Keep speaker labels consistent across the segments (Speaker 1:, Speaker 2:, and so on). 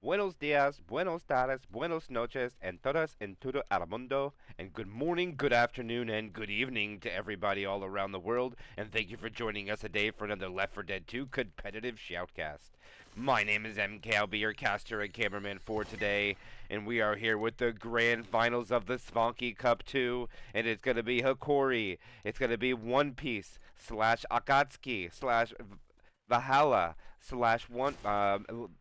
Speaker 1: Buenos dias, buenos tardes, buenos noches, and todas en todo el mundo. And good morning, good afternoon, and good evening to everybody all around the world. And thank you for joining us today for another Left 4 Dead 2 competitive shoutcast. My name is MK. I'll be your caster and cameraman for today. And we are here with the grand finals of the Zvonki Cup 2. And it's going to be Hokori. It's going to be One Piece slash Akatsuki slash Valhalla slash one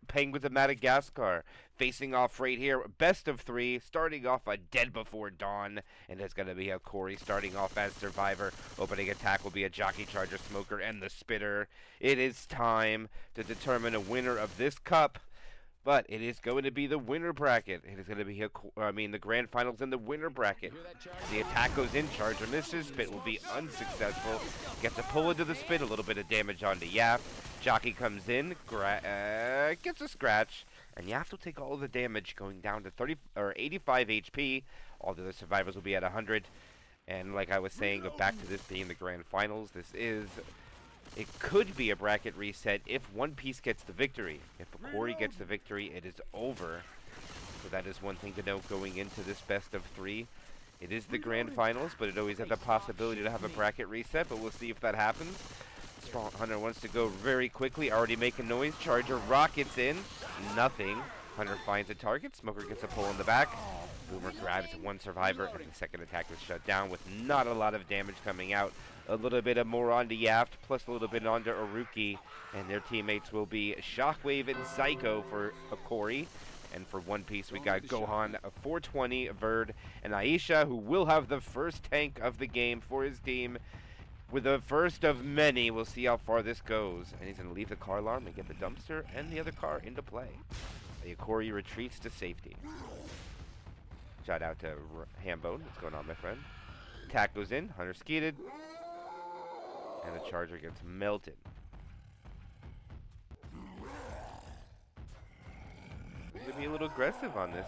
Speaker 1: Penguins of Madagascar facing off right here. Best of three, starting off a Dead Before Dawn, and it's going to be Hakori starting off as Survivor. Opening attack will be a Jockey Charger Smoker and the Spitter. It is time to determine a winner of this cup. But it is going to be the winner bracket. It is going to be, the grand finals in the winner bracket. The attack goes in, Charger misses, Spit will be unsuccessful. Gets a pull into the Spit, a little bit of damage onto Yap. Jockey comes in, gets a scratch, and Yap will take all of the damage, going down to 85 HP. All the other survivors will be at 100. And like I was saying, back to this being the grand finals, it could be a bracket reset if One Piece gets the victory. If Hakori gets the victory, it is over. So that is one thing to note going into this best of three. It is the grand finals, but it always has the possibility to have a bracket reset, but we'll see if that happens. Strong Hunter wants to go very quickly, already making noise. Charger rockets in, nothing. Hunter finds a target, Smoker gets a pull in the back. Boomer grabs one survivor, and the second attack is shut down with not a lot of damage coming out. A little bit of more onto Yaft, plus a little bit onto Aruki, and their teammates will be Shockwave and Psycho for Hokori. And for One Piece, we got Gohan, 420, Verd, and Aisha, who will have the first tank of the game for his team. With the first of many, we'll see how far this goes. And he's going to leave the car alarm and get the dumpster and the other car into play. Hokori retreats to safety. Shout out to Hambone. What's going on, my friend? Attack goes in. Hunter skeeted. And the Charger gets melted. We're going to be a little aggressive on this.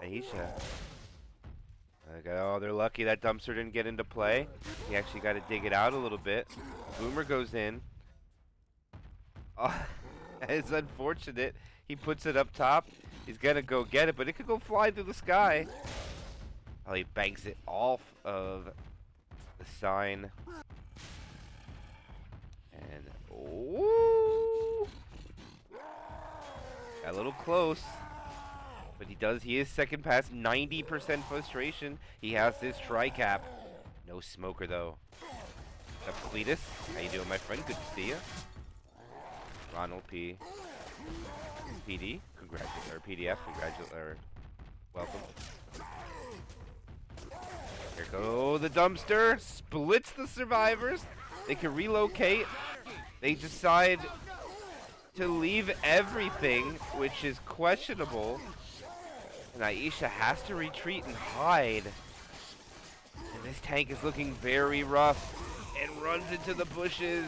Speaker 1: Aisha. Oh, they're lucky that dumpster didn't get into play. He actually got to dig it out a little bit. Boomer goes in. Oh, it's unfortunate. He puts it up top. He's going to go get it, but it could go flying through the sky. Oh, he banks it off of the sign. And, oh. Got a little close. But he is second past 90% frustration. He has this tri-cap. No Smoker, though. What's up, Cletus? How you doing, my friend? Good to see you. Ronald P. PD, congratulations. Or PDF, congratulations. Welcome. Here go the dumpster. Splits the survivors. They can relocate. They decide to leave everything, which is questionable. And Aisha has to retreat and hide. And this tank is looking very rough. And runs into the bushes.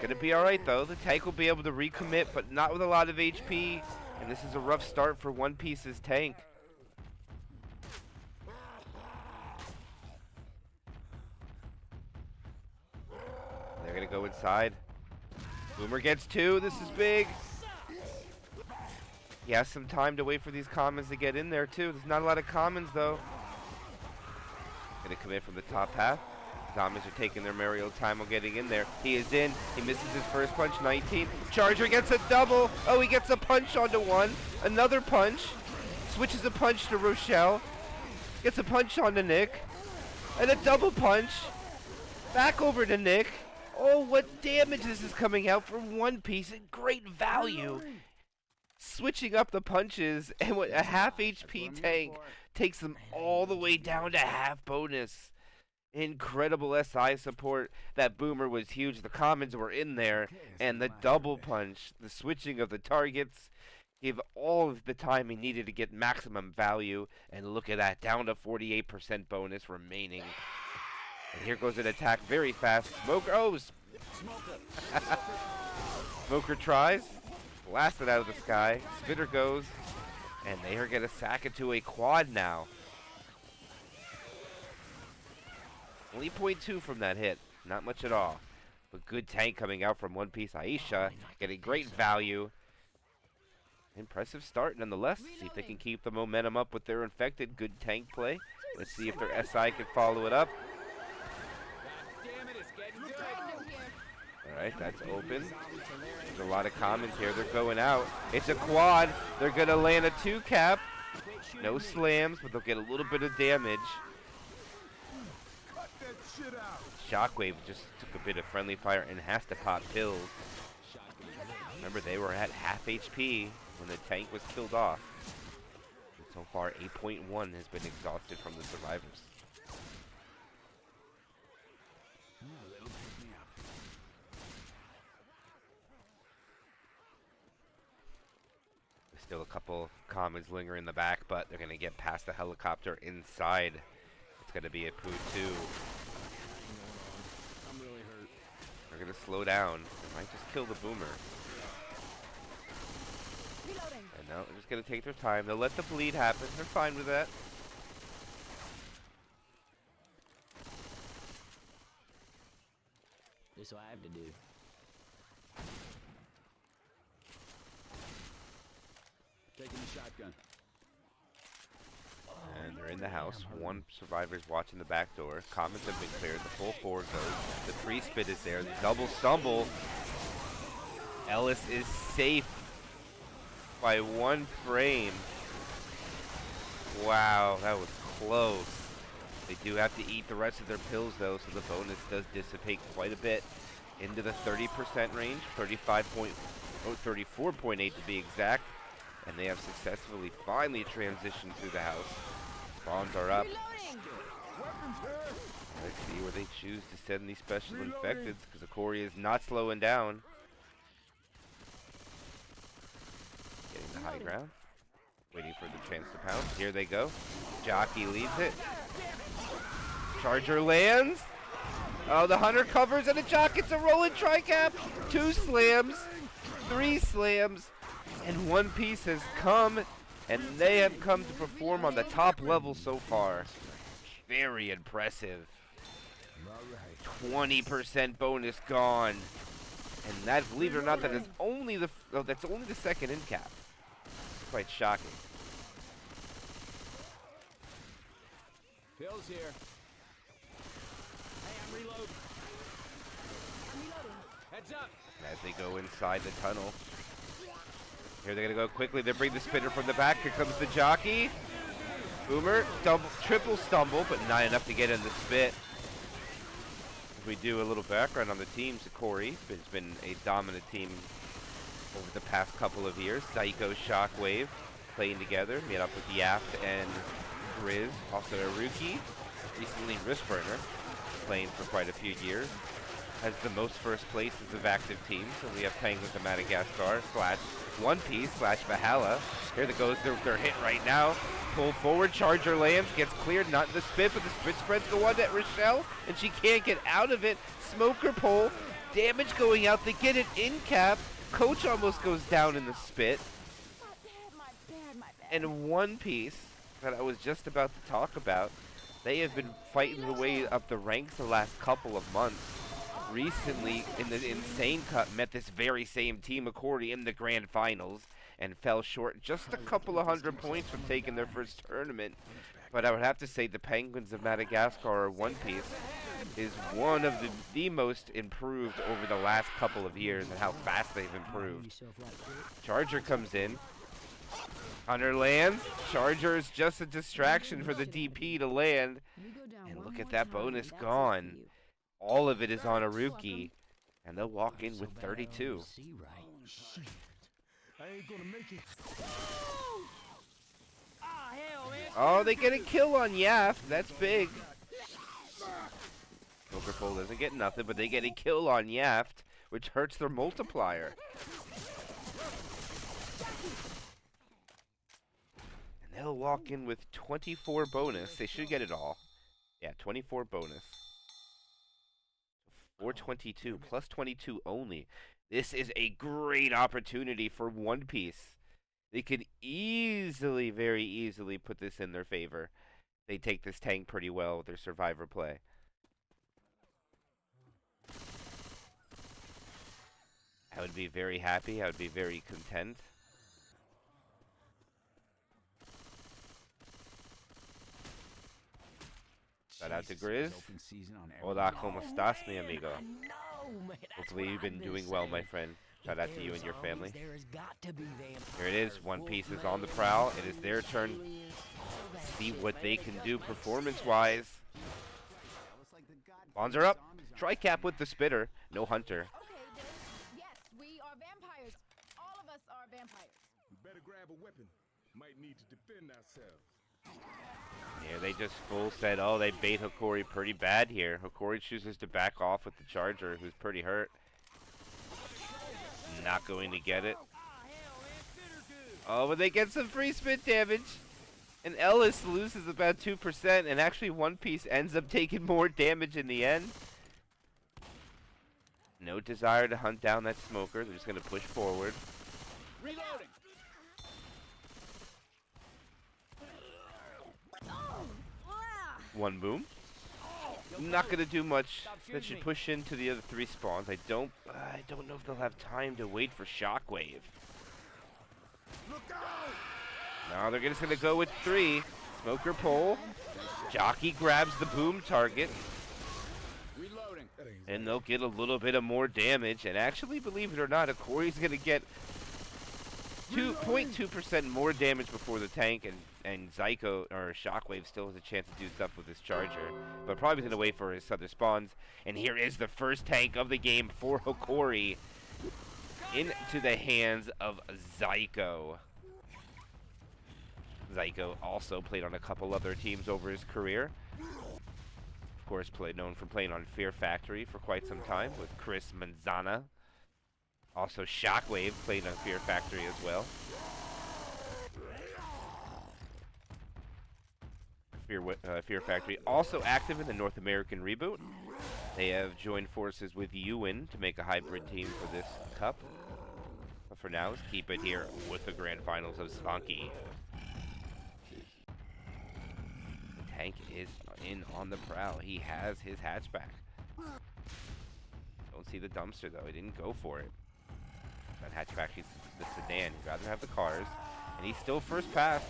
Speaker 1: Gonna be alright though. The tank will be able to recommit, but not with a lot of HP. And this is a rough start for One Piece's tank. They're gonna go inside. Boomer gets two. This is big. He has some time to wait for these commons to get in there too. There's not a lot of commons though. Gonna commit from the top half. Zombies are taking their merry old time on getting in there. He is in. He misses his first punch, 19. Charger gets a double. Oh, he gets a punch onto one. Another punch. Switches a punch to Rochelle. Gets a punch onto Nick. And a double punch. Back over to Nick. Oh, what damage this is coming out from One Piece. And great value. Switching up the punches, and a half HP tank takes them all the way down to half bonus. Incredible SI support. That Boomer was huge. The commons were in there, and the double punch, the switching of the targets, gave all of the time he needed to get maximum value. And look at that, down to 48% bonus remaining. And here goes an attack very fast. Smoker, oh, Smoker tries. Blasted out of the sky. Spitter goes. And they are going to sack it to a quad now. Only 0.2 from that hit. Not much at all. But good tank coming out from One Piece. Aisha getting great value. Impressive start nonetheless. See if they can keep the momentum up with their infected. Good tank play. Let's see if their SI can follow it up. Alright, that's open. There's a lot of comments here. They're going out. It's a quad. They're going to land a 2-cap. No slams, but they'll get a little bit of damage. Shockwave just took a bit of friendly fire and has to pop pills. Remember, they were at half HP when the tank was killed off. And so far, 8.1 has been exhausted from the survivors. There's still a couple comments lingering in the back, but they're going to get past the helicopter inside. It's going to be a Poo 2. They're going to slow down. They might just kill the boomer. And no, they're just going to take their time. They'll let the bleed happen. They're fine with that.
Speaker 2: This is what I have to do. Taking the shotgun.
Speaker 1: And they're in the house. One survivor's watching the back door. Comments have been cleared. The full forward goes. The free spit is there. The double stumble. Ellis is safe by 1 frame. Wow, that was close. They do have to eat the rest of their pills though, so the bonus does dissipate quite a bit into the 30% range. 34.8 to be exact. And they have successfully finally transitioned through the house. Spawns are up. Let's see where they choose to send these special infecteds, because Hokori is not slowing down. Getting the high ground. Waiting for the chance to pounce. Here they go. Jockey leads it. Charger lands. Oh, the Hunter covers and the Jock gets a rolling tri-cap. 2 slams. 3 slams. And One Piece has come, and they have come to perform on the top level so far. Very impressive. 20% bonus gone. And that, believe it or not, that is only the that's only the second in cap. Quite shocking.
Speaker 2: Pills here. Hey, I'm reloading. Heads up.
Speaker 1: As they go inside the tunnel. Here they're going to go quickly. They bring the spinner from the back. Here comes the jockey. Boomer, triple stumble, but not enough to get in the spit. As we do a little background on the team, Hakori has been a dominant team over the past couple of years. Psycho, Shockwave playing together. Made up with Yaft and Grizz. Also Aruki, recently Wristburner, playing for quite a few years. Has the most first places of active teams. So we have Penguins of Madagascar / One Piece / Valhalla. Here that goes their hit right now. Pull forward, Charger lands, gets cleared, not in the spit, but the spit spreads the one at Rochelle, and she can't get out of it. Smoker pull, damage going out, they get it in cap. Coach almost goes down in the spit.
Speaker 3: My bad.
Speaker 1: And One Piece, that I was just about to talk about, they have been fighting their way up the ranks the last couple of months. Recently, in the Insane Cut, met this very same team, Hakori, in the grand finals, and fell short just a couple of 100 points from taking their first tournament. But I would have to say the Penguins of Madagascar, or One Piece, is one of the most improved over the last couple of years, and how fast they've improved. Charger comes in. Hunter lands. Charger is just a distraction for the DP to land. And look at that bonus gone. All of it is on Aruki, and they'll walk in with 32. Oh, they get a kill on Yaft. That's big. Pokerpole doesn't get nothing, but they get a kill on Yaft, which hurts their multiplier. And they'll walk in with 24 bonus. They should get it all. Yeah, 24 bonus. 422 plus 22 only. This is a great opportunity for One Piece. They could easily, very easily put this in their favor. They take this tank pretty well with their survivor play. I would be very happy. I would be very content. Shout out to Grizz. Hola, ¿cómo estás, mi amigo? Hopefully you've been doing well, my friend. Shout out to you and your family. Here it is. One Piece is on the prowl. It is their turn. See what they can do performance-wise. Bonds are up. Tricap with the spitter. No hunter.
Speaker 3: Okay, yes, we are vampires. All of us are vampires.
Speaker 2: We better grab a weapon. Might need to defend ourselves.
Speaker 1: Here they just full set. Oh, they bait Hokori pretty bad here. Hokori chooses to back off with the charger, who's pretty hurt. Not going to get it. Oh, but they get some free spit damage. And Ellis loses about 2%, and actually One Piece ends up taking more damage in the end. No desire to hunt down that smoker. They're just going to push forward.
Speaker 2: Reloading.
Speaker 1: One boom. Not going to do much. That should push into the other 3 spawns. I don't know if they'll have time to wait for Shockwave. No, they're just going to go with 3. Smoker pole. Jockey grabs the boom target.
Speaker 2: Reloading.
Speaker 1: And they'll get a little bit of more damage. And actually, believe it or not, Hakori's going to get 2.2% more damage before the tank, and Zyko, or Shockwave, still has a chance to do stuff with his charger. But probably going to wait for his other spawns. And here is the first tank of the game for Hokori into the hands of Zyko. Zyko also played on a couple other teams over his career. Of course, known for playing on Fear Factory for quite some time with Chris Manzana. Also, Shockwave played on Fear Factory as well. Fear Factory also active in the North American reboot. They have joined forces with Ewan to make a hybrid team for this cup. But for now, let's keep it here with the grand finals of Zvonki. The tank is in on the prowl. He has his hatchback. Don't see the dumpster though. He didn't go for it. That hatchback is the sedan. He'd rather have the cars. And he's still first pass.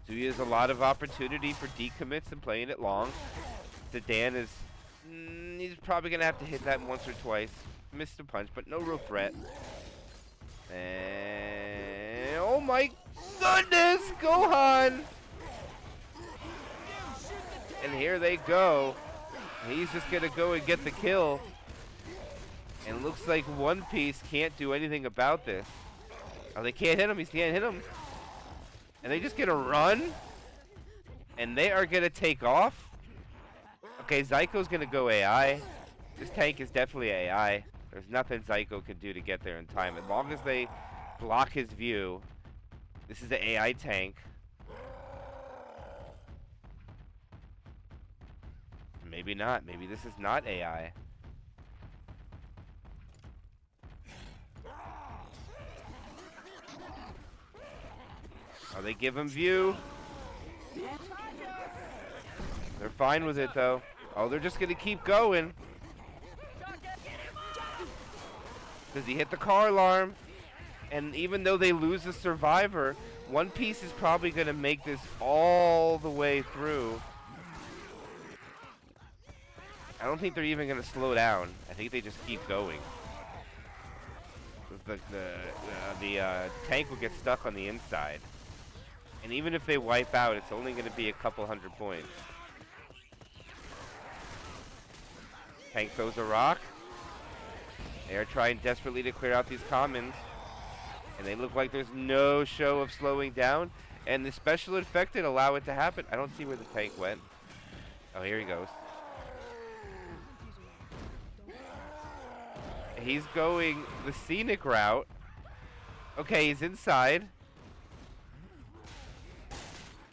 Speaker 1: So he has a lot of opportunity for decommits and playing it long. Sedan is... he's probably going to have to hit that once or twice. Missed a punch, but no real threat. And... oh my goodness! Gohan! And here they go. He's just going to go and get the kill. And looks like One Piece can't do anything about this. Oh, they can't hit him. He can't hit him. And they just get a run. And they are going to take off. Okay, Zyko's going to go AI. This tank is definitely AI. There's nothing Zyko can do to get there in time. As long as they block his view. This is the AI tank. Maybe not. Maybe this is not AI. Oh, they give him view. They're fine with it, though. Oh, they're just going to keep going. Does he hit the car alarm? And even though they lose the survivor, One Piece is probably going to make this all the way through. I don't think they're even going to slow down. I think they just keep going. The tank will get stuck on the inside. And even if they wipe out, it's only going to be a couple hundred points. Tank throws a rock. They are trying desperately to clear out these commons. And they look like there's no show of slowing down. And the special infected allow it to happen. I don't see where the tank went. Oh, here he goes. He's going the scenic route. Okay, he's inside.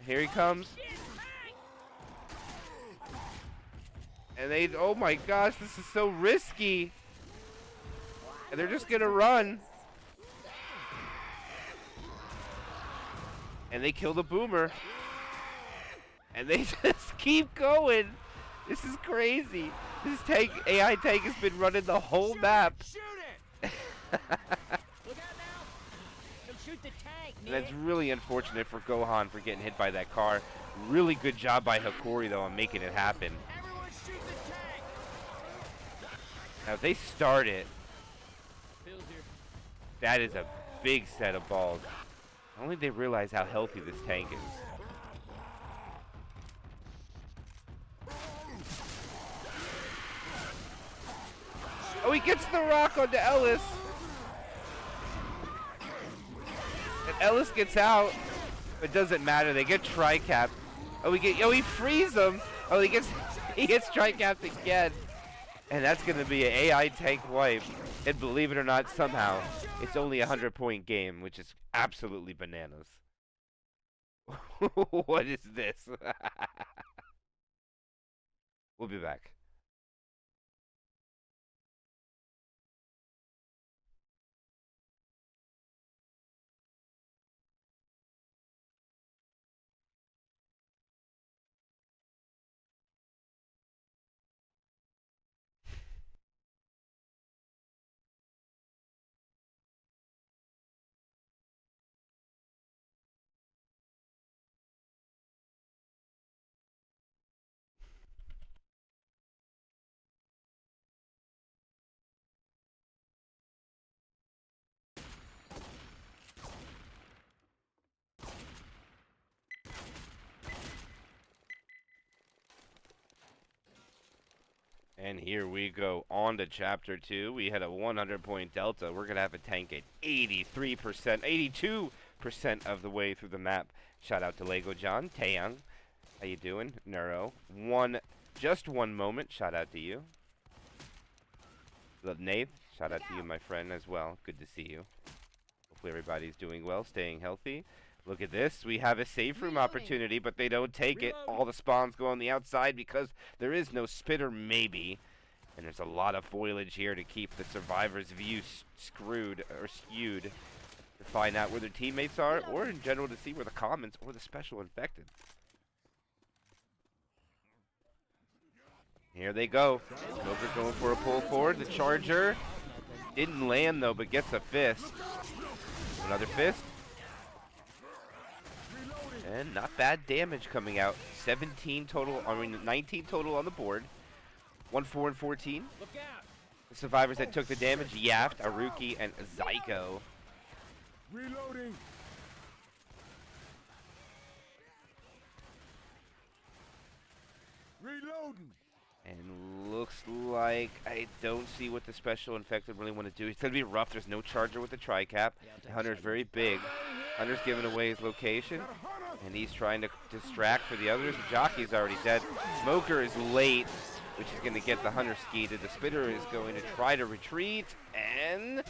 Speaker 1: Here he comes. And they, oh my gosh, this is so risky. And they're just gonna run. And they kill the boomer. And they just keep going. This is crazy. This tank, AI tank has been running the whole map.
Speaker 2: Look out now! Don't shoot the tank,
Speaker 1: And that's
Speaker 2: Nick.
Speaker 1: really unfortunate for Gohan for getting hit by that car. Really good job by Hakori, though, on making it happen.
Speaker 2: Everyone shoot the tank!
Speaker 1: Now, if they start it,
Speaker 2: Bill's here.
Speaker 1: that is a big set of balls. I don't think they realize how healthy this tank is. Oh, he gets the rock onto Ellis. And Ellis gets out. It doesn't matter. They get tri-capped. Oh, he frees him. Oh, he gets tri-capped again. And that's going to be an AI tank wipe. And believe it or not, somehow, it's only a 100-point game, which is absolutely bananas. What is this? We'll be back. And here we go on to Chapter 2. We had a 100-point delta. We're going to have a tank at 83%, 82% of the way through the map. Shout out to Lego John, Taeyang. How you doing? Neuro. Just one moment. Shout out to you. Love Nate. Shout out to you, my friend, as well. Good to see you. Hopefully everybody's doing well, staying healthy. Look at this. We have a safe room opportunity, but they don't take it. All the spawns go on the outside because there is no spitter, maybe. And there's a lot of foliage here to keep the survivors' view skewed to find out where their teammates are, or in general to see where the commons or the special infected. Here they go. Smoker going for a pull forward. The charger didn't land, though, but gets a fist. Another fist. And not bad damage coming out. 19 total on the board. 1, 4, and 14.
Speaker 2: Look out!
Speaker 1: The survivors that took the damage, Yaft, Aruki, and Zyko.
Speaker 2: Reloading! Reloading!
Speaker 1: And looks like I don't see what the special infected really want to do. It's going to be rough. There's no charger with the tri-cap. Hunter's very big. Hunter's giving away his location. And he's trying to distract for the others. The jockey's already dead. Smoker is late, which is going to get the Hunter skeeted. The Spitter is going to try to retreat. And,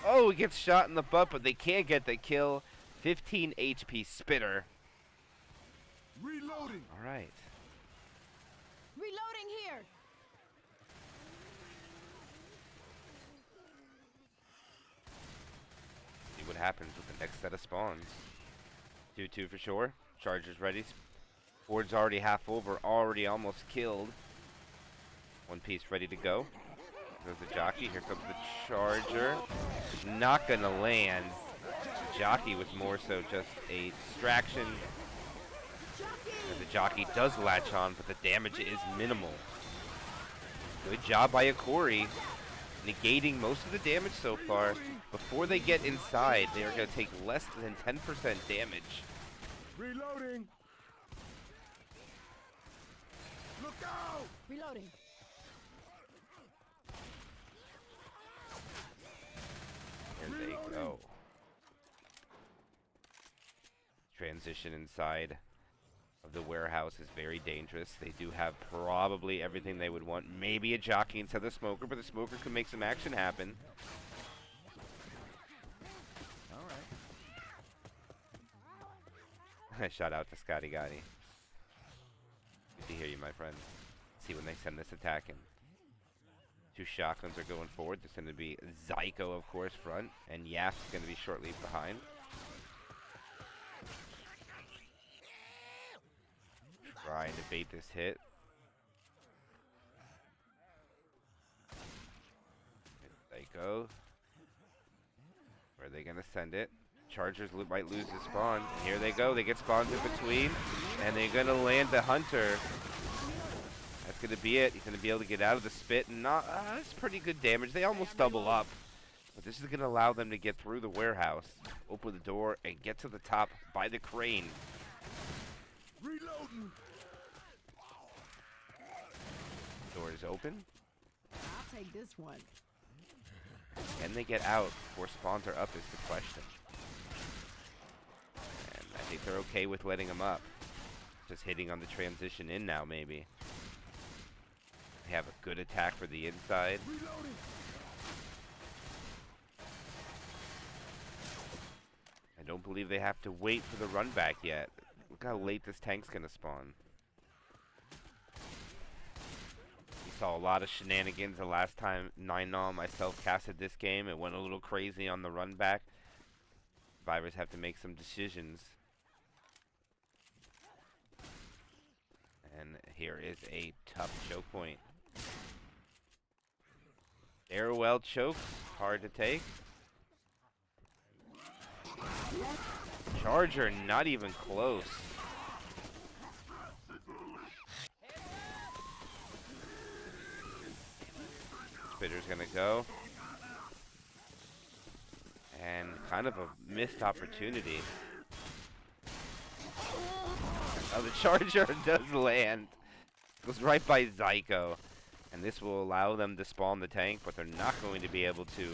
Speaker 1: oh, he gets shot in the butt, but they can't get the kill. 15 HP Spitter.
Speaker 2: Reloading!
Speaker 1: All right.
Speaker 3: Reloading here.
Speaker 1: See what happens with the next set of spawns. 2-2 for sure. Charger's ready. Board's already half over. Already almost killed. One piece ready to go. There's the jockey. Here comes the charger. Not gonna land. The jockey was more so just a distraction. And the jockey does latch on, but the damage is minimal. Good job by Hakori, negating most of the damage so far. Before they get inside, they are going to take less than 10% damage.
Speaker 2: Reloading! Look out!
Speaker 3: Reloading.
Speaker 1: There they go. Transition inside of the warehouse is very dangerous. They do have probably everything they would want. Maybe a jockey instead of the smoker, but the smoker can make some action happen. Alright. Shout out to Scotty Gotti. Good to hear you, my friend. Let's see when they send this attack in. Two shotguns are going forward. There's going to be Zyko, of course, front, and Yaf is going to be shortly behind. Trying to bait this hit. Zyko. Where are they going to send it? Chargers might lose the spawn. And here they go. They get spawns in between. And they're going to land the Hunter. That's going to be it. He's going to be able to get out of the spit. And that's pretty good damage. They almost double up. But this is going to allow them to get through the warehouse, open the door, and get to the top by the crane.
Speaker 2: Reloading.
Speaker 1: Door is open.
Speaker 3: I'll take this one.
Speaker 1: Can they get out before spawns are up is the question. And I think they're okay with letting them up. Just hitting on the transition in now, maybe. They have a good attack for the inside.
Speaker 2: Reloading.
Speaker 1: I don't believe they have to wait for the run back yet. Look how late this tank's gonna spawn. We saw a lot of shenanigans the last time myself casted this game. It went a little crazy on the run back. Survivors have to make some decisions. And here is a tough choke point. Arrowell chokes, hard to take. Charger not even close. Spitter's gonna go. And kind of a missed opportunity. Oh, the Charger does land. Goes right by Zyko. And this will allow them to spawn the tank, but they're not going to be able to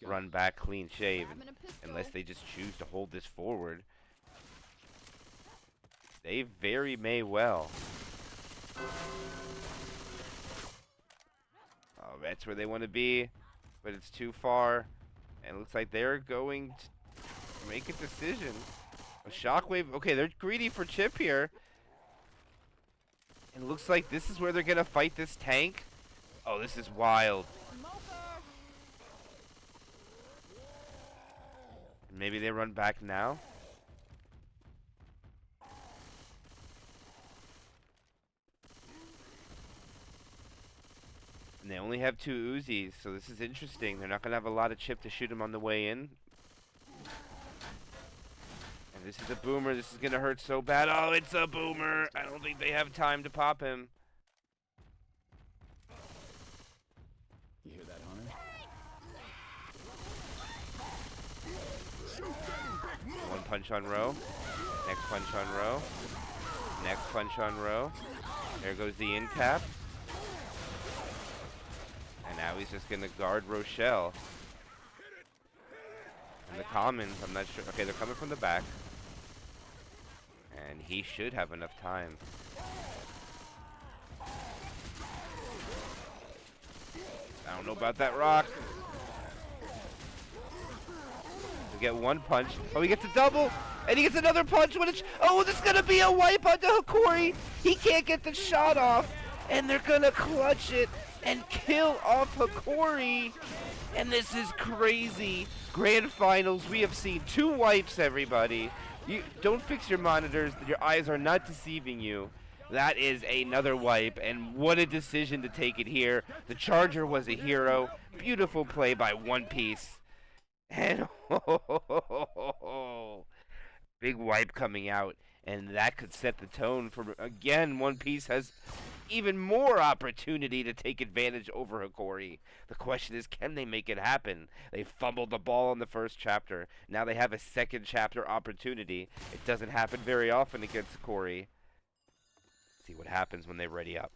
Speaker 1: run back clean shave unless they just choose to hold this forward. They very may well. Oh, that's where they want to be, but it's too far. And it looks like they're going to make a decision. A shockwave. Okay, they're greedy for chip here. And it looks like this is where they're going to fight this tank. Oh, this is wild. Maybe they run back now. And they only have 2 Uzis, so this is interesting. They're not going to have a lot of chip to shoot him on the way in. And this is a boomer. This is going to hurt so bad. Oh, it's a boomer. I don't think they have time to pop him.
Speaker 2: You hear that, Hunter?
Speaker 1: One punch on row. Next punch on row. Next punch on row. There goes the in cap. And now he's just going to guard Rochelle. And the commons, I'm not sure. Okay, they're coming from the back. And he should have enough time. I don't know about that rock. We get one punch. Oh, he gets a double. And he gets another punch. Oh, this is going to be a wipe onto Hokori. He can't get the shot off. And they're going to clutch it and kill off Hakori. And this is crazy. Grand finals. We have seen 2 wipes, everybody. You don't fix your monitors. Your eyes are not deceiving you. That is another wipe, and what a decision to take it here. The Charger was a hero. Beautiful play by One Piece. And big wipe coming out, and that could set the tone for, again, One Piece has even more opportunity to take advantage over Hokori. The question is, can they make it happen? They fumbled the ball in the first chapter. Now they have a second chapter opportunity. It doesn't happen very often against Hokori. See what happens when they ready up.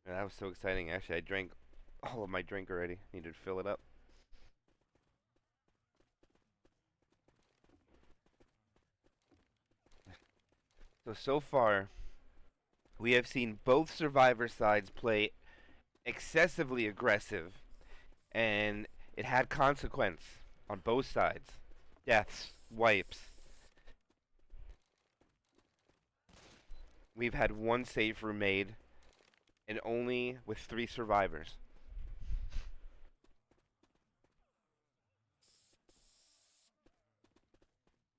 Speaker 1: That was so exciting. Actually, I drank all of my drink already. Needed to fill it up. So far, we have seen both survivor sides play excessively aggressive, and it had consequence on both sides. Deaths, wipes. We've had one safe room made. and only with 3 survivors.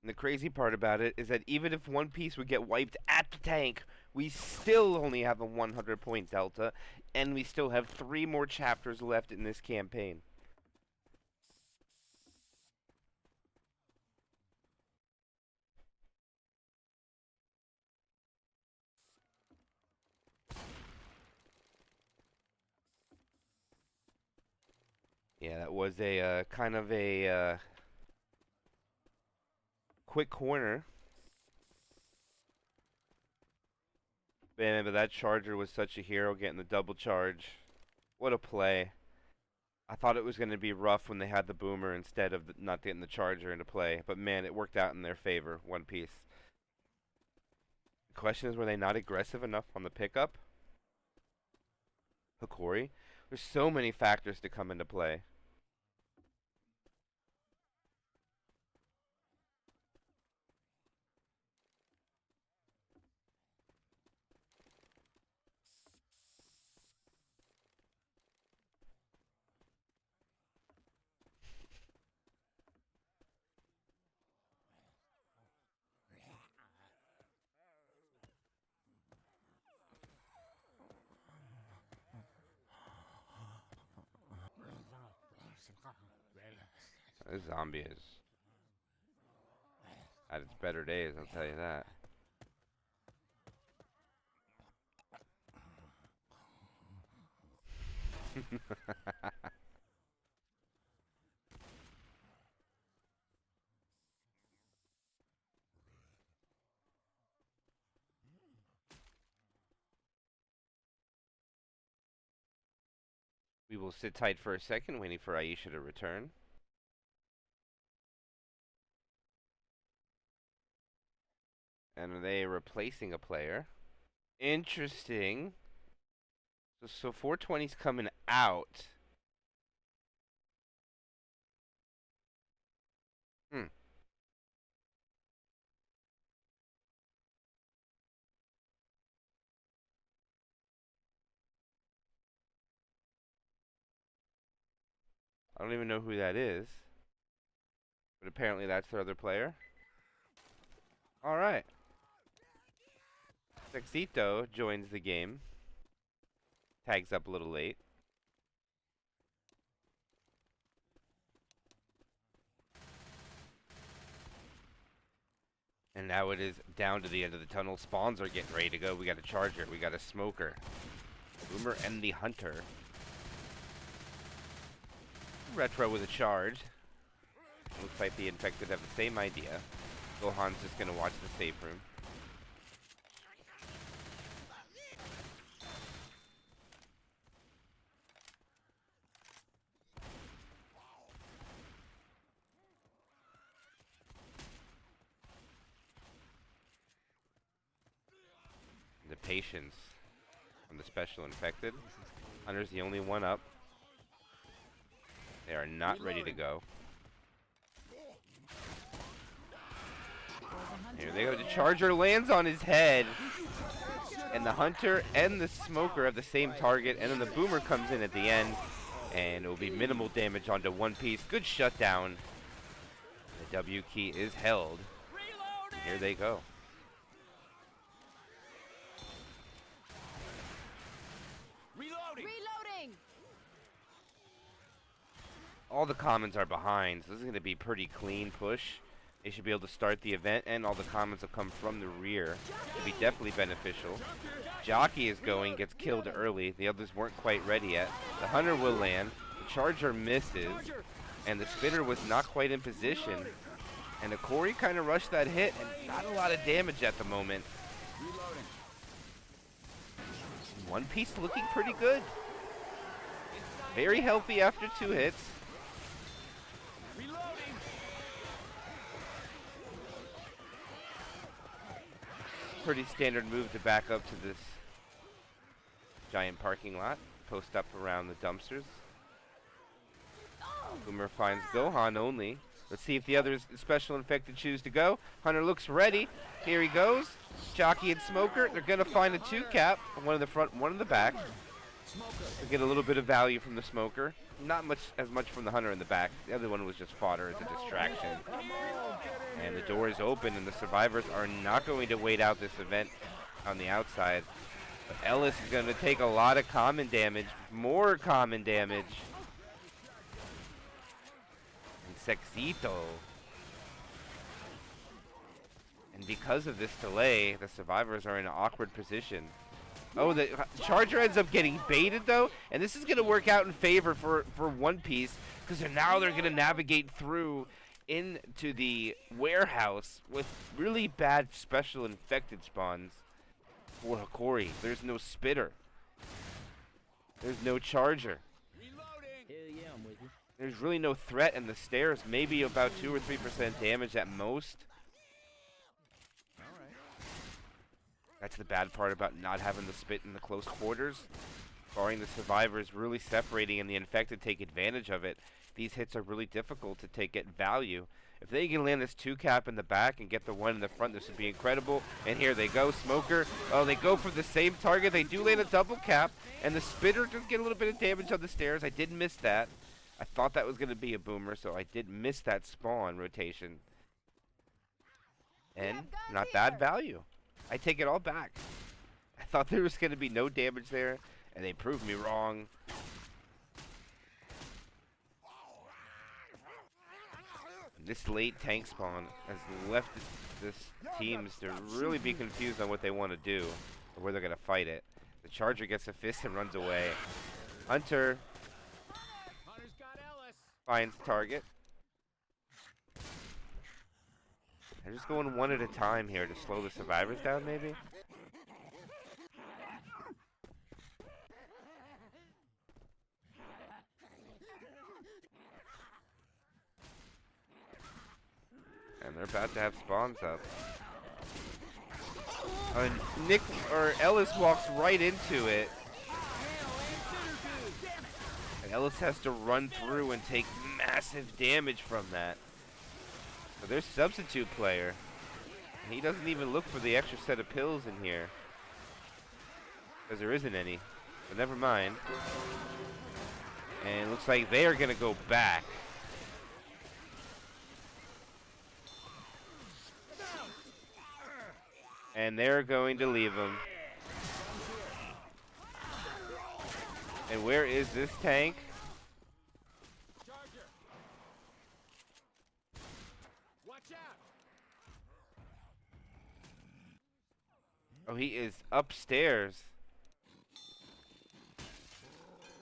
Speaker 1: And the crazy part about it is that even if One Piece would get wiped at the tank, we still only have a 100 point delta, and we still have 3 more chapters left in this campaign. Yeah, that was a kind of a quick corner. Man, but that charger was such a hero getting the double charge. What a play. I thought it was going to be rough when they had the boomer instead of not getting the charger into play. But man, it worked out in their favor, One Piece. The question is, were they not aggressive enough on the pickup? Hokori? There's so many factors to come into play. This zombie is at its better days, I'll tell you that. We will sit tight for a second, waiting for Aisha to return. And are they replacing a player? Interesting. So 420's coming out. I don't even know who that is. But apparently that's their other player. Alright. Sexito joins the game. Tags up a little late. And now it is down to the end of the tunnel. Spawns are getting ready to go. We got a charger. We got a smoker. Boomer and the hunter. Retro with a charge. Looks like the infected have the same idea. Gohan's just going to watch the safe room. The patience from the special infected. Hunter's the only one up. They are not ready to go. Here they go. The charger lands on his head. And the hunter and the smoker have the same target. And then the boomer comes in at the end. And it will be minimal damage onto One Piece. Good shutdown. The W key is held. And here they go.
Speaker 3: Reloading!
Speaker 1: All the commons are behind, so this is going to be a pretty clean push. They should be able to start the event, and all the commons will come from the rear. It'll be definitely beneficial. Jockey is going, gets killed early. The others weren't quite ready yet. The hunter will land. The charger misses, and the spinner was not quite in position. And Hakori kind of rushed that hit, and not a lot of damage at the moment. One Piece looking pretty good. Very healthy after 2 hits. Pretty standard move to back up to this giant parking lot. Post up around the dumpsters. Boomer finds Gohan only. Let's see if the other special infected choose to go. Hunter looks ready. Here he goes. Jockey and Smoker. They're going to find a 2-cap. One in the front, one in the back. They'll get a little bit of value from the Smoker. Not as much from the Hunter in the back. The other one was just fodder as a distraction. And the door is open, and the survivors are not going to wait out this event on the outside. But Ellis is going to take a lot of common damage. More common damage. And Sexito. And because of this delay, the survivors are in an awkward position. Oh, the Charger ends up getting baited, though. And this is going to work out in favor for One Piece. Because now they're going to navigate through into the warehouse with really bad special infected spawns for Hokori. There's no spitter. There's no charger.
Speaker 2: Hell yeah, I'm with you.
Speaker 1: There's really no threat in the stairs. Maybe about 2 or 3% damage at most. That's the bad part about not having the spit in the close quarters. Barring the survivors really separating and the infected take advantage of it, these hits are really difficult to get value. If they can land this 2-cap in the back and get the one in the front, this would be incredible. And here they go, Smoker. Oh, they go for the same target. They do land a double cap, and the spitter does get a little bit of damage on the stairs. I did miss that. I thought that was going to be a boomer, so I did miss that spawn rotation. And not bad value. I take it all back. I thought there was going to be no damage there, and they proved me wrong. This late tank spawn has left this teams to really be confused on what they want to do or where they're going to fight it. The Charger gets a fist and runs away. Hunter finds target. They're just going one at a time here to slow the survivors down, maybe? And they're about to have spawns up. Nick or Ellis walks right into it. And Ellis has to run through and take massive damage from that. So there's substitute player. He doesn't even look for the extra set of pills in here. Because there isn't any. But never mind. And it looks like they are going to go back. And they're going to leave him. And where is this tank? Oh, he is upstairs.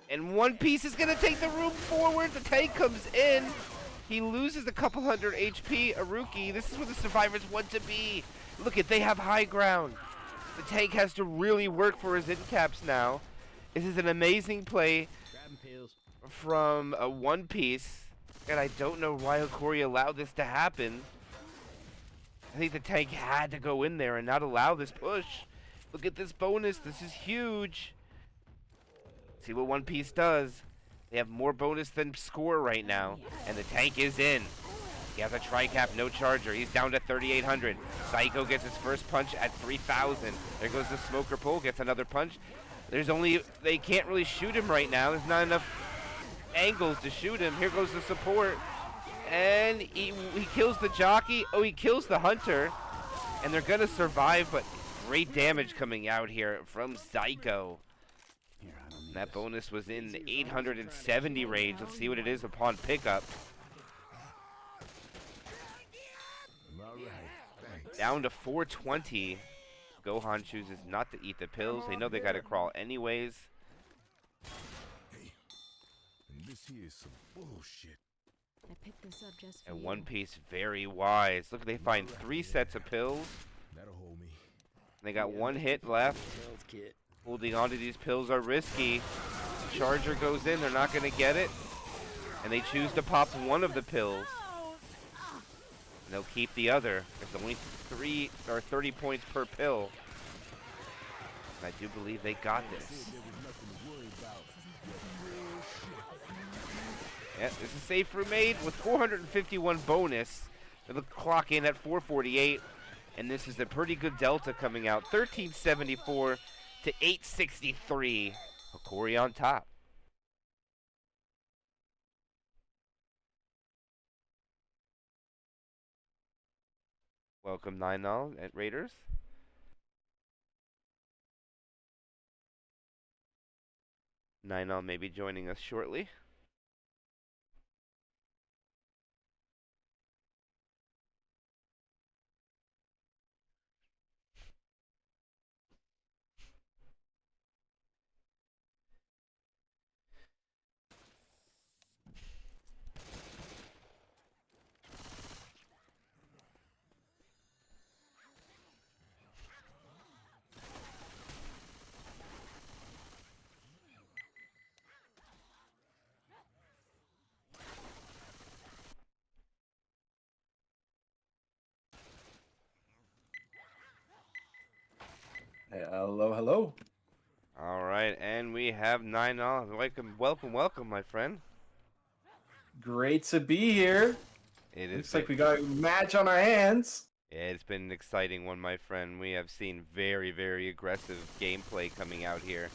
Speaker 1: And One Piece is going to take the room forward. The tank comes in. He loses a couple hundred HP. Aruki, this is where the survivors want to be. Look at, they have high ground. The tank has to really work for his in-caps now. This is an amazing play from a One Piece. And I don't know why Hokori allowed this to happen. I think the tank had to go in there and not allow this push. Look at this bonus. This is huge. See what One Piece does. They have more bonus than score right now. And the tank is in. He has a tri-cap, no charger. He's down to 3,800. Psycho gets his first punch at 3,000. There goes the Smoker Pole, gets another punch. They can't really shoot him right now. There's not enough angles to shoot him. Here goes the support. And he kills the jockey. Oh, he kills the hunter. And they're going to survive, but great damage coming out here from Psycho. That bonus was in the 870 range. Let's see what it is upon pickup. Down to 420. Gohan chooses not to eat the pills. They know they got to crawl anyways.
Speaker 4: Hey, and this here is some bullshit.
Speaker 3: I picked this up just for
Speaker 1: And
Speaker 3: you.
Speaker 1: One Piece very wise. Look, they find 3 sets of pills.
Speaker 4: That'll hold me.
Speaker 1: They got 1 hit left.
Speaker 2: Health kit.
Speaker 1: Holding on to these pills are risky. Charger goes in. They're not going to get it. And they choose to pop 1 of the pills. And they'll keep the other. There's only 30 points per pill. And I do believe they got this. Yeah, this is safe for made with 451 bonus. It'll clock in at 448. And this is a pretty good delta coming out. 1374 to 863. Hokori on top. Welcome 9-0 at Raiders. Nine may be joining us shortly.
Speaker 5: Hello, hello.
Speaker 1: All right, and we have 9-0. Welcome, my friend.
Speaker 5: Great to be here.
Speaker 1: It
Speaker 5: Looks
Speaker 1: is.
Speaker 5: like we got a match on our hands.
Speaker 1: Yeah, it's been an exciting one, my friend. We have seen very, very aggressive gameplay coming out here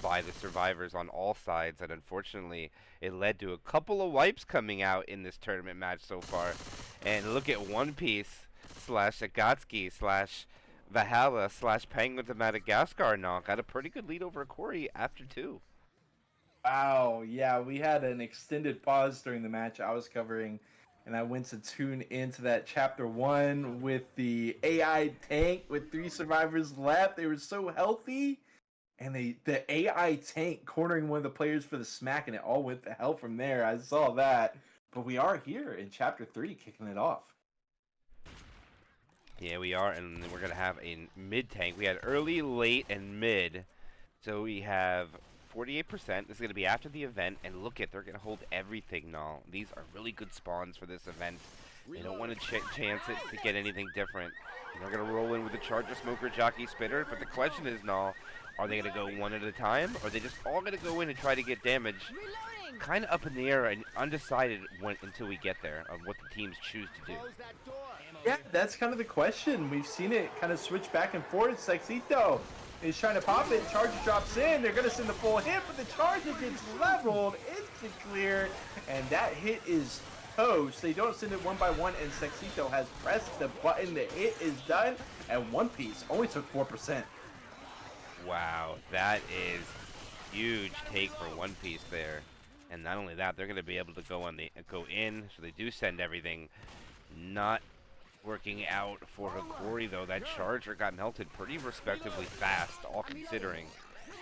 Speaker 1: by the survivors on all sides, and unfortunately, it led to a couple of wipes coming out in this tournament match so far. And look at One Piece / Akatsuki / Valhalla / Penguins of Madagascar now got a pretty good lead over Hokori after 2.
Speaker 5: Wow, yeah, we had an extended pause during the match I was covering, and I went to tune into that chapter 1 with the AI tank with 3 survivors left. They were so healthy, and the AI tank cornering one of the players for the smack, and it all went to hell from there. I saw that, but we are here in chapter 3 kicking it off.
Speaker 1: Yeah, we are, and we're going to have a mid tank. We had early, late, and mid. So we have 48%. This is going to be after the event, and look at, they're going to hold everything now. These are really good spawns for this event. They don't want to chance it to get anything different. And they're going to roll in with the Charger, Smoker, Jockey, Spitter, but the question is now, are they going to go one at a time, or are they just all going to go in and try to get damage?
Speaker 3: Reloading.
Speaker 1: Kind of up in the air and undecided until we get there of what the teams choose to do.
Speaker 5: Yeah, that's kind of the question. We've seen it kind of switch back and forth. Sexito is trying to pop it. Charger drops in. They're going to send the full hit, but the Charger gets leveled. Instant clear, and that hit is toast. They don't send it one by one, and Sexito has pressed the button. The hit is done, and One Piece only took 4%.
Speaker 1: Wow, that is huge take for One Piece there. And not only that, they're going to be able to go in, so they do send everything. Not working out for Hokori, though. That Charger got melted pretty respectively fast, all considering.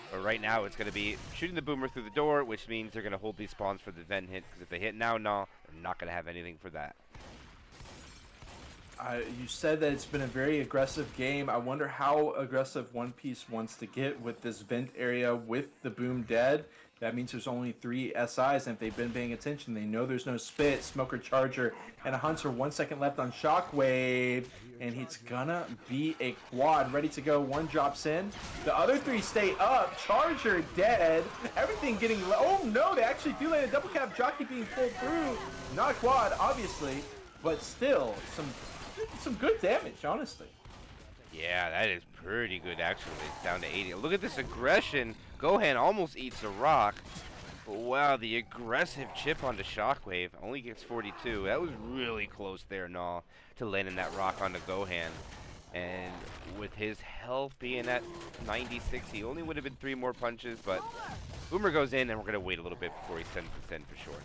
Speaker 1: But right now, it's going to be shooting the Boomer through the door, which means they're going to hold these spawns for the vent hit, because if they hit now, they're not going to have anything for that.
Speaker 5: You said that it's been a very aggressive game. I wonder how aggressive One Piece wants to get with this vent area with the boom dead. That means there's only 3 SIs, and if they've been paying attention, they know there's no spit, Smoker, Charger, and a Hunter. 1 second left on Shockwave, and it's gonna be a quad ready to go. 1 drops in. The other 3 stay up. Charger dead. Everything getting oh no, they actually do land a double cap. Jockey being pulled through. Not a quad, obviously, but still some good damage, honestly.
Speaker 1: Yeah, that is pretty good, actually. It's down to 80. Look at this aggression. Gohan almost eats a rock. But wow, the aggressive chip onto Shockwave only gets 42. That was really close there, to landing that rock onto Gohan. And with his health being at 96, he only would have been 3 more punches, but Boomer goes in, and we're going to wait a little bit before he sends this in for sure.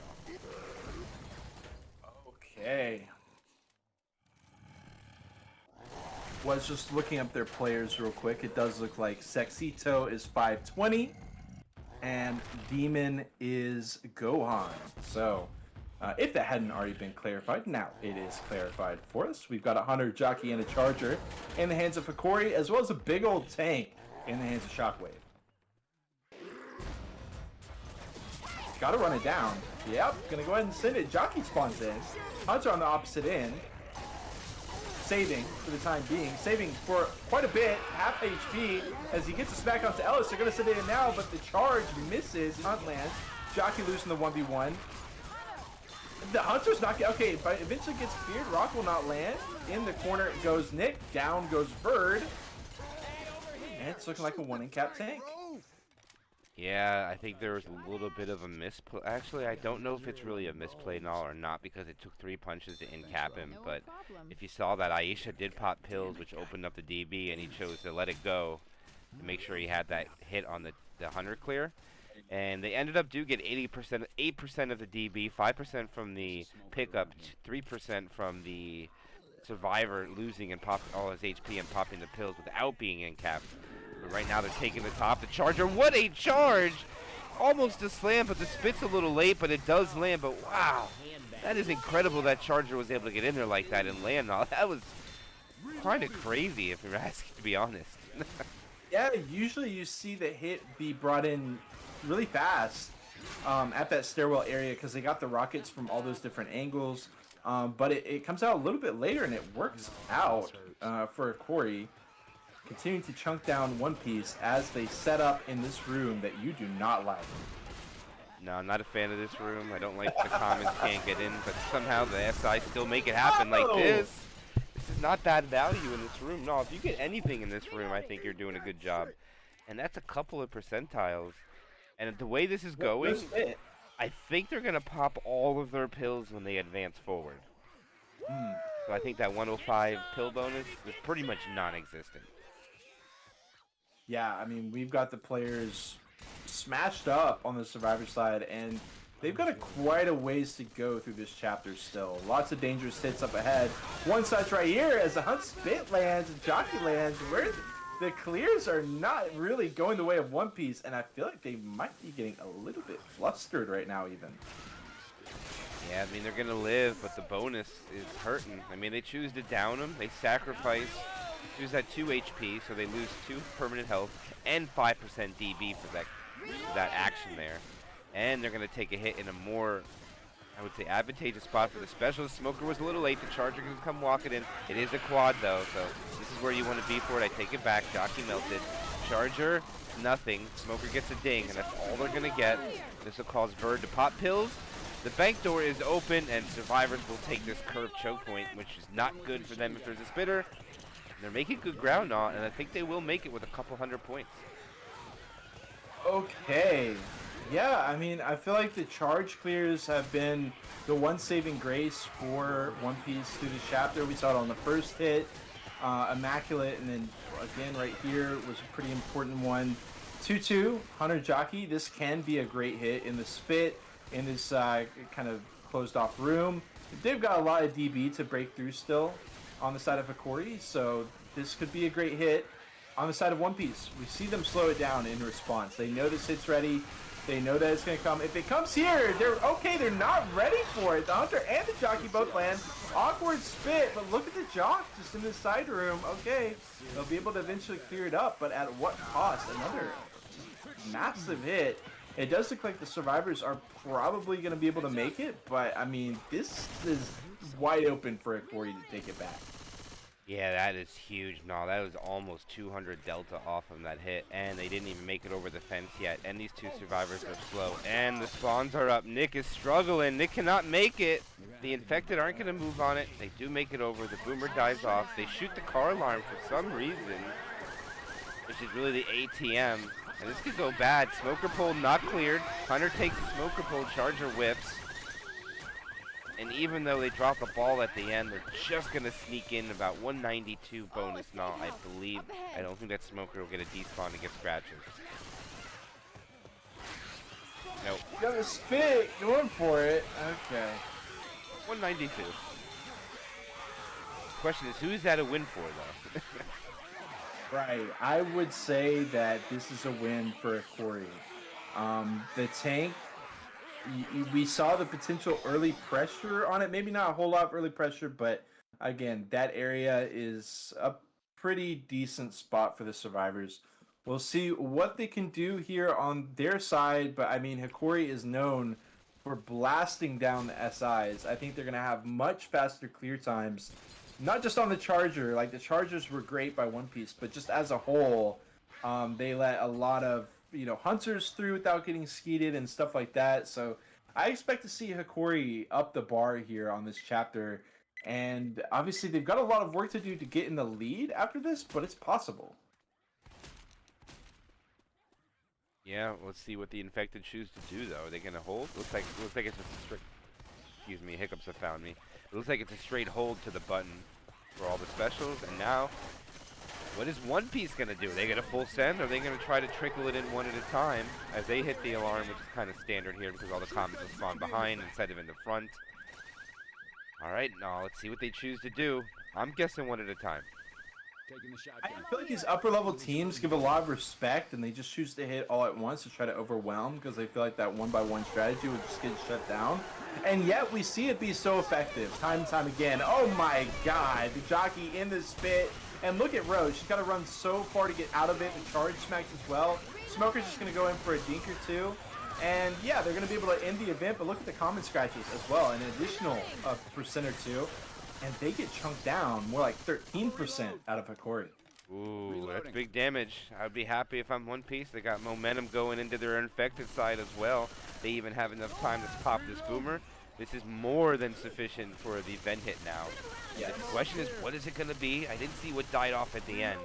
Speaker 5: Okay. Was just looking up their players real quick. It does look like Sexito is 520 and Demon is Gohan. So, if that hadn't already been clarified, now it is clarified for us. We've got a Hunter, Jockey, and a Charger in the hands of Hakori, as well as a big old tank in the hands of Shockwave. Gotta run it down. Yep, gonna go ahead and send it. Jockey spawns in. Hunter on the opposite end. Saving for the time being, saving for quite a bit, half HP, as he gets a smack onto Ellis. They're going to send it in now, but the charge misses. Hunt lands. Jockey losing the 1v1. The Hunter's not get okay, but eventually gets cleared. Rock will not land. In the corner goes Nick. Down goes Bird. And it's looking like a 1-in-cap tank.
Speaker 1: Yeah, I think there was a little bit of a misplay. Actually, I don't know if it's really a misplay now or not because it took 3 punches to in-cap him. But if you saw that, Aisha did pop pills, which opened up the DB, and he chose to let it go to make sure he had that hit on the Hunter clear. And they ended up do get 80%, 8% of the DB, 5% from the pickup, 3% from the survivor losing and popping all his HP and popping the pills without being in-capped. But right now they're taking the top. The Charger, what a charge! Almost a slam, but the spit's a little late, but it does land. But wow, that is incredible that Charger was able to get in there like that and land all. That was kind of crazy if you're asking, to be honest.
Speaker 5: Yeah, usually you see the hit be brought in really fast at that stairwell area because they got the rockets from all those different angles. But it comes out a little bit later and it works out for Hokori. Continuing to chunk down One Piece as they set up in this room that you do not like.
Speaker 1: No, I'm not a fan of this room. I don't like the commons can't get in, but somehow the SI still make it happen like this. This is not bad value in this room. No, if you get anything in this room, I think you're doing a good job. And that's a couple of percentiles. And the way this is going, I think they're going to pop all of their pills when they advance forward. So I think that 105 pill bonus is pretty much non-existent.
Speaker 5: Yeah, I mean, we've got the players smashed up on the Survivor side, and they've got quite a ways to go through this chapter still. Lots of dangerous hits up ahead. One such right here as the Hunt Spit lands and Jockey lands, where the clears are not really going the way of One Piece, and I feel like they might be getting a little bit flustered right now even.
Speaker 1: Yeah, I mean, they're going to live, but the bonus is hurting. I mean, they choose to down them. They sacrifice, choose that 2 HP, so they lose 2 permanent health and 5% DB for that action there. And they're going to take a hit in a more, I would say, advantageous spot for the specialist. Smoker was a little late. The Charger can come walking in. It is a quad, though, so this is where you want to be for it. I take it back. Jockey melted. Charger, nothing. Smoker gets a ding, and that's all they're going to get. This will cause Bird to pop pills. The bank door is open, and survivors will take this curved choke point, which is not good for them if there's a spitter. They're making good ground now, and I think they will make it with a couple 100 points.
Speaker 5: Okay. Yeah, I mean, I feel like the charge clears have been the one saving grace for One Piece through this chapter. We saw it on the first hit, Immaculate, and then again right here was a pretty important one. 2-2, Hunter Jockey. This can be a great hit in the spit, in this kind of closed off room. They've got a lot of DB to break through still on the side of Hakori, so this could be a great hit. On the side of One Piece, we see them slow it down in response. They know this hit's ready. They know that it's going to come. If it comes here, they're okay. They're not ready for it. The Hunter and the Jockey both land. Awkward spit, but look at the Jock just in this side room. Okay, they'll be able to eventually clear it up, but at what cost? Another massive hit. It does look like the survivors are probably going to be able to make it, but I mean, this is wide open for Hakori to take it back.
Speaker 1: Yeah, that is huge. No, that was almost 200 delta off of that hit, and they didn't even make it over the fence yet. And these 2 survivors are slow, and the spawns are up. Nick is struggling. Nick cannot make it. The infected aren't going to move on it. They do make it over. The boomer dies off. They shoot the car alarm for some reason, which is really the ATM. And this could go bad. Smoker pole not cleared. Hunter takes the smoker pole. Charger whips. And even though they drop a ball at the end, they're just going to sneak in about 192 bonus. No, I believe. I don't think that Smoker will get a despawn and get scratches. Nope.
Speaker 5: Got a spit going for it. Okay.
Speaker 1: 192. Question is, who is that a win for, though?
Speaker 5: Right. I would say that this is a win for Hakori. The tank, we saw the potential early pressure on it. Maybe not a whole lot of early pressure, but again, that area is a pretty decent spot for the survivors. We'll see what they can do here on their side, but I mean, Hakori is known for blasting down the SIs. I think they're going to have much faster clear times, not just on the Charger. Like, the Chargers were great by One Piece, but just as a whole, they let a lot of, Hunters through without getting skeeted and stuff like that. So I expect to see Hokori up the bar here on this chapter, and obviously they've got a lot of work to do to get in the lead after this, but it's possible.
Speaker 1: Yeah, let's see what the infected choose to do though. Are they gonna hold? Looks like it's just a strict. Excuse me, hiccups have found me. It looks like it's a straight hold to the button for all the specials, and now, what is One Piece gonna do? Are they gonna full send, or are they gonna try to trickle it in one at a time as they hit the alarm, which is kind of standard here because all the comments will spawn behind instead of in the front. All right, now let's see what they choose to do. I'm guessing one at a time.
Speaker 2: Taking the
Speaker 5: I
Speaker 2: shotgun.
Speaker 5: feel like these upper level teams give a lot of respect, and they just choose to hit all at once to try to overwhelm because they feel like that one by one strategy would just get shut down. And yet we see it be so effective time and time again. Oh my god, the jockey in the spit. And look at Rose, she's got to run so far to get out of it. The charge smacks as well. Smoker's just going to go in for a dink or two. And yeah, they're going to be able to end the event, but look at the common scratches as well, an additional percent or two. And they get chunked down more like 13% out of Hakori.
Speaker 1: Ooh, that's big damage. I'd be happy if I'm One Piece. They got momentum going into their infected side as well. They even have enough time to pop this boomer. This is more than sufficient for the vent hit now.
Speaker 5: Yes.
Speaker 1: The question is, what is it going to be? I didn't see what died off at the end.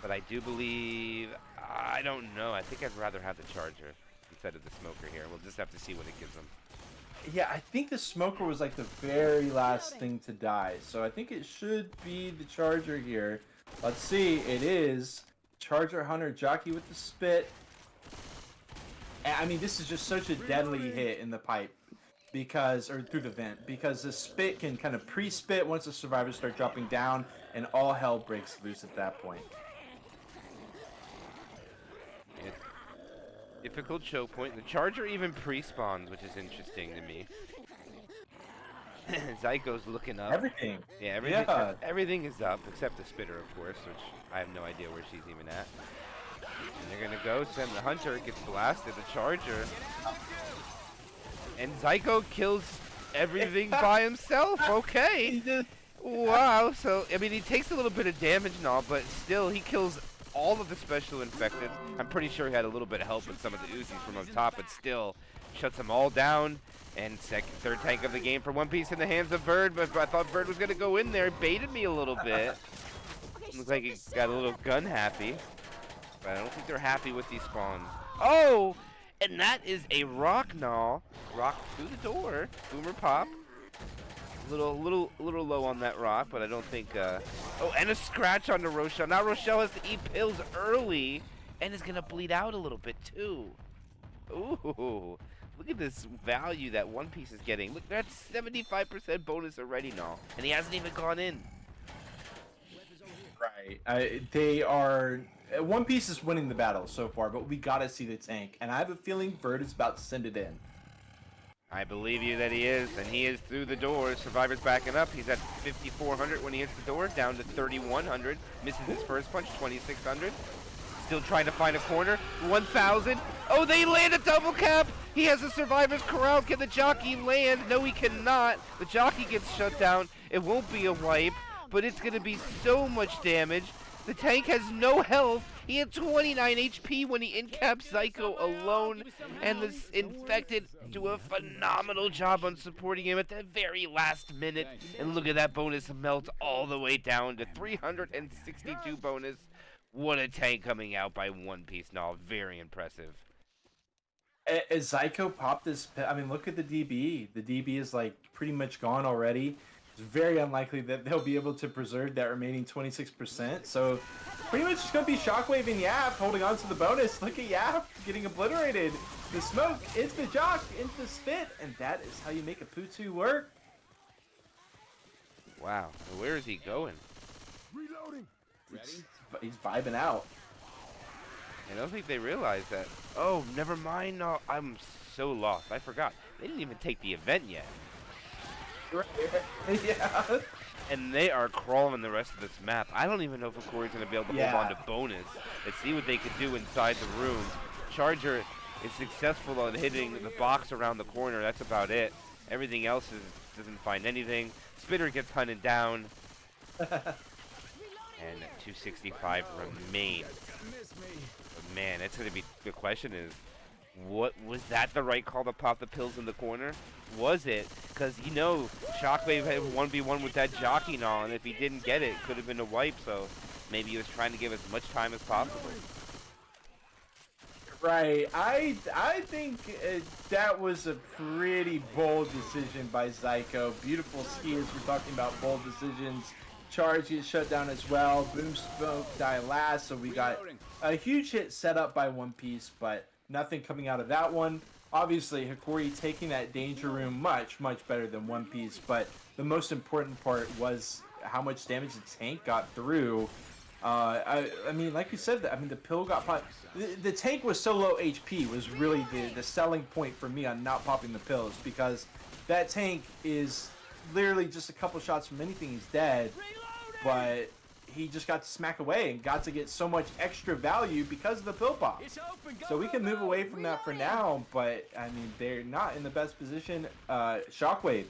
Speaker 1: But I do believe, I don't know. I think I'd rather have the charger instead of the smoker here. We'll just have to see what it gives them.
Speaker 5: Yeah, I think the smoker was like the very last thing to die. So I think it should be the charger here. Let's see. It is Charger Hunter Jockey with the spit. And, I mean, this is just such a deadly hit in the pipe. Or through the vent. Because the spit can kind of pre-spit once the survivors start dropping down. And all hell breaks loose at that point.
Speaker 1: Difficult choke point. The charger even pre-spawns, which is interesting to me. Zyko's looking up.
Speaker 5: Everything.
Speaker 1: Yeah, everything is up except the spitter, of course, which I have no idea where she's even at. And they're gonna go send the hunter. It gets blasted. The charger. And Zyko kills everything by himself. Okay. Wow. So I mean, he takes a little bit of damage and all, but still, he kills all of the special infected. I'm pretty sure he had a little bit of help with some of the Uzis from up top, but still shuts them all down. And third tank of the game for One Piece in the hands of Bird, but I thought Bird was going to go in there. Baited me a little bit. Looks like he got a little gun happy, but I don't think they're happy with these spawns. Oh, and that is a rock gnaw. Rock through the door. Boomer pop. Little low on that rock, but I don't think. Oh, and a scratch on the Rochelle. Now Rochelle has to eat pills early, and is gonna bleed out a little bit too. Ooh, look at this value that One Piece is getting. Look, that's 75% bonus already now, and he hasn't even gone in.
Speaker 5: Right. They are. One Piece is winning the battle so far, but we gotta see the tank, and I have a feeling Bird is about to send it in.
Speaker 1: I believe you that he is, and he is through the door. Survivor's backing up. He's at 5,400 when he hits the door, down to 3,100. Misses his first punch, 2,600. Still trying to find a corner. 1,000. Oh, they land a double cap. He has a Survivor's corral. Can the jockey land? No, he cannot. The jockey gets shut down. It won't be a wipe, but it's going to be so much damage. The tank has no health. He had 29 HP when he incapped Zyko alone, and this infected do a phenomenal job on supporting him at the very last minute. And look at that bonus melt all the way down to 362 bonus. What a tank coming out by One Piece now. Very impressive.
Speaker 5: As Zyko popped this, I mean, look at the DB. The DB is like pretty much gone already. It's very unlikely that they'll be able to preserve that remaining 26%. So pretty much it's going to be Shockwave and Yap holding on to the bonus. Look at Yap getting obliterated. The smoke into the jock, into the spit, and that is how you make a Putu work.
Speaker 1: Wow. Where is he going?
Speaker 4: Reloading.
Speaker 5: He's vibing out.
Speaker 1: I don't think they realize that. Oh, never mind. No, I'm so lost. I forgot. They didn't even take the event yet.
Speaker 5: Yeah.
Speaker 1: And they are crawling the rest of this map. I don't even know if Hokori's going to be able to hold on to bonus. Let's see what they can do inside the room. Charger is successful on hitting the box around the corner. That's about it. Everything else doesn't find anything. Spitter gets hunted down. And 265 remains. But man, that's going to be, the question is, What was that the right call to pop the pills in the corner? Was it? Because you know Shockwave had 1v1 with that jockey gnaw, and if he didn't get it, it could have been a wipe. So maybe he was trying to give as much time as possible.
Speaker 5: Right. I think that was a pretty bold decision by Zyko. Beautiful skis. We're talking about bold decisions. Charge gets shut down as well. Boom Smoke die last. So we got a huge hit set up by One Piece, but nothing coming out of that one. Obviously, Hakori taking that danger room much better than One Piece, but the most important part was how much damage the tank got through. I mean, like you said, I mean, the pill got popped. The tank was so low HP was really the selling point for me on not popping the pills, because that tank is literally just a couple shots from anything, he's dead. But he just got to smack away and got to get so much extra value because of the pill pop. So we can move away from that for now, but I mean, they're not in the best position. Shockwave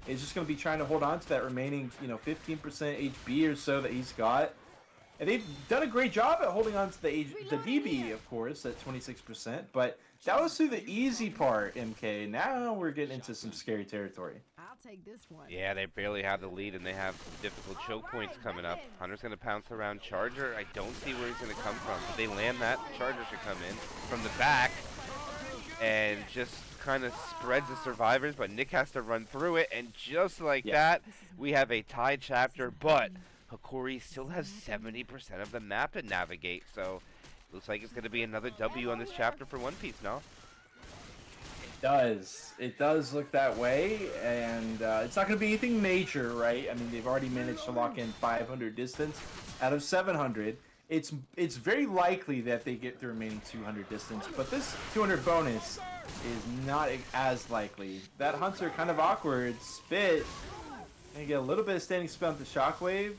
Speaker 5: is just going to be trying to hold on to that remaining, 15% HP or so that he's got. And they've done a great job at holding on to the DB, of course, at 26%, but that was through the easy part, MK. Now we're getting into some scary territory.
Speaker 3: I'll take this one.
Speaker 1: Yeah, they barely have the lead, and they have some difficult choke points coming up. Hunter's going to pounce around Charger. I don't see where he's going to come from. If they land that, Charger should come in from the back and just kind of spreads the survivors, but Nick has to run through it, and just like that, we have a tied chapter, but Hokori still has 70% of the map to navigate, so looks like it's going to be another W on this chapter for One Piece now.
Speaker 5: It does look that way, and it's not going to be anything major, right? I mean, they've already managed to lock in 500 distance out of 700. It's very likely that they get the remaining 200 distance, but this 200 bonus is not as likely. That Hunter kind of awkward spit, and get a little bit of standing spit on the Shockwave,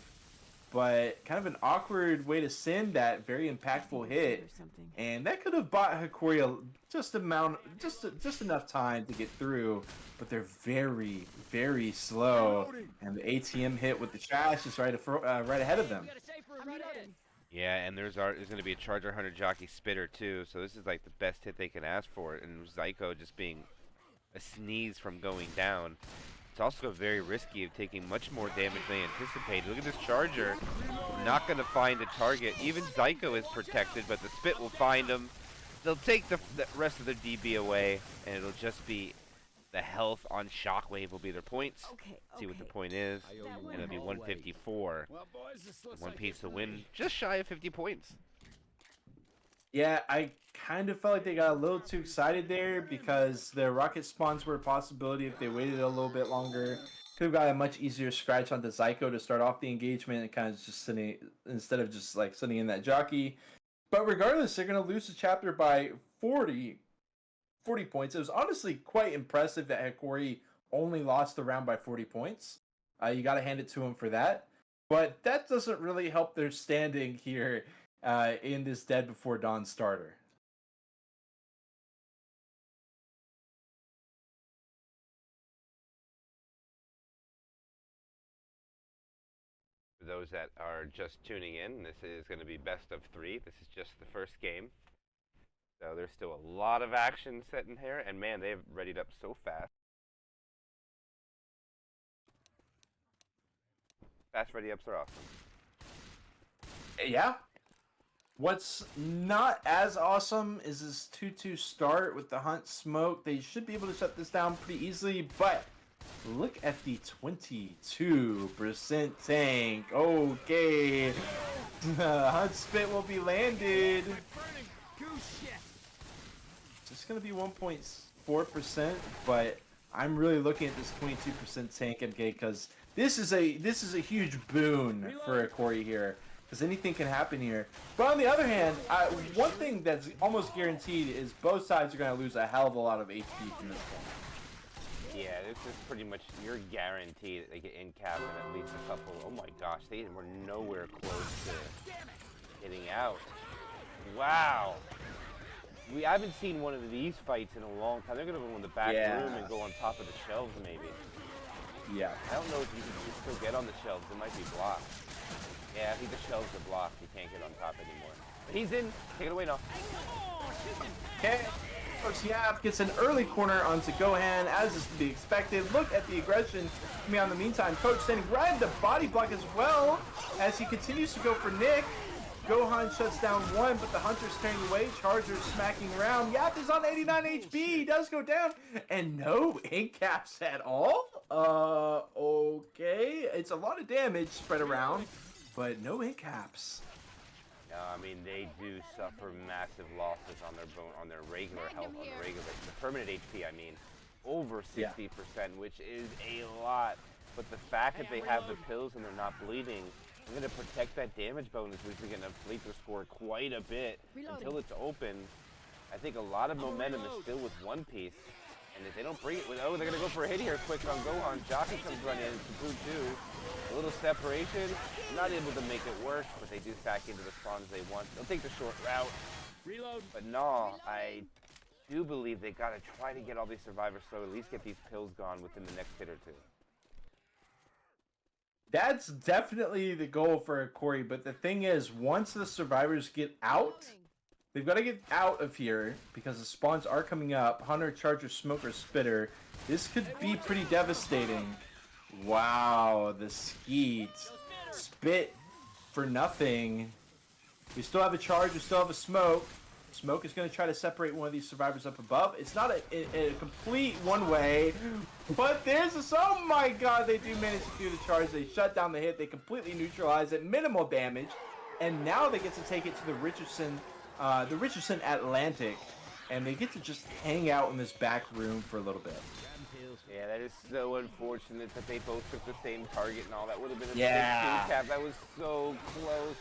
Speaker 5: but kind of an awkward way to send that very impactful hit, and that could have bought Hakori just enough time to get through, but they're very, very slow, and the ATM hit with the trash is right ahead of them.
Speaker 1: Yeah, and there's going to be a Charger Hunter Jockey Spitter too, so this is like the best hit they can ask for, and Zyko just being a sneeze from going down. It's also very risky of taking much more damage than they anticipated. Look at this Charger. Not going to find a target. Even Zyko is protected, but the Spit will find him. They'll take the rest of their DB away, and it'll just be the health on Shockwave will be their points. See what the point is, and it'll be 154. One Piece to win just shy of 50 points.
Speaker 5: Yeah, I kind of felt like they got a little too excited there because the rocket spawns were a possibility if they waited a little bit longer. Could have got a much easier scratch onto Zyko to start off the engagement and kind of just sitting, instead of just like sitting in that jockey. But regardless, they're going to lose the chapter by 40 points. It was honestly quite impressive that Hakori only lost the round by 40 points. You got to hand it to him for that. But that doesn't really help their standing here in this Dead Before Dawn starter.
Speaker 1: For those that are just tuning in, this is going to be best of 3. This is just the first game. So there's still a lot of action sitting here, and man, they've readied up so fast. Fast ready-ups are awesome.
Speaker 5: Yeah. What's not as awesome is this 2-2 start with the Hunt Smoke. They should be able to shut this down pretty easily, but look at the 22% tank. Okay. Hunt Spit will be landed. It's going to be 1.4%, but I'm really looking at this 22% tank, MK, because this is a huge boon for Hakori here. Because anything can happen here. But on the other hand, one thing that's almost guaranteed is both sides are going to lose a hell of a lot of HP from this point.
Speaker 1: Yeah, this is pretty much, you're guaranteed that they get in cap and at least a couple. Oh my gosh, they were nowhere close to getting out. Wow. I haven't seen one of these fights in a long time. They're going to go in the back room and go on top of the shelves maybe.
Speaker 5: Yeah.
Speaker 1: I don't know if you can still get on the shelves. It might be blocked. Yeah, I think the shelves are blocked. You can't get on top anymore. But he's in. Take it away now.
Speaker 5: Okay. Coach Yap gets an early corner onto Gohan, as is to be expected. Look at the aggression coming on in the meantime. Coach standing right at the body block as well, as he continues to go for Nick. Gohan shuts down one, but the Hunter's tearing away. Charger smacking around. Yap is on 89 HP. He does go down, and no ink caps at all. Okay. It's a lot of damage spread around, but no ink caps.
Speaker 1: I mean, they do suffer massive losses on their regular health, on the permanent HP. I mean, over 60%, which is a lot. But the fact that they have the pills and they're not bleeding, I'm going to protect that damage bonus, which is going to inflate their score quite a bit until it's open. I think a lot of momentum is still with One Piece. And if they don't bring it, they're going to go for a hit here quick on Gohan. Jockey comes running in, Taboo too. A little separation, not able to make it work, but they do stack into the spawns they want. They'll take the short route.
Speaker 2: Reload.
Speaker 1: But no, I do believe they got to try to get all these survivors so at least get these pills gone within the next hit or two.
Speaker 5: That's definitely the goal for Hokori, but the thing is, once the survivors get out, they've got to get out of here because the spawns are coming up. Hunter, Charger, Smoker, Spitter. This could be pretty devastating. Wow, the Skeet. Spit for nothing. We still have a Charge, we still have a Smoke. Smoke is going to try to separate one of these survivors up above. It's not a complete one-way, but there's a... Oh my god, they do manage to do the charge. They shut down the hit. They completely neutralize it. Minimal damage. And now they get to take it to the Richardson Atlantic. And they get to just hang out in this back room for a little bit.
Speaker 1: Yeah, that is so unfortunate that they both took the same target and all. That would have been a
Speaker 5: Yeah.
Speaker 1: 6-2 cap. That was so close.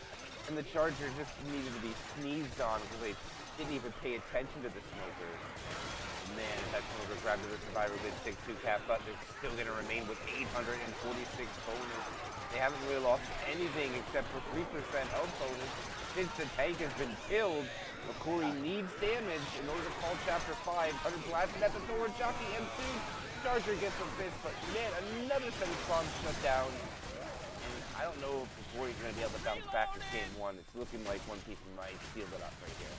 Speaker 1: And the Charger just needed to be sneezed on because they didn't even pay attention to the Smoker. Man, if that Smoker grabbed the Survivor with 6-2 cap, but they're still going to remain with 846 bonus. They haven't really lost anything except for 3% health bonus since the tank has been killed. Hokori needs damage in order to call Chapter 5. 100 blasted at the door, Jockey M2. Charger gets a fist, but man, another set of spawns shut down. And I don't know if Hokori's going to be able to bounce back this game one. It's looking like One Piece might seal it up right here.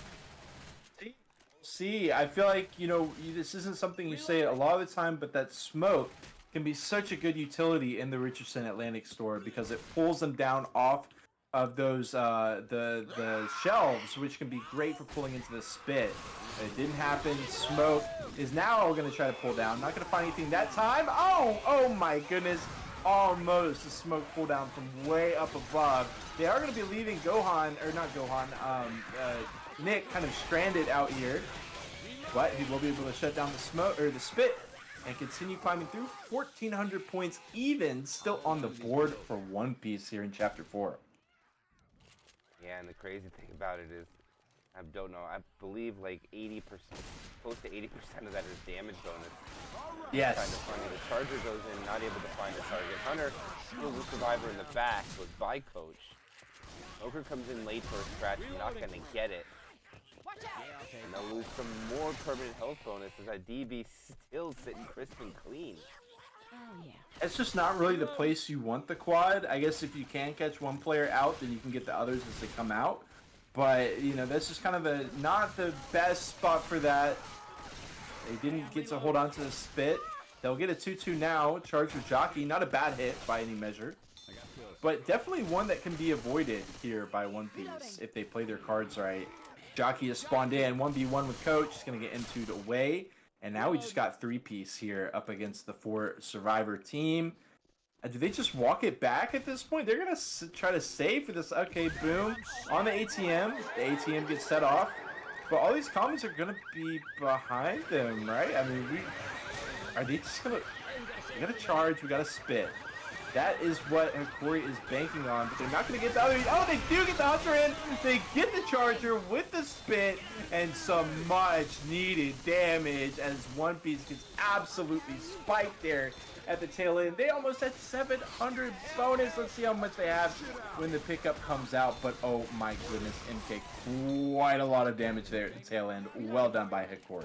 Speaker 5: See, I feel like, this isn't something you say a lot of the time, but that smoke can be such a good utility in the Richardson Atlantic store because it pulls them down off of those the shelves, which can be great for pulling into the spit. It didn't happen. Smoke is now going to try to pull down. Not going to find anything that time. Oh my goodness. Almost the smoke pull down from way up above. They are going to be leaving Nick kind of stranded out here. But he will be able to shut down the smoke or the spit and continue climbing through. 1,400 points even still on the board for One Piece here in Chapter 4.
Speaker 1: Yeah, and the crazy thing about it is, I don't know, I believe like 80%, close to 80% of that is damage bonus.
Speaker 5: Yes.
Speaker 1: Kind of funny. The Charger goes in, not able to find the target. Hunter kills the Survivor in the back with by Coach. Smoker comes in late for a scratch, not going to get it. And they'll lose some more permanent health bonus as that DB still sitting crisp and clean.
Speaker 5: It's just not really the place you want the quad. I guess if you can catch one player out, then you can get the others as they come out. But, that's just kind of not the best spot for that. They didn't get to hold on to the spit. They'll get a 2-2 now. Charger Jockey, not a bad hit by any measure. But definitely one that can be avoided here by One Piece if they play their cards right. Jockey is spawned in, 1v1 with Coach. He's going to get N2'd away. And now we just got 3-piece here up against the 4 Survivor team. Do they just walk it back at this point? They're going to try to save for this. Okay, boom. On the ATM. The ATM gets set off. But all these comments are going to be behind them, right? I mean, are they just going to... We got to charge. We got to spit. That is what Hokori is banking on, but they're not going to get the other... Oh, they do get the Hunter in! They get the Charger with the spit, and some much-needed damage as One Piece gets absolutely spiked there at the tail end. They almost had 700 bonus. Let's see how much they have when the pickup comes out, but oh my goodness, MK, quite a lot of damage there at the tail end. Well done by Hokori.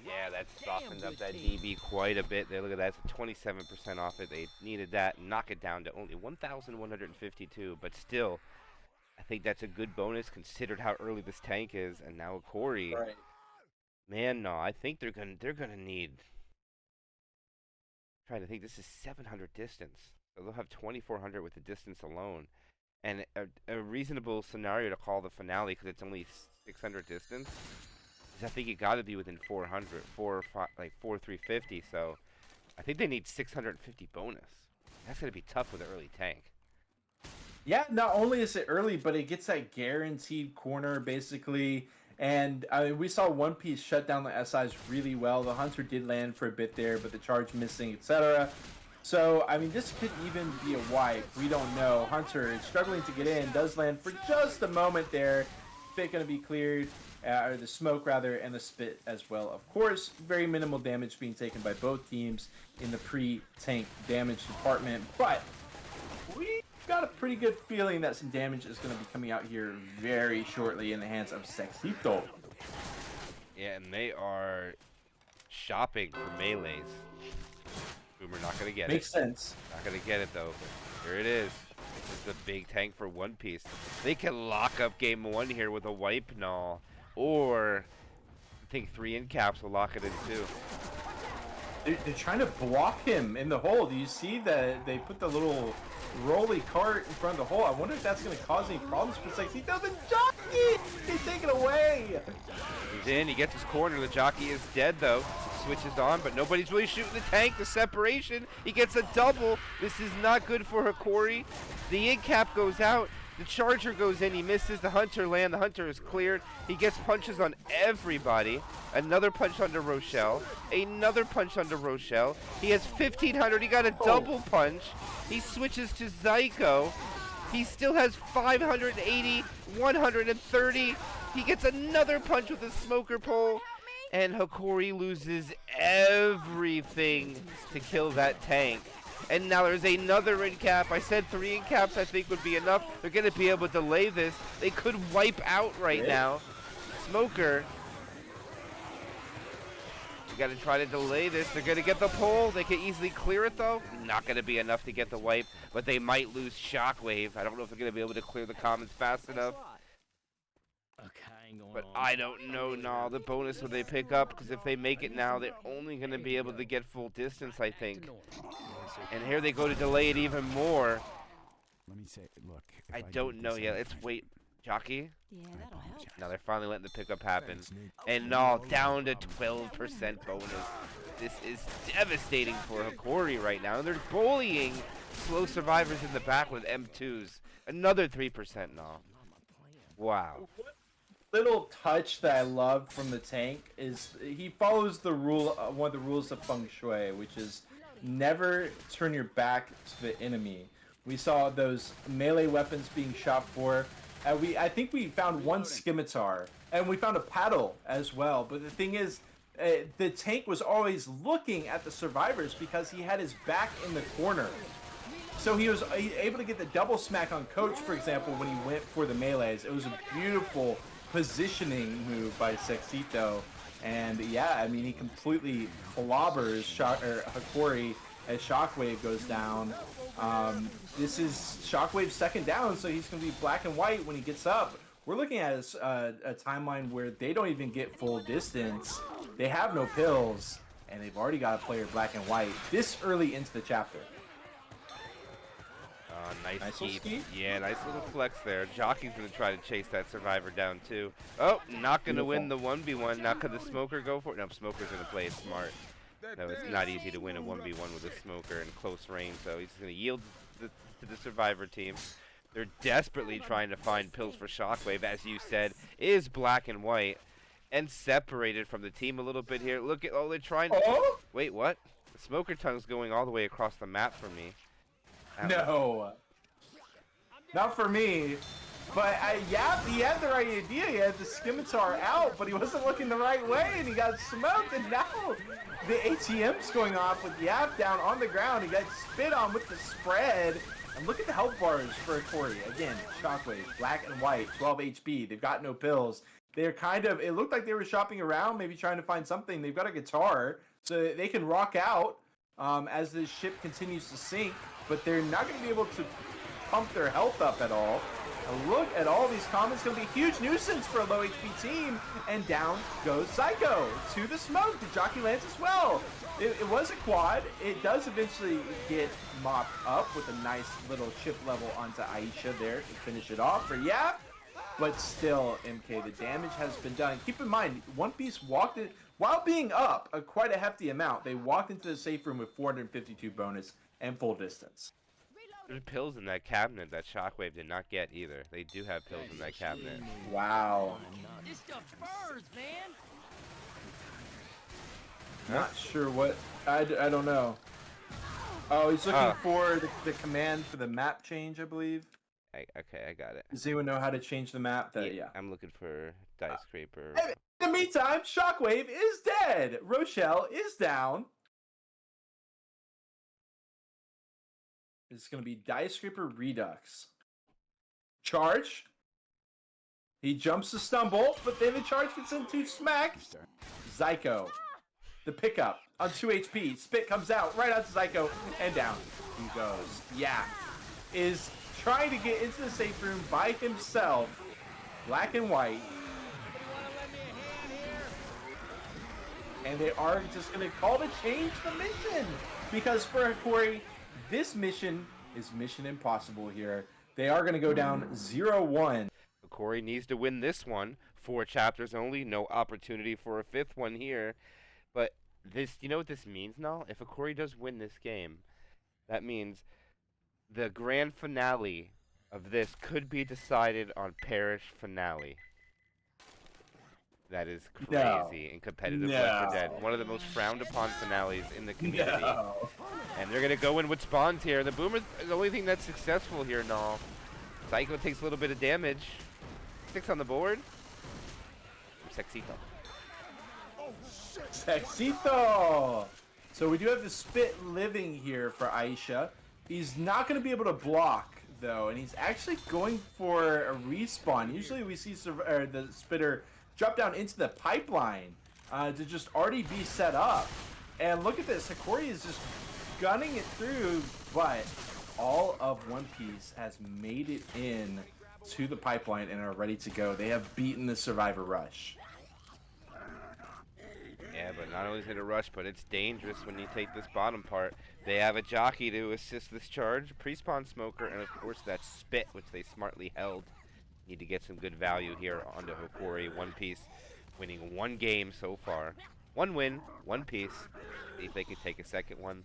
Speaker 1: Yeah, that softened up that DB quite a bit. There, look at that. It's 27% off it. They needed that. Knock it down to only 1,152. But still, I think that's a good bonus considered how early this tank is. And now Hokori Man, no, I think they're gonna need. Trying to think, this is 700 distance. So they'll have 2400 with the distance alone, and a reasonable scenario to call the finale because it's only 600 distance. Is I think it got to be within 400, 350. So I think they need 650 bonus. That's gonna be tough with an early tank.
Speaker 5: Yeah, not only is it early, but it gets that guaranteed corner basically. And I mean, we saw One Piece shut down the SIs really well. The Hunter did land for a bit there, but the charge missing, etc. So, I mean, this could even be a wipe. We don't know. Hunter is struggling to get in, does land for just a moment there. Spit going to be cleared, or the smoke rather, and the spit as well. Of course, very minimal damage being taken by both teams in the pre-tank damage department, but we got a pretty good feeling that some damage is going to be coming out here very shortly in the hands of Sexito.
Speaker 1: Yeah, and they are shopping for melees. Boomer not gonna get
Speaker 5: Makes
Speaker 1: it.
Speaker 5: sense.
Speaker 1: Not gonna get it though. But here it is. This is the big tank for One Piece. They can lock up game 1 here with a wipe null, or I think 3 in caps will lock it in too.
Speaker 5: They're trying to block him in the hole. Do you see that they put the little rolly cart in front of the hole? I wonder if that's going to cause any problems for Sexito. The jockey! He's taken away!
Speaker 1: He's in. He gets his corner. The jockey is dead though. Switches on, but nobody's really shooting the tank. The separation. He gets a double. This is not good for Hokori. The in cap goes out. The charger goes in. He misses the Hunter land. The Hunter is cleared. He gets punches on everybody. Another punch under Rochelle. Another punch under Rochelle. He has 1500. He got a double punch. He switches to Zyko. He still has 580, 130. He gets another punch with a smoker pole. And Hakori loses everything to kill that tank. And now there's another in cap. I said 3 in caps I think would be enough. They're going to be able to delay this. They could wipe out right now. Smoker. You got to try to delay this. They're going to get the pole. They can easily clear it though. Not going to be enough to get the wipe. But they might lose Shockwave. I don't know if they're going to be able to clear the commons fast enough. But I don't know now the bonus will they pick up, because if they make it now, they're only going to be able to get full distance, I think. And here they go to delay it even more.
Speaker 4: Let me say, look.
Speaker 1: I don't know yet. Let's wait. Jockey?
Speaker 3: Yeah, that'll help.
Speaker 1: Now they're finally letting the pickup happen. And now down to 12% bonus. This is devastating for Hokori right now. And they're bullying slow survivors in the back with M2s. Another 3% now. Wow.
Speaker 5: Little touch that I love from the tank is he follows the rule, one of the rules of feng shui, which is never turn your back to the enemy. We saw those melee weapons being shot for. I think we found one scimitar, and we found a paddle as well. But the thing is, the tank was always looking at the survivors because he had his back in the corner. So he was able to get the double smack on Coach, for example, when he went for the melees. It was a beautiful positioning move by Sexito. And yeah, I mean, he completely clobbers Hakori as Shockwave goes down. This is Shockwave's second down, so he's going to be black and white when he gets up. We're looking at a timeline where they don't even get full distance. They have no pills, and they've already got a player black and white this early into the chapter.
Speaker 1: Nice
Speaker 5: little ski.
Speaker 1: Yeah, nice little flex there. Jockey's going to try to chase that survivor down too. Oh, not going to win the 1v1. Now could the smoker go for it? No, smoker's going to play it smart. No, it's not easy to win a 1v1 with a smoker in close range, so he's going to yield to the survivor team. They're desperately trying to find pills for Shockwave, as you said, is black and white, and separated from the team a little bit here. Look at, oh, they're trying to...
Speaker 5: Oh?
Speaker 1: Wait, what? The smoker tongue's going all the way across the map for me.
Speaker 5: No. Not for me. But yeah, he had the right idea. He had the scimitar out, but he wasn't looking the right way, and he got smoked. And now the ATM's going off with Yap down on the ground. He got spit on with the spread. And look at the health bars for Hakori. Again, Shockwave, black and white, 12 HP. They've got no pills. They're kind of, it looked like they were shopping around, maybe trying to find something. They've got a guitar, so they can rock out as the ship continues to sink, but they're not going to be able to pump their health up at all. look at all these comments. Going to be a huge nuisance for a low HP team. And down goes Psycho to the smoke. The jockey lands as well. It was a quad. It does eventually get mopped up with a nice little chip level onto Aisha there to finish it off for Yap. But still, MK, the damage has been done. Keep in mind, One Piece walked in, while being up quite a hefty amount, they walked into the safe room with 452 bonus and full distance.
Speaker 1: There's pills in that cabinet that Shockwave did not get either. They do have pills in that cabinet.
Speaker 5: Wow.
Speaker 2: This stuff burns, man.
Speaker 5: Not sure what. I don't know. Oh, he's looking for the command for the map change, I believe.
Speaker 1: Okay, I got it.
Speaker 5: Does anyone know how to change the map? Yeah.
Speaker 1: I'm looking for Dice Scraper.
Speaker 5: In the meantime, Shockwave is dead. Rochelle is down. It's going to be Dice Scraper Redux. Charge. He jumps to stumble, but then the charge gets into smack. Zyko. The pickup on 2 HP. Spit comes out right onto Zyko and down he goes. Yeah. Is trying to get into the safe room by himself. Black and white. And they are just going to call to change the mission. Because for Hakori, this mission is mission impossible here. They are going to go down 0-1.
Speaker 1: Hakori needs to win this one. 4 chapters only. No opportunity for a 5th one here. But this, you know what this means now? If Hakori does win this game, that means the grand finale of this could be decided on Parish Finale. That is crazy in competitive Left 4 Dead. One of the most frowned upon finales in the community. And they're going to go in with spawns here. The Boomer is the only thing that's successful here, no. Psycho takes a little bit of damage. 6 on the board. Sexito.
Speaker 5: Sexito! So we do have the Spit living here for Aisha. He's not going to be able to block, though, and he's actually going for a respawn. Usually we see the Spitter drop down into the pipeline to just already be set up. And look at this. Hakori is just gunning it through, but all of One Piece has made it in to the pipeline and are ready to go. They have beaten the Survivor Rush.
Speaker 1: Yeah, but not only is it a rush, but it's dangerous when you take this bottom part. They have a jockey to assist this charge, pre-spawn smoker, and of course that Spit, which they smartly held. Need to get some good value here onto Hokori. One Piece winning 1 game so far. 1 win, 1 piece. See if they can take a second one.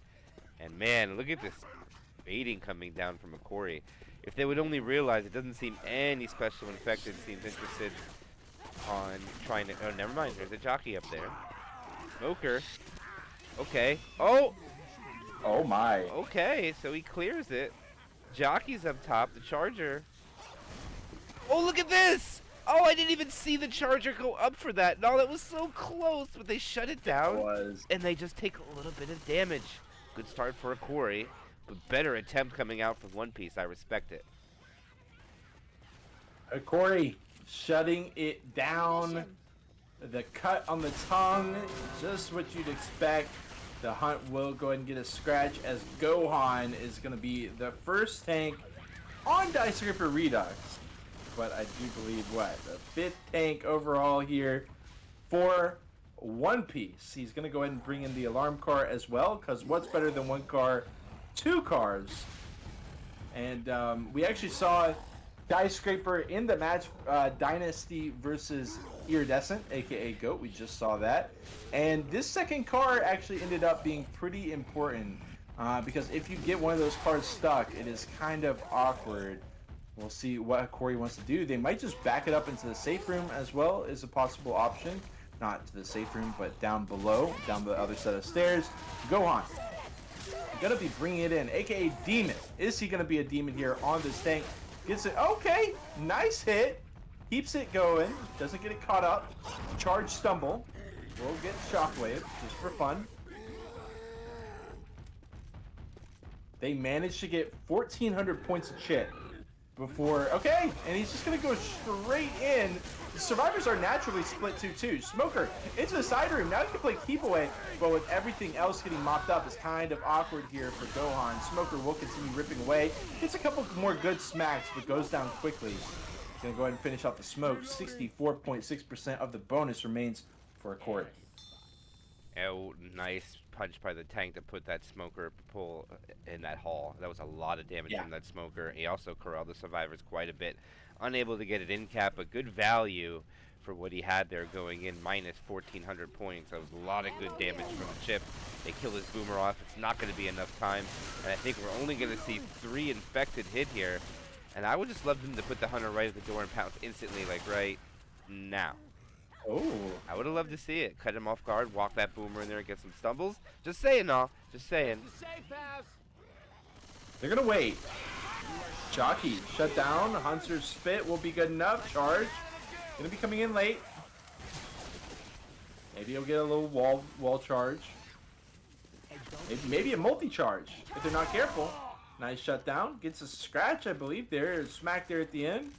Speaker 1: And man, look at this baiting coming down from Hokori. If they would only realize it doesn't seem any special infected seems interested on trying to... Oh, never mind. There's a jockey up there. Smoker. Okay. Oh!
Speaker 5: Oh my.
Speaker 1: Okay, so he clears it. Jockey's up top. The Charger. Oh, look at this! Oh, I didn't even see the Charger go up for that. No, that was so close, but they shut it down. And they just take a little bit of damage. Good start for Hakori, but better attempt coming out from One Piece. I respect it.
Speaker 5: Hakori shutting it down. The cut on the tongue, just what you'd expect. The hunt will go ahead and get a scratch as Gohan is going to be the first tank on Dice Scraper Redux. But I do believe, the 5th tank overall here for One Piece. He's going to go ahead and bring in the alarm car as well, because what's better than 1 car? 2 cars. And we actually saw Dice Scraper in the match, Dynasty versus Iridescent, aka Goat. We just saw that. And this second car actually ended up being pretty important, because if you get one of those cars stuck, it is kind of awkward. We'll see what Hakori wants to do. They might just back it up into the safe room as well, is a possible option. Not to the safe room, but down below, down the other set of stairs. Gohan. Gonna be bringing it in, aka Demon. Is he gonna be a demon here on this tank? Gets it. Okay, nice hit. Keeps it going. Doesn't get it caught up. Charge stumble. We'll get Shockwave just for fun. They managed to get 1,400 points of chip. before. Okay, and he's just gonna go straight in. The survivors are naturally split 2-2. Smoker into the side room. Now he can play keep away, but with everything else getting mopped up, it's kind of awkward here for Gohan. Smoker will continue ripping away. Gets a couple more good smacks, but goes down quickly. Gonna go ahead and finish off the smoke. 64.6% of the bonus remains for Hakori.
Speaker 1: Oh, nice punch by the tank to put that smoker pull in that hall. That was a lot of damage from that smoker. He also corralled the survivors quite a bit. Unable to get it in cap, but good value for what he had there going in. Minus 1,400 points. That was a lot of good damage from the chip. They kill his boomer off. It's not going to be enough time. And I think we're only going to see 3 infected hit here. And I would just love them to put the hunter right at the door and pounce instantly, like right now.
Speaker 5: Oh.
Speaker 1: I would have loved to see it. Cut him off guard, walk that boomer in there and get some stumbles. Just saying, no. Just saying.
Speaker 5: They're gonna wait. Jockey shut down. Hunter's spit will be good enough. Charge. Gonna be coming in late. Maybe he'll get a little wall charge. Maybe a multi-charge if they're not careful. Nice shutdown. Gets a scratch, I believe. There, smack there at the end.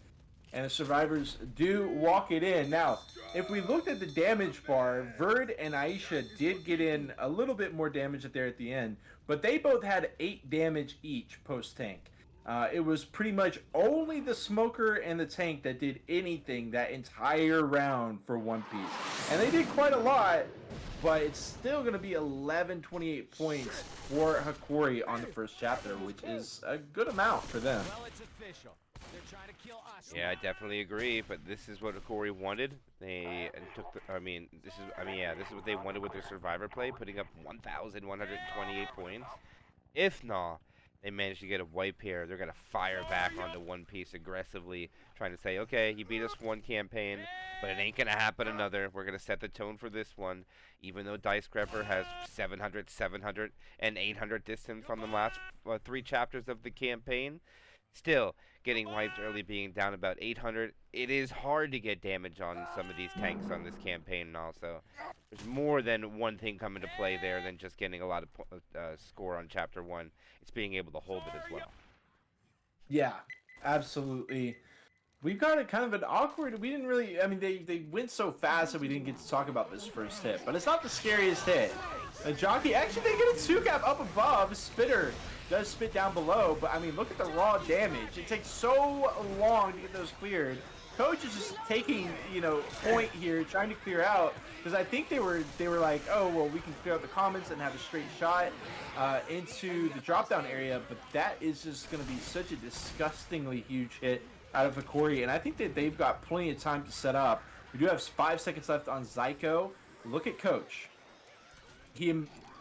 Speaker 5: And the survivors do walk it in. Now, if we looked at the damage bar, Verd and Aisha did get in a little bit more damage there at the end, but they both had 8 damage each post-tank. It was pretty much only the smoker and the tank that did anything that entire round for One Piece. And they did quite a lot, but it's still going to be 1128 points for Hakori on the first chapter, which is a good amount for them.
Speaker 2: Well, it's official. They're trying to kill us.
Speaker 1: Yeah, I definitely agree. But this is what Hakori wanted. They took. This is what they wanted with their survivor play, putting up 1,128 points. If not, they managed to get a wipe here. They're gonna fire back onto One Piece aggressively, trying to say, okay, he beat us one campaign, but it ain't gonna happen another. We're gonna set the tone for this one. Even though Dice Grepper has 700, 700, and 800 distance from the last 3 chapters of the campaign, still getting wiped early, being down about 800. It is hard to get damage on some of these tanks on this campaign, and also there's more than one thing coming to play there than just getting a lot of score on chapter 1. It's being able to hold it as well.
Speaker 5: Yeah, absolutely. We've got a kind of an awkward. We didn't really. They went so fast that we didn't get to talk about this first hit. But it's not the scariest hit. A jockey actually they get a 2-cap up above. Spitter does spit down below, but look at the raw damage. It takes so long to get those cleared. Coach is just taking point here, trying to clear out, because I think they were like, oh well, we can clear out the comments and have a straight shot into the drop down area, but that is just going to be such a disgustingly huge hit out of Hakori, and I think that they've got plenty of time to set up. We do have 5 seconds left on Zyko. Look at Coach. He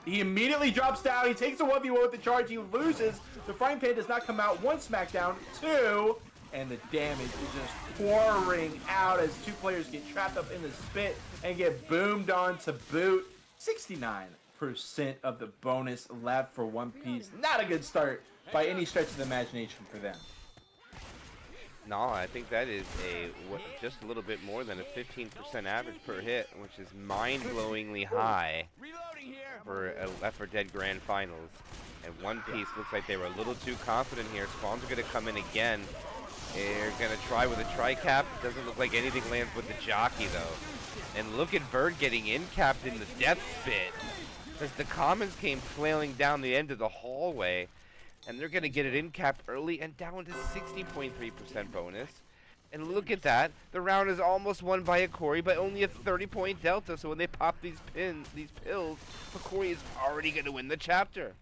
Speaker 5: immediately drops down. He takes a 1v1 with the charge. He loses. The frying pan does not come out. 1 smackdown, 2, and the damage is just pouring out as 2 players get trapped up in the spit and get boomed on to boot. 69% of the bonus left for One Piece. Not a good start by any stretch of the imagination for them.
Speaker 1: No, I think that is just a little bit more than a 15% average per hit, which is mind-blowingly high for a Left 4 Dead Grand Finals. And One Piece looks like they were a little too confident here. Spawns are going to come in again. They're going to try with a tri-cap. Doesn't look like anything lands with the jockey, though. And look at Bird getting in-capped in the death spit, as the commons came flailing down the end of the hallway. And they're going to get it in capped early and down to 60.3% bonus. And look at that. The round is almost won by Hakori by only a 30-point delta. So when they pop these pills, Hakori is already going to win the chapter.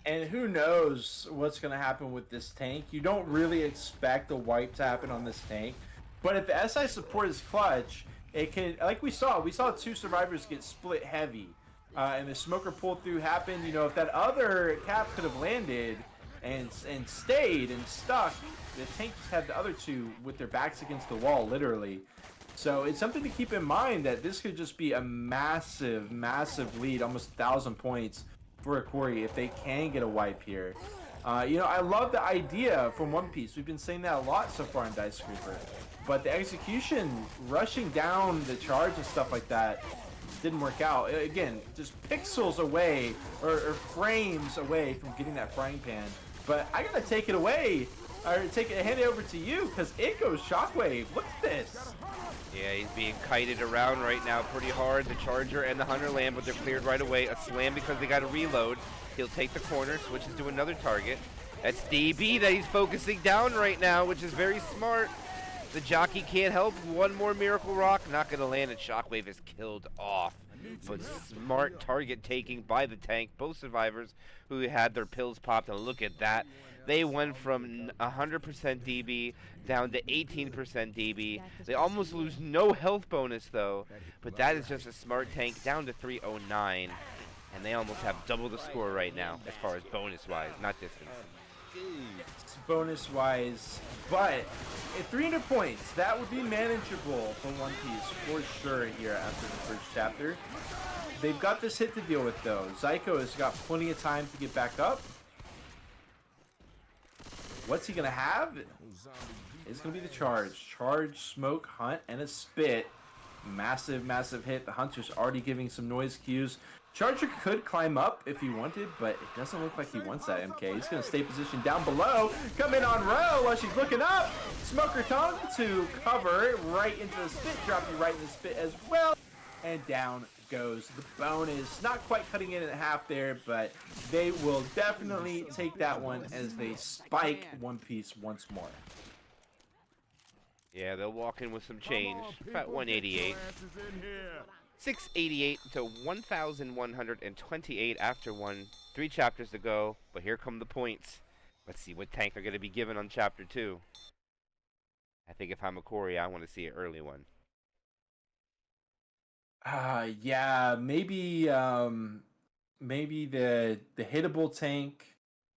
Speaker 5: And who knows what's going to happen with this tank. You don't really expect a wipe to happen on this tank. But if the SI support is clutch, it can, like we saw 2 survivors get split heavy. And the smoker pull through happened. If that other cap could have landed and stayed and stuck, the tank just had the other 2 with their backs against the wall, literally. So it's something to keep in mind that this could just be a massive, massive lead, almost 1,000 points for Hakori if they can get a wipe here. I love the idea from One Piece. We've been saying that a lot so far in Dice Creeper. But the execution, rushing down the charge and stuff like that, didn't work out. Again, just pixels away or frames away from getting that frying pan. But I gotta take it away hand it over to you, because it goes Shockwave. Look at this.
Speaker 1: Yeah, he's being kited around right now pretty hard. The Charger and the Hunter land, but they're cleared right away. A slam because they got to reload. He'll take the corner, switches to another target. That's DB that he's focusing down right now, which is very smart. The jockey can't help. One more Miracle Rock, not going to land, and Shockwave is killed off. But smart target taking by the tank. Both survivors who had their pills popped, and look at that. They went from 100% DB down to 18% DB. They almost lose no health bonus, though. But that is just a smart tank down to 309. And they almost have double the score right now, as far as bonus-wise, not distance.
Speaker 5: It's bonus-wise, but at 300 points, that would be manageable for One Piece for sure here after the first chapter. They've got this hit to deal with, though. Zyko has got plenty of time to get back up. What's he going to have? It's going to be the charge. Charge, smoke, hunt, and a spit. Massive, massive hit. The Hunter's already giving some noise cues. Charger could climb up if he wanted, but it doesn't look like he wants that, MK. He's going to stay positioned down below. Come in on row while she's looking up. Smoker tongue to cover right into the spit. Drop you right in the spit as well. And down goes the bonus. Not quite cutting it in half there, but they will definitely take that one as they spike One Piece once more.
Speaker 1: Yeah, they'll walk in with some change. About 188. 688 to 1,128 after 3 chapters to go. But here come the points. Let's see what tank are going to be given on chapter 2. I think if I'm Hokori, I want to see an early one.
Speaker 5: Yeah, maybe the hittable tank.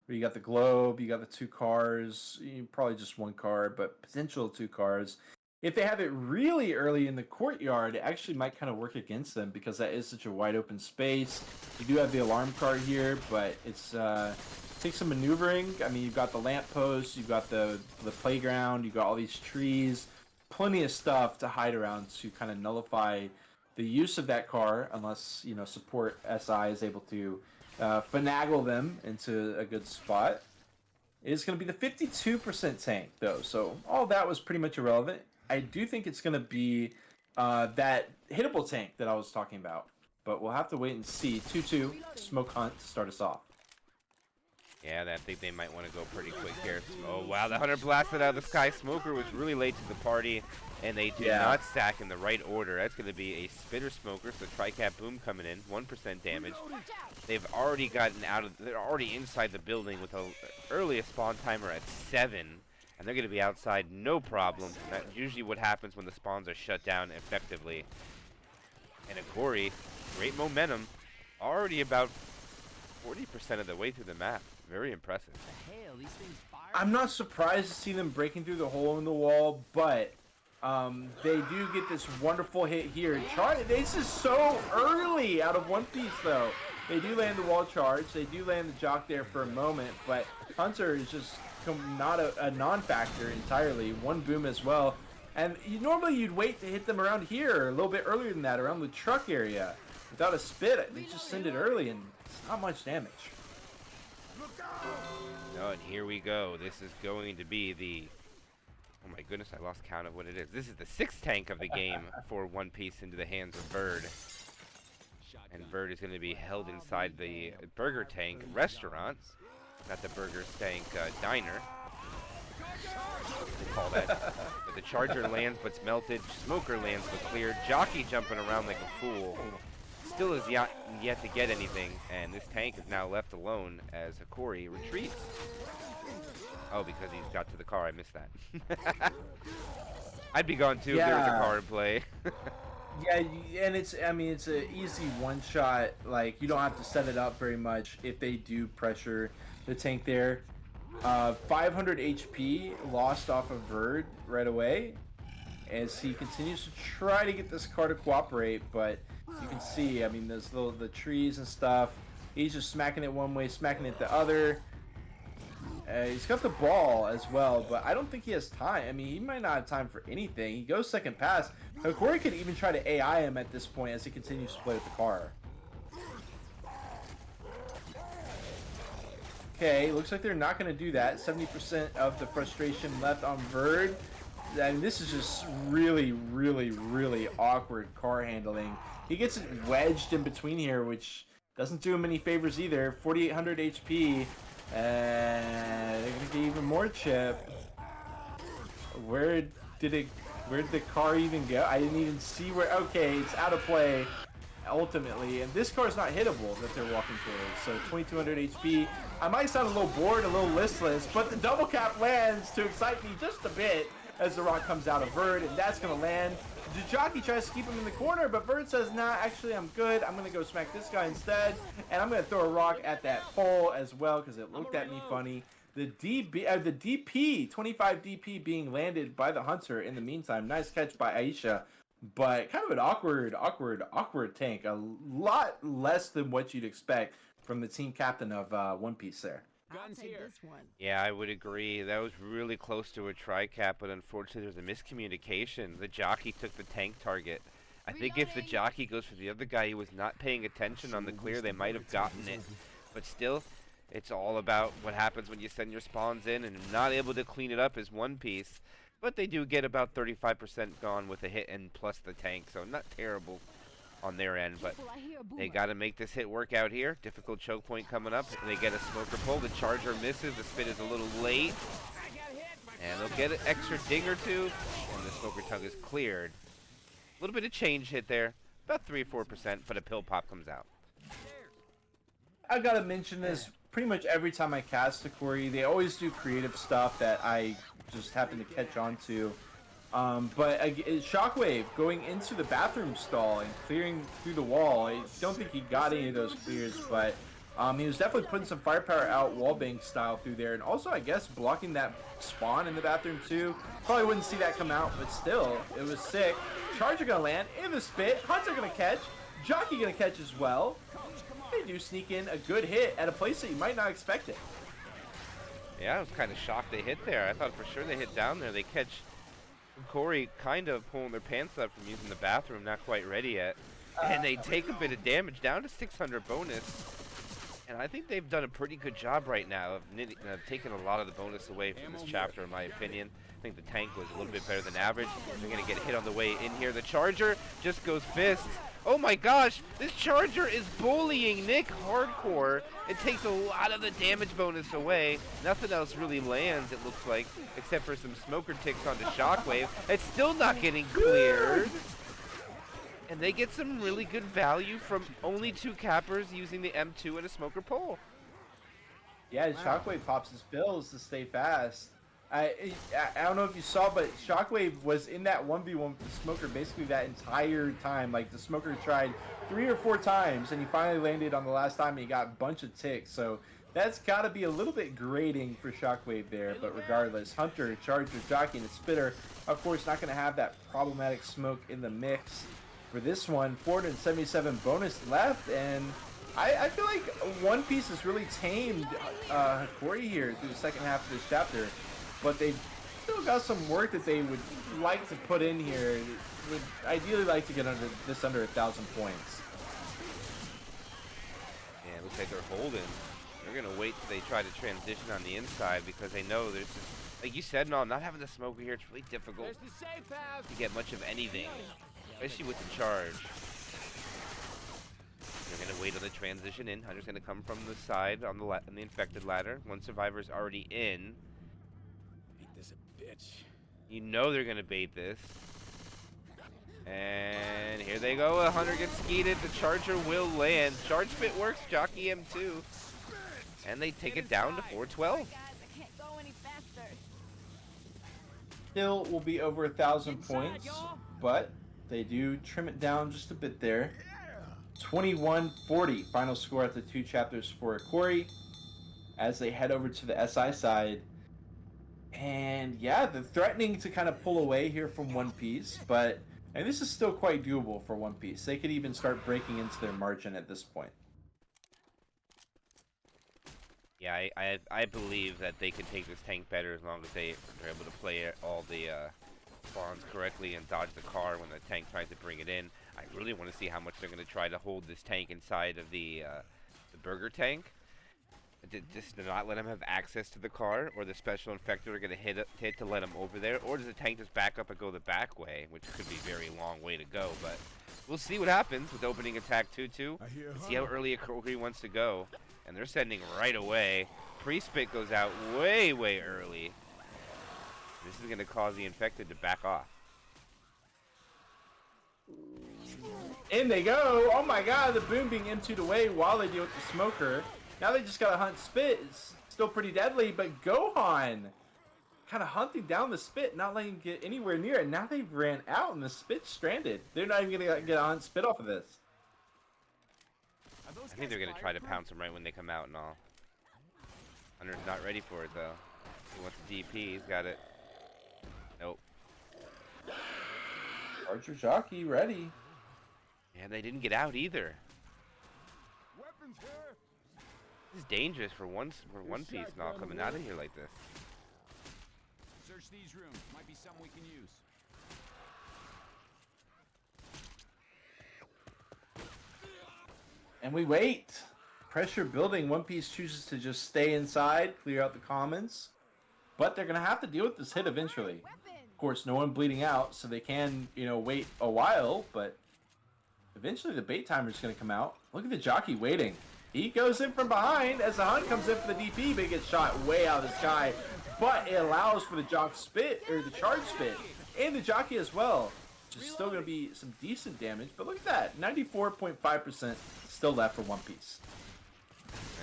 Speaker 5: Where you got the globe, you got the 2 cars, probably just 1 car, but potential 2 cars. If they have it really early in the courtyard, it actually might kind of work against them because that is such a wide open space. You do have the alarm card here, but it's takes some maneuvering. I mean, you've got the lamppost, you've got the playground, you've got all these trees, plenty of stuff to hide around to kind of nullify the use of that car, unless support SI is able to finagle them into a good spot. It's going to be the 52% tank, though, so all that was pretty much irrelevant. I do think it's going to be that hittable tank that I was talking about, but we'll have to wait and see. 2-2, Smoke Hunt to start us off.
Speaker 1: Yeah, I think they might want to go pretty quick here. Oh, wow, the Hunter blasted out of the sky. Smoker was really late to the party, and they do not stack in the right order. That's going to be a Spitter Smoker, so Tri-Cap Boom coming in, 1% damage. They've already gotten out of, they're already inside the building with an earliest spawn timer at 7, and they're going to be outside no problem. That's usually what happens when the spawns are shut down effectively. And Hakori, great momentum, already about 40% of the way through the map. Very impressive.
Speaker 5: I'm not surprised to see them breaking through the hole in the wall, but they do get this wonderful hit here. This is so early out of One Piece, though. They do land the wall charge. They do land the jock there for a moment, but Hunter is just not a non-factor entirely. 1 boom as well. And normally you'd wait to hit them around here, a little bit earlier than that, around the truck area. Without a spit, they just send it early, and it's not much damage.
Speaker 1: Oh, and here we go. This is going to be the... Oh my goodness, I lost count of what it is. This is the 6th tank of the game for One Piece into the hands of Bird. And Bird is going to be held inside the Burger Tank restaurant. Not the Burger Tank diner. They call that. But the Charger lands but's melted. Smoker lands but cleared. Jockey jumping around like a fool. Still is yet to get anything, and this tank is now left alone as Hakori retreats. Oh, because he's got to the car. I missed that. I'd be gone too if there was a car in play.
Speaker 5: Yeah, and it's an easy one-shot. Like, you don't have to set it up very much if they do pressure the tank there. 500 HP lost off of Verd right away as he continues to try to get this car to cooperate, but you can see, I mean, there's the trees and stuff. He's just smacking it one way, smacking it the other. He's got the ball as well, but I don't think he has time. I mean, he might not have time for anything. He goes second pass. Hakori could even try to AI him at this point as he continues to play with the car. Okay, looks like they're not going to do that. 70% of the frustration left on Verd. And this is just really, really, really awkward car handling. He gets it wedged in between here, which doesn't do him any favors either. 4,800 HP. And they're going to get even more chip. Where did the car even go? I didn't even see where. Okay, it's out of play ultimately, and this car is not hittable that they're walking towards. So 2,200 HP. I might sound a little bored, a little listless, but the double cap lands to excite me just a bit as the rock comes out of Verd, and that's gonna land. The jockey tries to keep him in the corner, but Verd says, nah, actually I'm good. I'm gonna go smack this guy instead, and I'm gonna throw a rock at that pole as well because it looked at me funny. The DP, 25 DP being landed by the Hunter in the meantime. Nice catch by Aisha, but kind of an awkward tank. A lot less than what you'd expect from the team captain of One Piece there.
Speaker 2: Guns here.
Speaker 1: Yeah, I would agree. That was really close to a tri-cap, but unfortunately there's a miscommunication. The jockey took the tank target. I think if the jockey goes for the other guy, he was not paying attention on the clear, they might have gotten it. But still, it's all about what happens when you send your spawns in and not able to clean it up as One Piece. But they do get about 35% gone with a hit and plus the tank, so not terrible on their end. But they got to make this hit work out here. Difficult choke point coming up. They get a smoker pull. The charger misses. The spin is a little late. And they'll get an extra ding or two. And the smoker tongue is cleared. A little bit of change hit there. About 3 or 4%, but a pill pop comes out.
Speaker 5: I got to mention this pretty much every time I cast Hokori. They always do creative stuff that I just happen to catch on to. But Shockwave going into the bathroom stall and clearing through the wall. I don't think he got any of those clears, but he was definitely putting some firepower out wallbang style through there. And also, I guess, blocking that spawn in the bathroom too. Probably wouldn't see that come out, but still, it was sick. Charger gonna land in the spit. Hunter gonna catch. Jockey gonna catch as well. They do sneak in a good hit at a place that you might not expect it.
Speaker 1: Yeah, I was kind of shocked they hit there. I thought for sure they hit down there. They catch Hokori kind of pulling their pants up from using the bathroom, not quite ready yet. And they take a bit of damage, down to 600 bonus. And I think they've done a pretty good job right now of taking a lot of the bonus away from this chapter, in my opinion. I think the tank was a little bit better than average. They're going to get hit on the way in here. The charger just goes fists. Oh my gosh, this charger is bullying Nick hardcore. It takes a lot of the damage bonus away. Nothing else really lands, it looks like, except for some smoker ticks onto Shockwave. It's still not getting cleared. And they get some really good value from only 2 cappers using the M2 and a smoker pole.
Speaker 5: Yeah, Shockwave pops his pills to stay fast. I don't know if you saw, but Shockwave was in that 1v1 with the Smoker basically that entire time. Like, the Smoker tried 3 or 4 times, and he finally landed on the last time, and he got a bunch of ticks. So that's got to be a little bit grating for Shockwave there. But regardless, Hunter, Charger, Jockey, and Spitter, of course, not going to have that problematic smoke in the mix. For this one, 477 bonus left, and I feel like One Piece has really tamed Hakori here through the second half of this chapter. But they've still got some work that they would like to put in here. Would ideally like to get under 1,000 points.
Speaker 1: Yeah, it looks like they're holding. They're going to wait till they try to transition on the inside because they know there's just, like you said, no, not having the smoker here, it's really difficult to get much of anything, especially with the charge. They're going to wait on the transition in. Hunter's going to come from the side on the infected ladder. One survivor's already in. You know they're going to bait this. And here they go. The Hunter gets skeeted. The Charger will land. Charge fit works. Jockey M2. And they take it down to 412.
Speaker 5: Still will be over 1,000 points, but they do trim it down just a bit there. 2140 final score after 2 chapters for Hakori as they head over to the SI side. And yeah, they're threatening to kind of pull away here from One Piece, but and this is still quite doable for One Piece. They could even start breaking into their margin at this point.
Speaker 1: Yeah, I believe that they can take this tank better as long as they're able to play all the spawns correctly and dodge the car when the tank tries to bring it in. I really want to see how much they're going to try to hold this tank inside of the burger tank. Just to not let him have access to the car, or the special infector are going to hit to let him over there, or does the tank just back up and go the back way, which could be a very long way to go, but we'll see what happens with opening attack 2-2. See how early Hakori wants to go, and they're sending right away. Pre-spit goes out way early. This is going to cause the infected to back off.
Speaker 5: In they go. Oh my god, the boom being M2'd away while they deal with the smoker. Now they just gotta hunt spit. It's still pretty deadly, but Gohan kind of hunting down the spit, not letting him get anywhere near it. Now they've ran out and the spit's stranded. They're not even gonna get a hunt spit off of this.
Speaker 1: I think they're going to try to pounce him right when they come out and all. Hunter's not ready for it though. He wants a DP, he's got it. Nope.
Speaker 5: Archer jockey ready.
Speaker 1: Yeah, they didn't get out either.
Speaker 2: Weapons here.
Speaker 1: This is dangerous for One Piece not coming out of here like this.
Speaker 2: Search these rooms. Might be something we can use.
Speaker 5: And we wait. Pressure building. One Piece chooses to just stay inside, clear out the commons. But they're going to have to deal with this hit eventually. Of course, no one bleeding out, so they can, wait a while, but eventually the bait timer is going to come out. Look at the jockey waiting. He goes in from behind as the hunt comes in for the DP, but he gets shot way out of the sky. But it allows for the jock spit, or the charge spit, and the jockey as well. Which is still going to be some decent damage, but look at that. 94.5% still left for One Piece.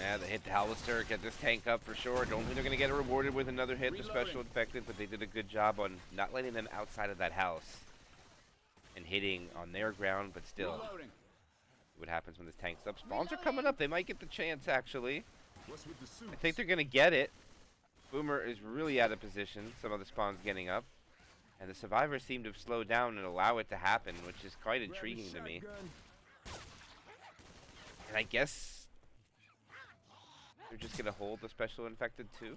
Speaker 1: Yeah, they hit the Howlister, get this tank up for sure. Don't think they're going to get rewarded with another hit, the special infected, but they did a good job on not letting them outside of that house. And hitting on their ground, but still.
Speaker 2: Reloading.
Speaker 1: What happens when this tank's up? Spawns are coming up. They might get the chance, actually.
Speaker 2: What's with the suits?
Speaker 1: I think they're going to get it. Boomer is really out of position. Some of the spawns getting up. And the survivors seem to have slowed down and allow it to happen, which is quite intriguing to me. And I guess they're just going to hold the special infected too?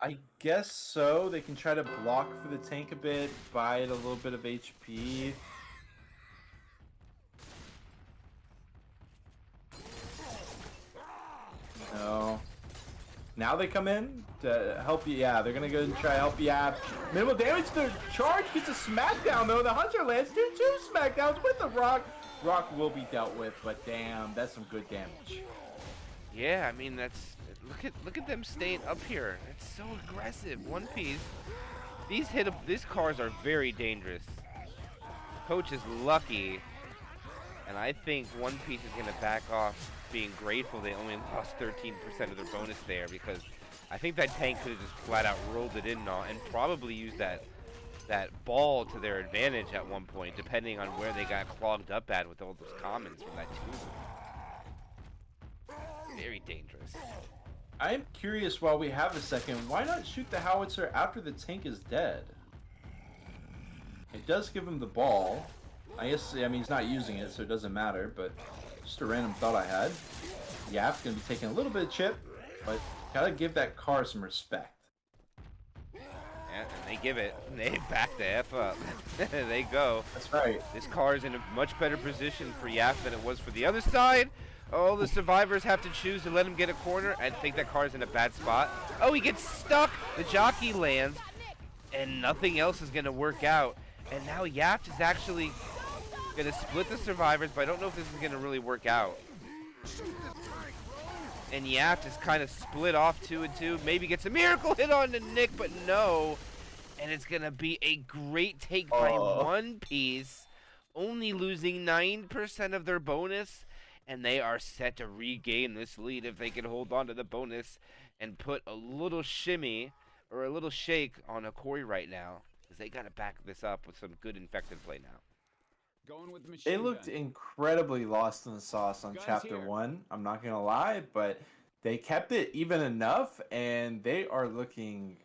Speaker 5: I guess so. They can try to block for the tank a bit, buy it a little bit of HP. No. Now they come in to help you. Yeah, they're going to go and try to help you out. Minimal damage. Their charge gets a smackdown, though. The Hunter lands two smackdowns with the Rock. Rock will be dealt with, but damn, that's some good damage.
Speaker 1: Yeah, I mean, that's... Look at them staying up here. It's so aggressive. One Piece. These cars are very dangerous. Coach is lucky. And I think One Piece is going to back off being grateful they only lost 13% of their bonus there, because I think that tank could have just flat out rolled it in and probably used that ball to their advantage at one point, depending on where they got clogged up at with all those commons from that tube. Very dangerous.
Speaker 5: I'm curious, while we have a second, why not shoot the howitzer after the tank is dead? It does give him the ball. I mean, he's not using it, so it doesn't matter, but just a random thought I had. Yap's gonna be taking a little bit of chip, but gotta give that car some respect.
Speaker 1: Yeah, and they give it. They back the F up. There they go.
Speaker 5: That's right.
Speaker 1: This car is in a much better position for Yap than it was for the other side. Oh, the survivors have to choose to let him get a corner. I think that car's in a bad spot. Oh, he gets stuck. The jockey lands, and nothing else is going to work out. And now Yap is actually going to split the survivors, but I don't know if this is going to really work out. And Yap is kind of split off 2 and 2. Maybe gets a miracle hit on to Nick, but no. And it's going to be a great take by One Piece, only losing 9% of their bonus. And they are set to regain this lead if they can hold on to the bonus and put a little shimmy or a little shake on Hokori right now, because they got to back this up with some good infected play now.
Speaker 2: Going with the machine
Speaker 5: They looked
Speaker 2: gun.
Speaker 5: incredibly lost in the sauce on
Speaker 2: Guns
Speaker 5: Chapter
Speaker 2: here.
Speaker 5: 1. I'm not going to lie, but they kept it even enough, and they are looking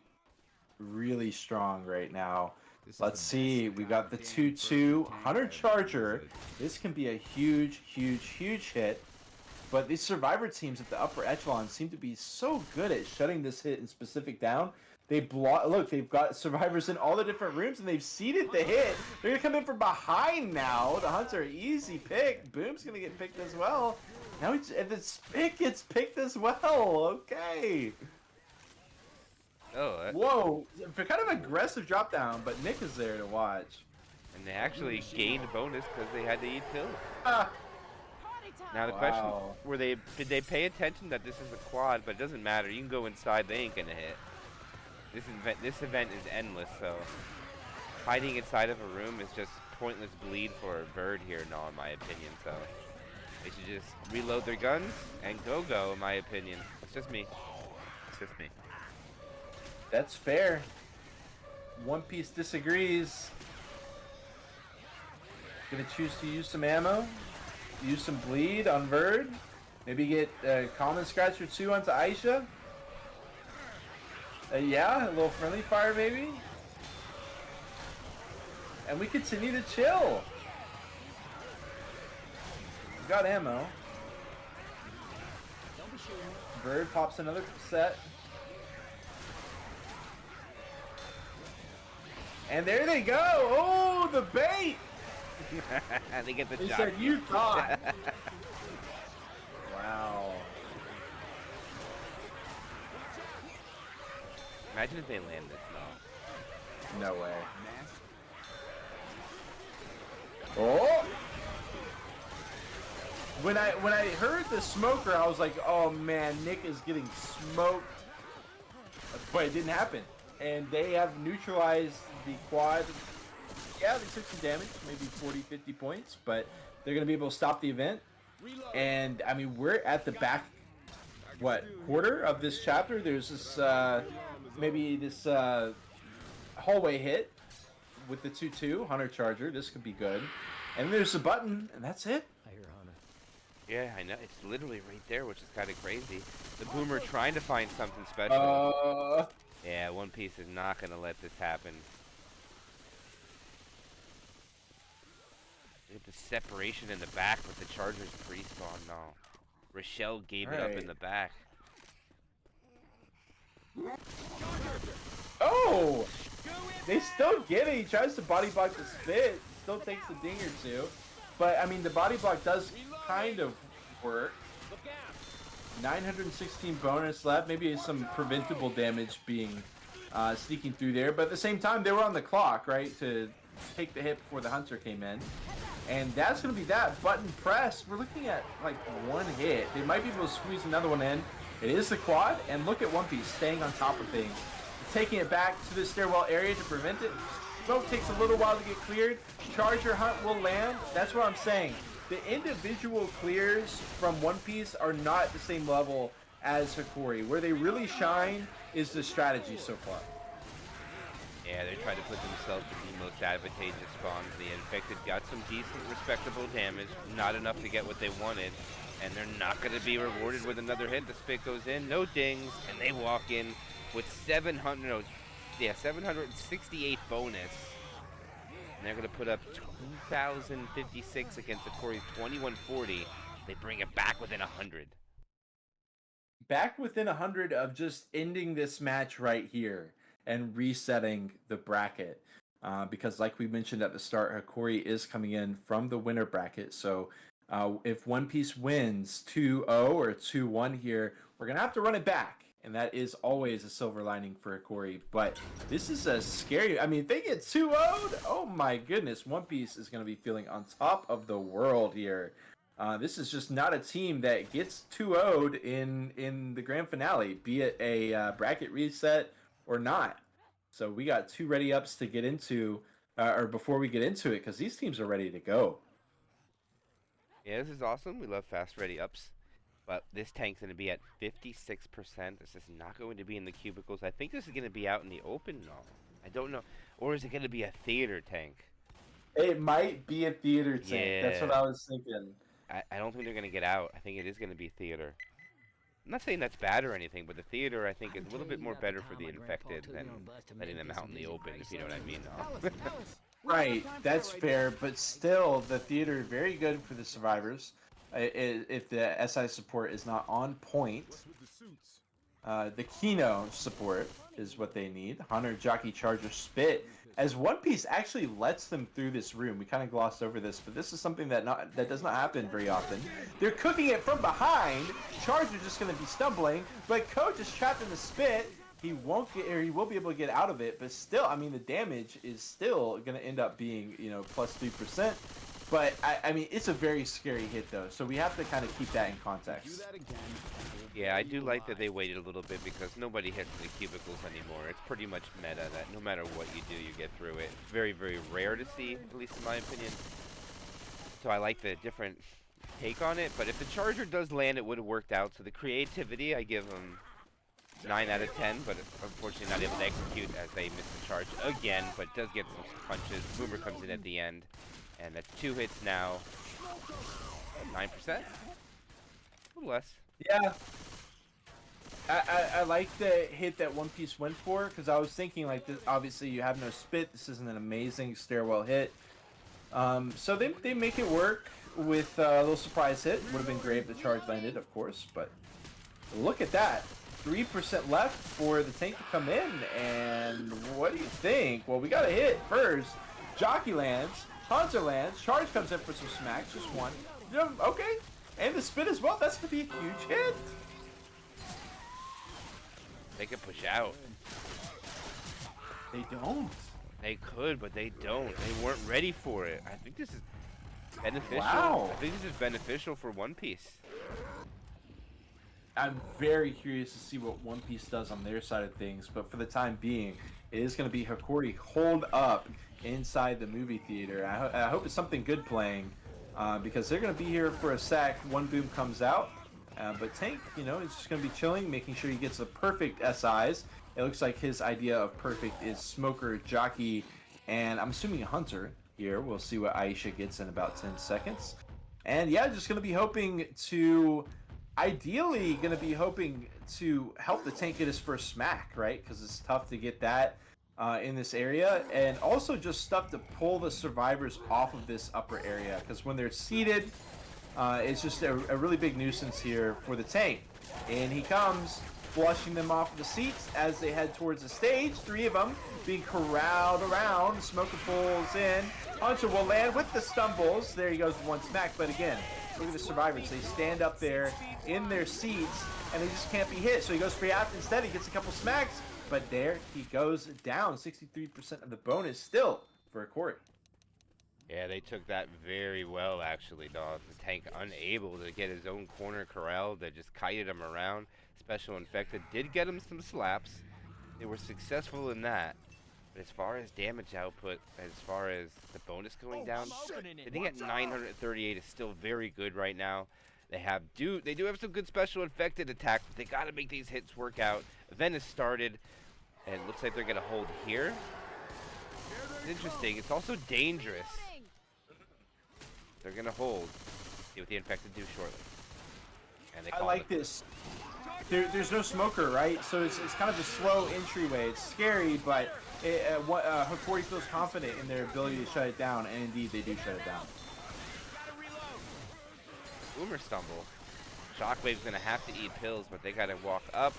Speaker 5: really strong right now. Let's see. We got the 2-2 Hunter Charger. This can be a huge hit. But these survivor teams at the upper echelon seem to be so good at shutting this hit in specific down. Look, they've got survivors in all the different rooms, and they've seeded the hit. They're gonna come in from behind now. The Hunts are easy pick. Boom's gonna get picked as well. Now the spit gets picked as well. Okay.
Speaker 1: Oh,
Speaker 5: Whoa, for kind of aggressive drop down, but Nick is there to watch.
Speaker 1: and they actually gained bonus because they had to eat pills.
Speaker 5: Ah,
Speaker 3: Party time.
Speaker 1: Now the question,
Speaker 5: Wow.
Speaker 1: did they pay attention that this is a quad? But it doesn't matter. You can go inside. They ain't gonna hit. This event is endless. So hiding inside of a room is just pointless bleed for a bird here, in my opinion. So they should just reload their guns and go. In my opinion, it's just me. It's just me.
Speaker 5: That's fair. One Piece disagrees. Gonna choose to use some ammo, use some bleed on Verd, maybe get a common scratch or two onto Aisha. Yeah, a little friendly fire maybe. And we continue to chill. We got ammo. Verd pops another set. And there they go! Oh, the bait!
Speaker 1: They get the
Speaker 5: They
Speaker 1: job.
Speaker 5: said you thought. Wow.
Speaker 1: Imagine if they land this now.
Speaker 5: No way. Oh! When I heard the smoker, I was like, oh man, Nick is getting smoked. But it didn't happen. And they have neutralized the quad. Yeah, they took some damage, maybe 40, 50 points, but they're going to be able to stop the event. And, I mean, we're at the back, quarter of this chapter. There's this, maybe this hallway hit with the 2-2, Hunter Charger. This could be good. And there's a button, and that's it.
Speaker 2: I hear Hunter.
Speaker 1: Yeah, I know. It's literally right there, which is kind of crazy. The Boomer trying to find something special. Yeah, One Piece is not going to let this happen. Look at the separation in the back with the Chargers pre-spawn now. Rochelle gave it up in the back.
Speaker 5: Oh! They still get it. He tries to body block the spit. Still takes a ding or two. But, I mean, the body block does kind of work. 916 bonus left. Maybe some preventable damage being sneaking through there. But at the same time, they were on the clock, right? To take the hit before the Hunter came in. And that's going to be that. Button press. We're looking at, like, one hit. They might be able to squeeze another one in. It is the quad. And look at One Piece staying on top of things. Taking it back to the stairwell area to prevent it. Smoke takes a little while to get cleared. Charger Hunt will land. That's what I'm saying. The individual clears from One Piece are not at the same level as Hakori. Where they really shine is the strategy so far.
Speaker 1: Yeah, they tried to put themselves in the most advantageous spawns. The Infected got some decent, respectable damage. Not enough to get what they wanted. And they're not going to be rewarded with another hit. The spit goes in, no dings, and they walk in with 768 bonus. And they're going to put up 2,056 against Hakori's 2,140. They bring it back within 100.
Speaker 5: Back within 100 of just ending this match right here and resetting the bracket. Because like we mentioned at the start, Hakori is coming in from the winner bracket. So if One Piece wins 2-0 or 2-1 here, we're going to have to run it back. And that is always a silver lining for Hakori. But this is a scary... I mean, if they get 2-0'd, oh my goodness. One Piece is going to be feeling on top of the world here. This is just not a team that gets 2-0'd in the grand finale, be it a bracket reset or not. So we got two ready ups to get into, or before we get into it, because these teams are ready to go.
Speaker 1: Yeah, this is awesome. We love fast ready ups. But this tank's going to be at 56%. This is not going to be in the cubicles. I think this is going to be out in the open now. I don't know. Or is it going to be a theater tank?
Speaker 5: It might be a theater tank.
Speaker 1: Yeah.
Speaker 5: That's what I was thinking.
Speaker 1: I don't think they're going to get out. I think it is going to be theater. I'm not saying that's bad or anything, but the theater, I think, is a little bit more better for the infected than letting them out in the open, if you know what I mean.
Speaker 5: Right, that's fair. But still, the theater, very good for the survivors. If the SI support is not on point, the Kino support is what they need. Hunter, Jockey, Charger, Spit. as One Piece actually lets them through this room. We kind of glossed over this, but this is something that does not happen very often. They're cooking it from behind. Charge are just going to be stumbling, but Coach is trapped in the spit. He won't get, or he will be able to get out of it, but still, I mean, the damage is still going to end up being, you know, plus 3%. But I mean, it's a very scary hit though, so we have to kind of keep that in context.
Speaker 1: Yeah, I do like that they waited a little bit because nobody hits the cubicles anymore. It's pretty much meta that no matter what you do, you get through it. It's very, very rare to see, at least in my opinion. So I like the different take on it, but if the charger does land, it would have worked out. So the creativity, I give them 9 out of 10, but unfortunately not able to execute as they miss the charge again, but does get some punches. Boomer comes in at the end, and that's 2 hits now. 9%? A little less.
Speaker 5: Yeah. I like the hit that One Piece went for, because I was thinking, like, this, obviously you have no spit. This isn't an amazing stairwell hit. So they make it work with a little surprise hit. Would have been great if the charge landed, of course, but look at that. 3% left for the tank to come in, and what do you think? Well, we got a hit first. Jockey lands, Hunter lands, Charge comes in for some smacks, just one. Okay, and the spin as well. That's gonna be a huge hit.
Speaker 1: They could push out.
Speaker 5: They don't.
Speaker 1: They could, but they don't. They weren't ready for it. I think this is beneficial.
Speaker 5: Wow.
Speaker 1: I think this is beneficial for One Piece.
Speaker 5: I'm very curious to see what One Piece does on their side of things, but for the time being, it is going to be Hokori holed up inside the movie theater. I hope it's something good playing, because they're going to be here for a sec. One boom comes out, but Tank, you know, is just going to be chilling, making sure he gets the perfect SIs. It looks like his idea of perfect is Smoker, Jockey, and I'm assuming a Hunter here. We'll see what Aisha gets in about 10 seconds. And yeah, just going to be hoping to... Ideally, going to be hoping to help the tank get his first smack, right? Because it's tough to get that in this area. And also just stuff to pull the survivors off of this upper area. Because when they're seated, it's just a really big nuisance here for the tank. And he comes, flushing them off the seats as they head towards the stage. 3 of them being corralled around. Smoker pulls in. Hunter will land with the stumbles. There he goes with 1 smack. But again, look at the survivors. They stand up there in their seats, and they just can't be hit. So he goes free out instead. He gets a couple smacks, but there he goes down. 63% of the bonus still for Hakori.
Speaker 1: Yeah, they took that very well, actually, dog. The tank unable to get his own corner corralled. They just kited him around. Special Infected did get him some slaps. They were successful in that. But as far as damage output, as far as the bonus going down, I think at 938 is still very good right now. They do have some good Special Infected attacks, but they got to make these hits work out. Event has started, and it looks like they're going to hold here. It's interesting. It's also dangerous. They're going to hold. See what the Infected do shortly. And they
Speaker 5: I
Speaker 1: call
Speaker 5: like
Speaker 1: it.
Speaker 5: this. There's no smoker, right? So it's kind of a slow entryway. It's scary, but Hokori feels confident in their ability to shut it down, and indeed they do shut it down.
Speaker 1: Boomer stumble. Shockwave's gonna have to eat pills, but they gotta walk up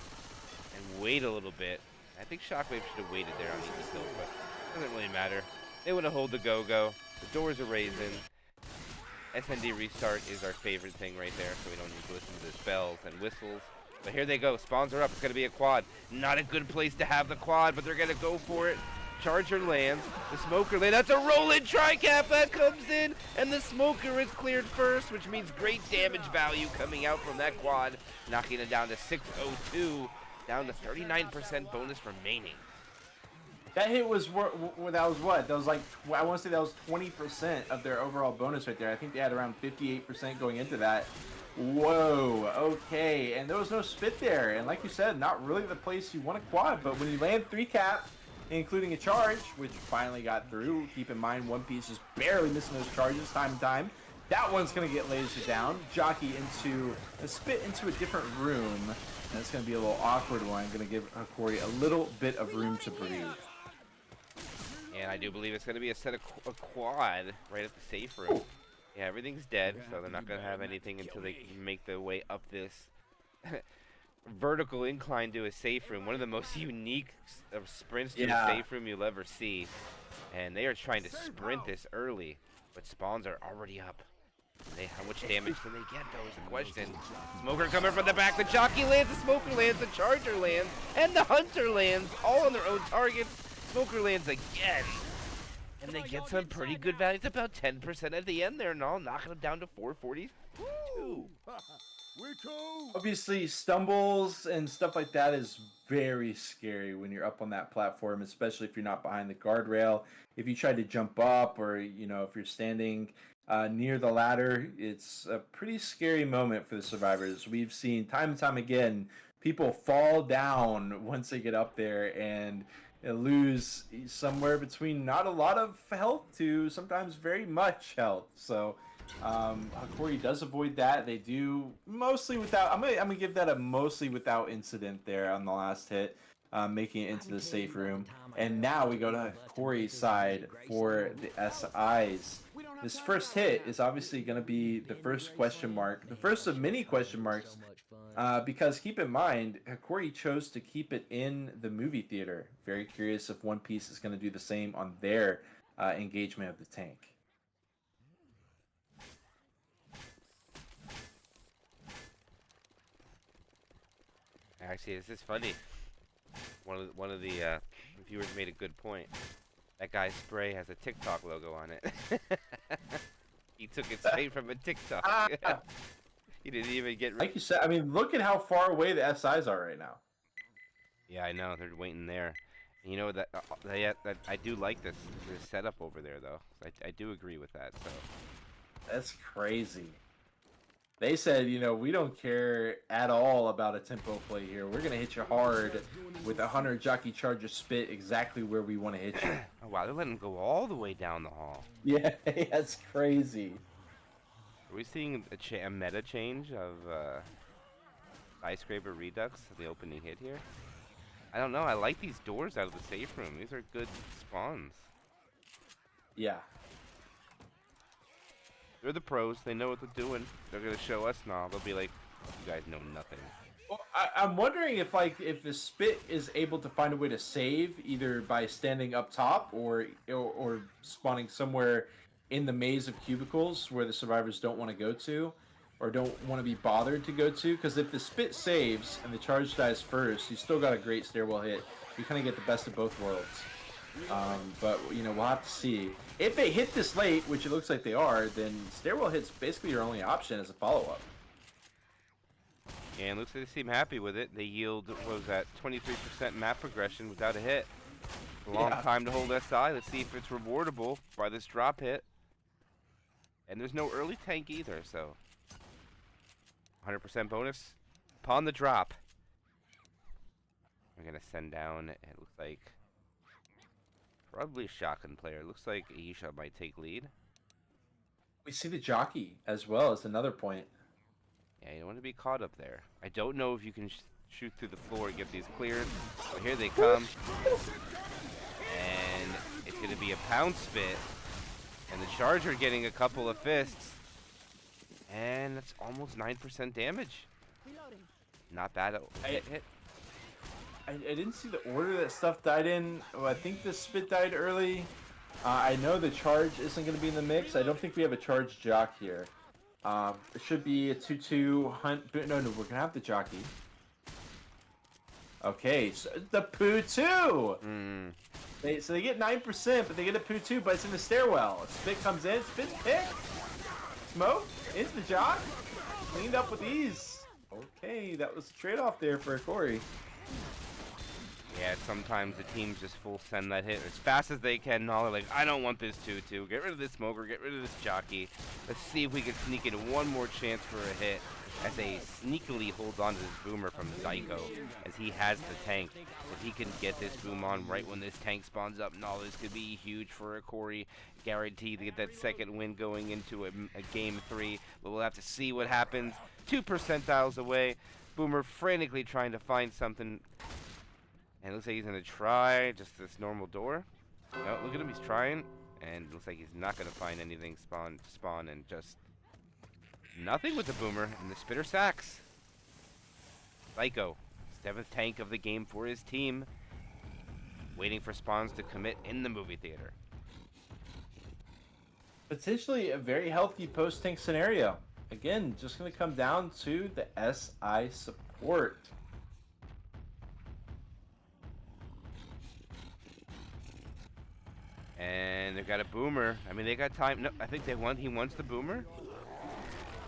Speaker 1: and wait a little bit. I think Shockwave should have waited there on eating pills, but it doesn't really matter. They want to hold the go-go. The doors are raising. SND restart is our favorite thing right there, so we don't need to listen to the spells and whistles. But here they go. Spawns are up. It's going to be a quad. Not a good place to have the quad, but they're going to go for it. Charger lands. The Smoker lands. That's a roll-in tri-cap that comes in, and the Smoker is cleared first, which means great damage value coming out from that quad, knocking it down to 602, down to 39% bonus remaining.
Speaker 5: That hit was that was what? That was like, I want to say that was 20% of their overall bonus right there. I think they had around 58% going into that. Whoa, okay, and there was no spit there, and like you said, not really the place you want a quad, but when you land 3 cap, including a charge, which finally got through, keep in mind One Piece is barely missing those charges time and time, that one's going to get lasered down. Jockey into a spit into a different room, and it's going to be a little awkward one. I'm going to give Hakori a little bit of room to breathe.
Speaker 1: And I do believe it's going to be a set of a quad right at the safe room. Yeah, everything's dead, so they're not going to have anything until they make their way up this vertical incline to a safe room. One of the most unique sprints to
Speaker 5: Yeah.
Speaker 1: a safe room you'll ever see. And they are trying to sprint this early, but spawns are already up. How much damage can they get, though, is the question. Smoker coming from the back. The jockey lands, the smoker lands, the charger lands, and the hunter lands, all on their own targets. Smoker lands again. And they get some pretty good value. It's about 10% at the end there, and all knocking them down to 442.
Speaker 5: Obviously, stumbles and stuff like that is very scary when you're up on that platform, especially if you're not behind the guardrail. If you try to jump up, or if you're standing near the ladder, it's a pretty scary moment for the survivors. We've seen time and time again people fall down once they get up there and lose somewhere between not a lot of health to sometimes very much health. So Hakori does avoid that. They do mostly without. I'm gonna give that a mostly without incident there on the last hit, making it into the safe room. And now we go to Hakori's side for the SIs. This first hit is obviously going to be the first question mark, the first of many question marks, because keep in mind, Hakori chose to keep it in the movie theater. Very curious if One Piece is going to do the same on their engagement of the tank.
Speaker 1: Actually, this is funny. One of the viewers made a good point. That guy's spray has a TikTok logo on it. He took it straight from a TikTok. He didn't even get.
Speaker 5: Like you said, I mean, look at how far away the SIs are right now.
Speaker 1: Yeah, I know they're waiting there. And you know that I do like this setup over there, though. I do agree with that. So
Speaker 5: That's crazy. They said, we don't care at all about a tempo play here. We're gonna hit you hard with a Hunter Jockey Charger spit exactly where we want to hit you.
Speaker 1: oh, wow, they're letting him go all the way down the hall.
Speaker 5: Yeah, that's crazy.
Speaker 1: Are we seeing a meta change of skyscraper redux, the opening hit here? I don't know. I like these doors out of the safe room. These are good spawns.
Speaker 5: Yeah.
Speaker 1: They're the pros. They know what they're doing. They're gonna show us now. They'll be like, "You guys know nothing."
Speaker 5: Well, I'm wondering if the spit is able to find a way to save either by standing up top or spawning somewhere in the maze of cubicles where the survivors don't want to go to or don't want to be bothered to go to. Because if the spit saves and the charge dies first, you still got a great stairwell hit. You kind of get the best of both worlds. But we'll have to see. If they hit this late, which it looks like they are, then stairwell hit's basically your only option as a follow-up.
Speaker 1: And looks like they seem happy with it. They yield, what was that, 23% map progression without a hit. A long time to hold SI. Let's see if it's rewardable by this drop hit. And there's no early tank either, so 100% bonus upon the drop. We're gonna send down. It looks like probably a shotgun player. Looks like Aisha might take lead.
Speaker 5: We see the jockey as well as another point.
Speaker 1: Yeah, you don't want to be caught up there. I don't know if you can shoot through the floor and get these cleared. But here they come. And it's going to be a pound spit. And the charger getting a couple of fists. And that's almost 9% damage.
Speaker 3: Reloading.
Speaker 1: Not bad. Hit.
Speaker 5: I didn't see the order that stuff died in. Oh, I think the spit died early. I know the charge isn't going to be in the mix. I don't think we have a charge jock here. It should be a 2-2 hunt. No, we're going to have the jockey. Okay, so the poo 2! So they get 9%, but they get a poo 2, but it's in the stairwell. Spit comes in, spit's picked. Smoke into the jock. Cleaned up with ease. Okay, that was a trade-off there for Hakori.
Speaker 1: Yeah, sometimes the teams just full send that hit as fast as they can. And all they're like, I don't want this 2-2. Get rid of this smoker. Get rid of this jockey. Let's see if we can sneak in one more chance for a hit as they sneakily hold on to this boomer from Zyko as he has the tank. If he can get this boom on right when this tank spawns up, no, this could be huge for Hakori. Guaranteed to get that second win going into a game 3. But we'll have to see what happens. 2 percentiles away. Boomer frantically trying to find something. And it looks like he's going to try just this normal door. No, look at him, he's trying. And it looks like he's not going to find anything spawn and just nothing with the boomer. And the spitter sacks. Psycho, 7th tank of the game for his team, waiting for spawns to commit in the movie theater.
Speaker 5: Potentially a very healthy post-tank scenario. Again, just going to come down to the SI support.
Speaker 1: And they've got a boomer. I mean, they got time. No, I think they want. He wants the boomer.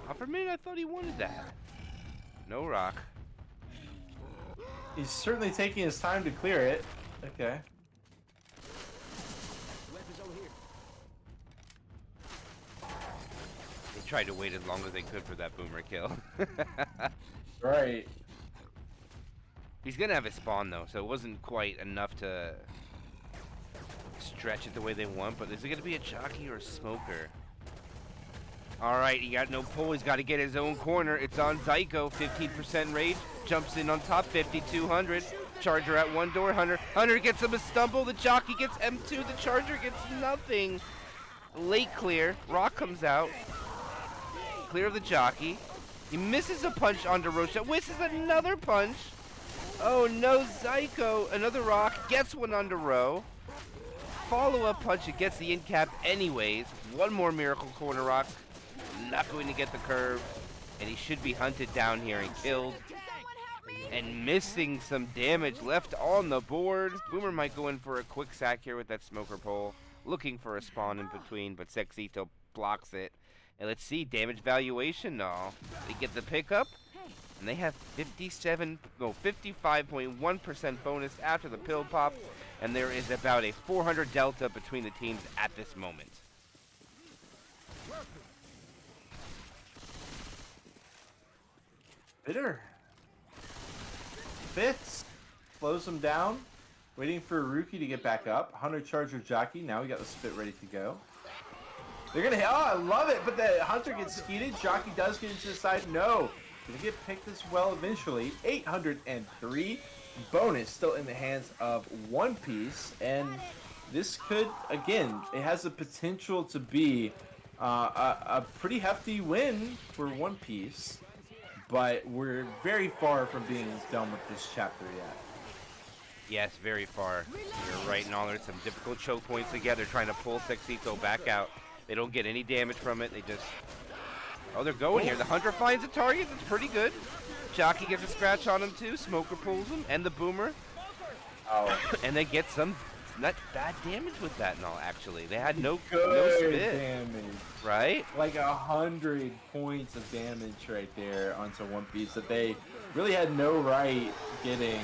Speaker 1: Oh, for a minute, I thought he wanted that. No rock.
Speaker 5: He's certainly taking his time to clear it. Okay.
Speaker 2: Weapons over here.
Speaker 1: They tried to wait as long as they could for that boomer kill.
Speaker 5: Right.
Speaker 1: He's gonna have a spawn though, so it wasn't quite enough to stretch it the way they want. But is it gonna be a jockey or a smoker? All right, he got no pull. He's got to get his own corner. It's on Zyko. 15% rage. Jumps in on top. 5,200. Charger at one door. Hunter gets him a stumble. The jockey gets M2. The Charger gets nothing. Late clear. Rock comes out. Clear of the jockey. He misses a punch onto Rochelle. Misses another punch. Oh no, Zyko. Another rock. Gets one onto Row. Follow-up punch. It gets the in cap anyways. One more miracle corner rock. Not going to get the curve, and he should be hunted down here and killed. And missing some damage left on the board. Boomer might go in for a quick sack here with that smoker pole. Looking for a spawn in between, but Sexito blocks it. And let's see, damage valuation now. They get the pickup, and they have 55.1% bonus after the pill pop. And there is about a 400 delta between the teams at this moment.
Speaker 5: Bitter. Fits. Slows him down. Waiting for Ruki to get back up. Hunter Charger Jockey. Now we got the spit ready to go. They're going to... Oh, I love it. But the Hunter gets skeeted. Jockey does get into the side. No. Going to get picked as well eventually. 803. Bonus still in the hands of One Piece. And this could, again, it has the potential to be a pretty hefty win for One Piece. But we're very far from being done with this chapter yet.
Speaker 1: Yes, very far. You're right, and all there's some difficult choke points together trying to pull Sexito back out. They don't get any damage from it. They just... Oh, they're going here. The Hunter finds a target. That's pretty good. Jockey gets a scratch on him, too. Smoker pulls him, and the Boomer.
Speaker 5: Oh.
Speaker 1: And they get some not bad damage with that and all, actually. They had no
Speaker 5: Good
Speaker 1: spit.
Speaker 5: damage.
Speaker 1: Right?
Speaker 5: Like 100 points of damage right there onto One Piece that they really had no right getting.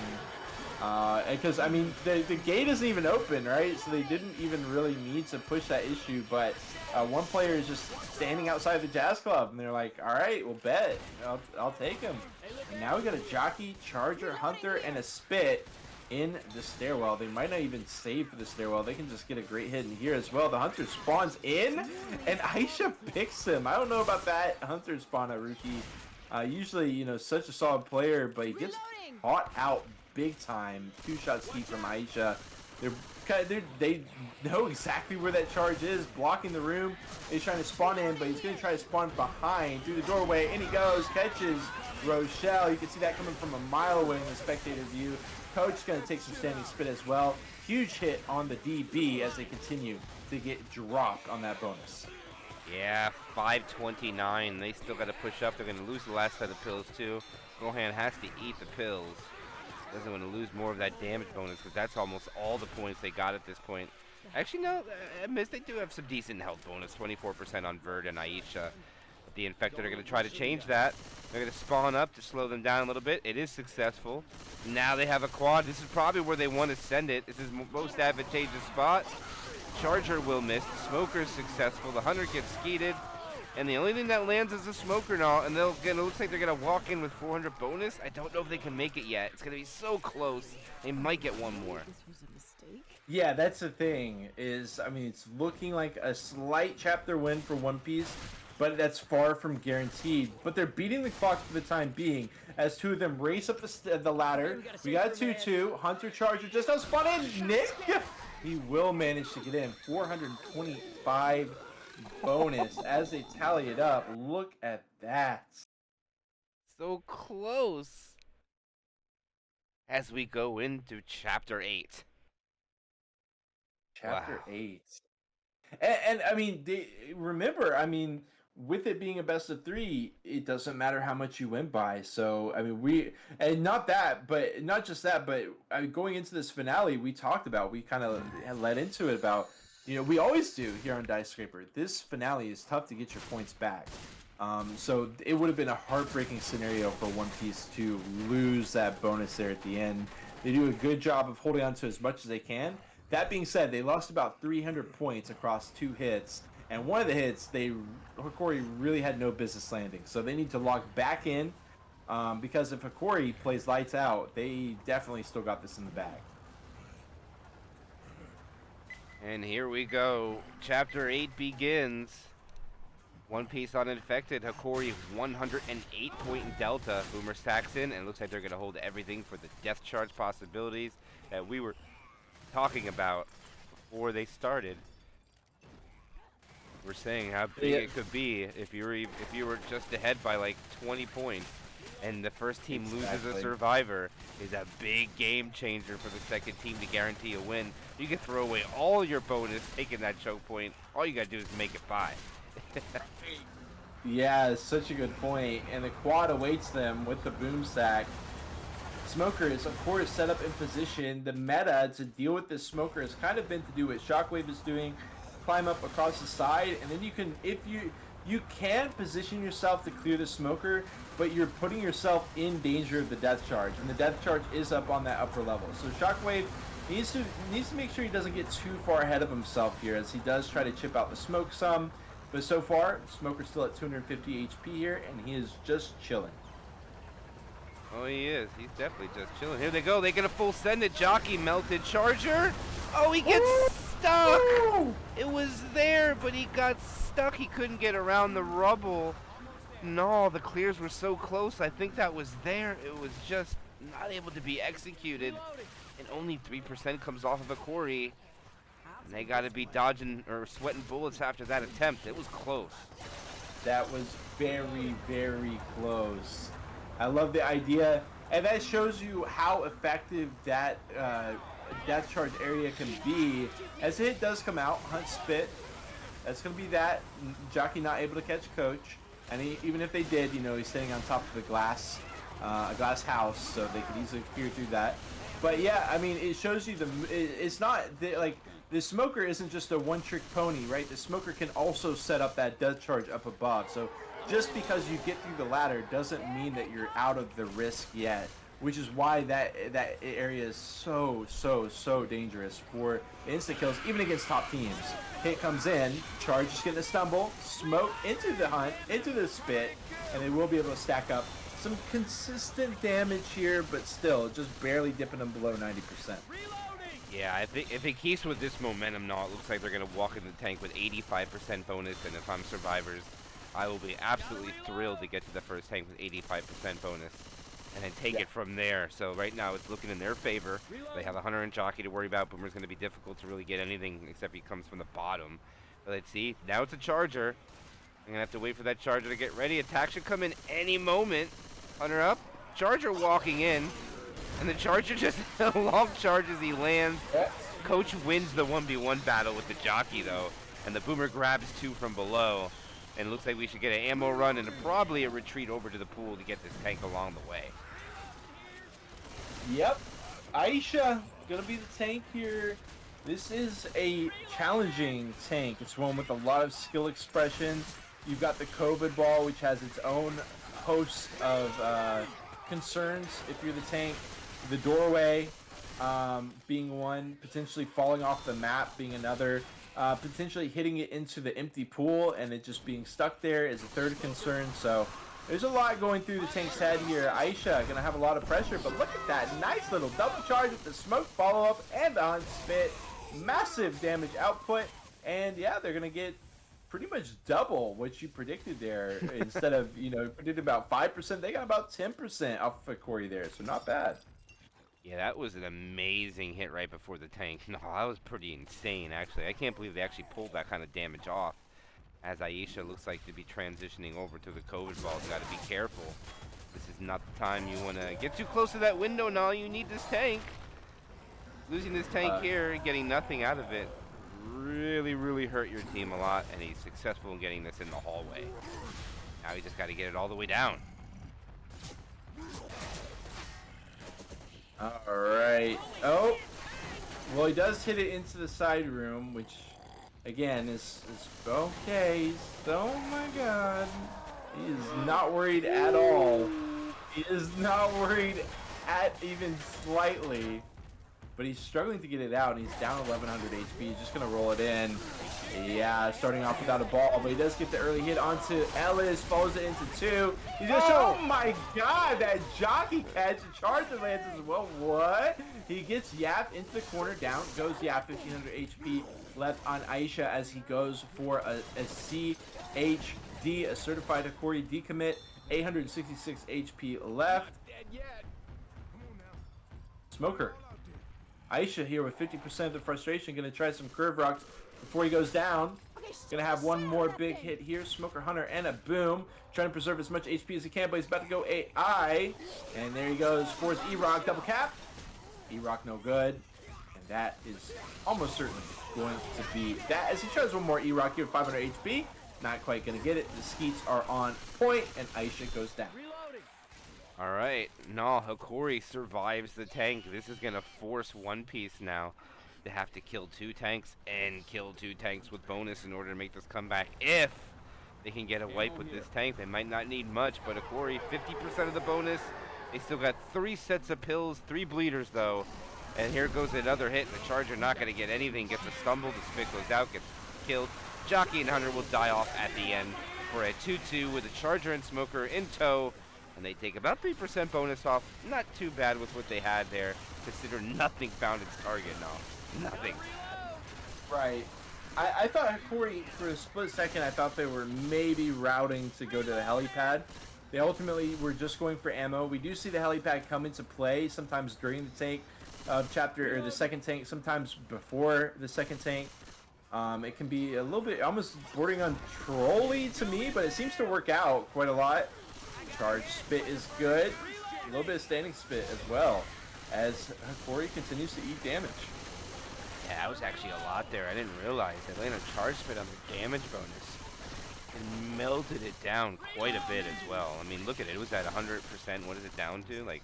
Speaker 5: Because, I mean, the gate isn't even open, right? So they didn't even really need to push that issue. But one player is just standing outside the Jazz Club, and they're like, all right, we'll bet. I'll take him. And now we got a Jockey, Charger, Hunter, and a Spit in the stairwell. They might not even save for the stairwell. They can just get a great hit in here as well. The Hunter spawns in, and Aisha picks him. I don't know about that Hunter spawn at Rookie. Usually, you know, such a solid player, but he gets caught out big time. 2-shot ski from Aisha. They know exactly where that charge is, blocking the room. He's trying to spawn in, but he's going to try to spawn behind through the doorway, and he goes, catches Rochelle. You can see that coming from a mile away in the spectator view. Coach going to take some standing spit as well. Huge hit on the DB as they continue to get dropped on that bonus.
Speaker 1: Yeah, 529. They still got to push up. They're going to lose the last set of pills, too. Gohan has to eat the pills. Doesn't want to lose more of that damage bonus, because that's almost all the points they got at this point. Actually, no, I missed. They do have some decent health bonus, 24% on Verd and Aisha. The Infected are going to try to change that. They're going to spawn up to slow them down a little bit. It is successful. Now they have a quad. This is probably where they want to send it. This is most advantageous spot. Charger will miss. The Smoker is successful. The Hunter gets skeeted. And the only thing that lands is a Smoker now. And it looks like they're going to walk in with 400 bonus. I don't know if they can make it yet. It's going to be so close. They might get one more.
Speaker 5: Yeah, that's the thing. I mean, it's looking like a slight chapter win for One Piece, but that's far from guaranteed. But they're beating the clock for the time being as two of them race up the ladder. We got 2-2. Hunter Charger just now spun in. Nick, he will manage to get in. 425 bonus as they tally it up. Look at that.
Speaker 1: So close. as we go into Chapter 8.
Speaker 5: Chapter
Speaker 1: Wow.
Speaker 5: 8. And I mean, remember, I mean, with it being a best of 3, it doesn't matter how much you win by. So, I mean, and not that, but not just that, but going into this finale, we talked about, we kind of led into it about, we always do here on Dice Scraper. This finale is tough to get your points back. So it would have been a heartbreaking scenario for One Piece to lose that bonus there at the end. They do a good job of holding on to as much as they can. That being said, they lost about 300 points across 2 hits, and one of the hits, Hokori really had no business landing. So they need to log back in, because if Hokori plays lights out, they definitely still got this in the bag.
Speaker 1: And here we go. Chapter 8 begins. One Piece uninfected. Hokori 108 point delta. Boomer stacks in, and it looks like they're going to hold everything for the death charge possibilities that we were talking about before they started. We're saying how big it could be if you were just ahead by like 20 points, and the first team loses a survivor is a big game changer for the second team to guarantee a win. You can throw away all your bonus taking that choke point. All you gotta do is make it by.
Speaker 5: Yeah, it's such a good point. And the quad awaits them with the boom stack. Smoker is, of course, set up in position. The meta to deal with this Smoker has kind of been to do what Shockwave is doing, climb up across the side, and then you can, if you can position yourself to clear the Smoker, but you're putting yourself in danger of the death charge, and the death charge is up on that upper level. So Shockwave needs to make sure he doesn't get too far ahead of himself here, as he does try to chip out the smoke some. But so far, Smoker's still at 250 HP here, and he is just chilling.
Speaker 1: Oh, he is. He's definitely just chilling. Here they go. They get a full send it. Jockey melted. Charger. Oh, he gets stuck. It was there, but he got stuck. He couldn't get around the rubble. No, the clears were so close. I think that was there. It was just not able to be executed. And only 3% comes off of Hakori. And they got to be dodging or sweating bullets after that attempt. It was close.
Speaker 5: That was very, very close. I love the idea, and that shows you how effective that death charge area can be. As the hit does come out, Hunt spit. That's going to be that. Jockey not able to catch Coach, and even if they did, he's standing on top of a glass house, so they could easily peer through that. But yeah, I mean, it shows you it's not like the Smoker isn't just a one-trick pony, right? The Smoker can also set up that death charge up above. So just because you get through the ladder doesn't mean that you're out of the risk yet, which is why that area is so dangerous for insta kills, even against top teams. Hit comes in, charge is getting a stumble, smoke into the Hunt, into the spit, and they will be able to stack up some consistent damage here, but still just barely dipping them below 90%.
Speaker 1: Yeah, I think if it keeps with this momentum now, it looks like they're going to walk in the tank with 85% bonus, and if I'm survivors, I will be absolutely thrilled to get to the first tank with 85% bonus and then take it from there. So right now it's looking in their favor. They have a Hunter and Jockey to worry about. Boomer's going to be difficult to really get anything except he comes from the bottom. But let's see. Now it's a Charger. I'm going to have to wait for that Charger to get ready. Attack should come in any moment. Hunter up. Charger walking in. And the Charger just long charges. He lands. Coach wins the 1v1 battle with the Jockey, though. And the Boomer grabs 2 from below. And it looks like we should get an ammo run and probably a retreat over to the pool to get this tank along the way.
Speaker 5: Yep. Aisha gonna be the tank here. This is a challenging tank. It's one with a lot of skill expression. You've got the COVID ball, which has its own host of concerns if you're the tank. The doorway being one, potentially falling off the map being another. Potentially hitting it into the empty pool and it just being stuck there is a third concern. So there's a lot going through the tank's head here. Aisha gonna have a lot of pressure, but look at that nice little double charge with the smoke follow-up and the Hunt spit. Massive damage output, and yeah, they're gonna get pretty much double what you predicted there. Instead of predicted about 5%, they got about 10% off of Hakori there, so not bad.
Speaker 1: Yeah, that was an amazing hit right before the tank. No, that was pretty insane, actually. I can't believe they actually pulled that kind of damage off. As Aisha looks like to be transitioning over to the COVID balls. Got to be careful. This is not the time you want to get too close to that window. Now you need this tank. Losing this tank here, getting nothing out of it, really hurt your team a lot, and he's successful in getting this in the hallway. Now he just got to get it all the way down.
Speaker 5: All right. Oh, well, he does hit it into the side room, which, again, is okay. Oh my God, he is not worried at all. He is not worried at even slightly. But he's struggling to get it out, and he's down 1100 HP. He's just going to roll it in. Yeah, starting off without a ball, but he does get the early hit onto Ellis, follows it into 2. He's just, oh my God, that jockey catch, the charger lands as well. What? He gets Yap into the corner, down goes Yap, 1500 HP left on Aisha as he goes for a CHD, a certified Hakori decommit, 866 HP left. Smoker. Aisha here with 50% of the frustration, going to try some curve rocks before he goes down. Going to have one more big hit here. Smoker Hunter and a boom. Trying to preserve as much HP as he can, but he's about to go AI. And there he goes for his E-Rock double cap. E-Rock no good. And that is almost certainly going to be that. As he tries one more E-Rock here with 500 HP. Not quite going to get it. The Skeets are on point, and Aisha goes down.
Speaker 1: All right, no, Hokori survives the tank. This is going to force One Piece now to have to kill 2 tanks and kill 2 tanks with bonus in order to make this comeback. If they can get a wipe with this tank, they might not need much, but Hokori, 50% of the bonus. They still got 3 sets of pills, 3 bleeders though. And here goes another hit, and the Charger not going to get anything. Gets a stumble, the spit goes out, gets killed. Jockey and Hunter will die off at the end for a 2-2 with the Charger and Smoker in tow. And they take about 3% bonus off. Not too bad with what they had there. Consider nothing found its target. No, nothing.
Speaker 5: Right. I thought Hakori, for a split second, I thought they were maybe routing to go to the helipad. They ultimately were just going for ammo. We do see the helipad come into play sometimes during the tank chapter, or the second tank, sometimes before the second tank. It can be a little bit almost bordering on trolly to me, but it seems to work out quite a lot. Charge spit is good. A little bit of standing spit as well, as Hakori continues to eat damage.
Speaker 1: Yeah, that was actually a lot there. I didn't realize they landed a charge spit on the damage bonus and melted it down quite a bit as well. I mean, look at it. It was at 100%. What is it down to? Like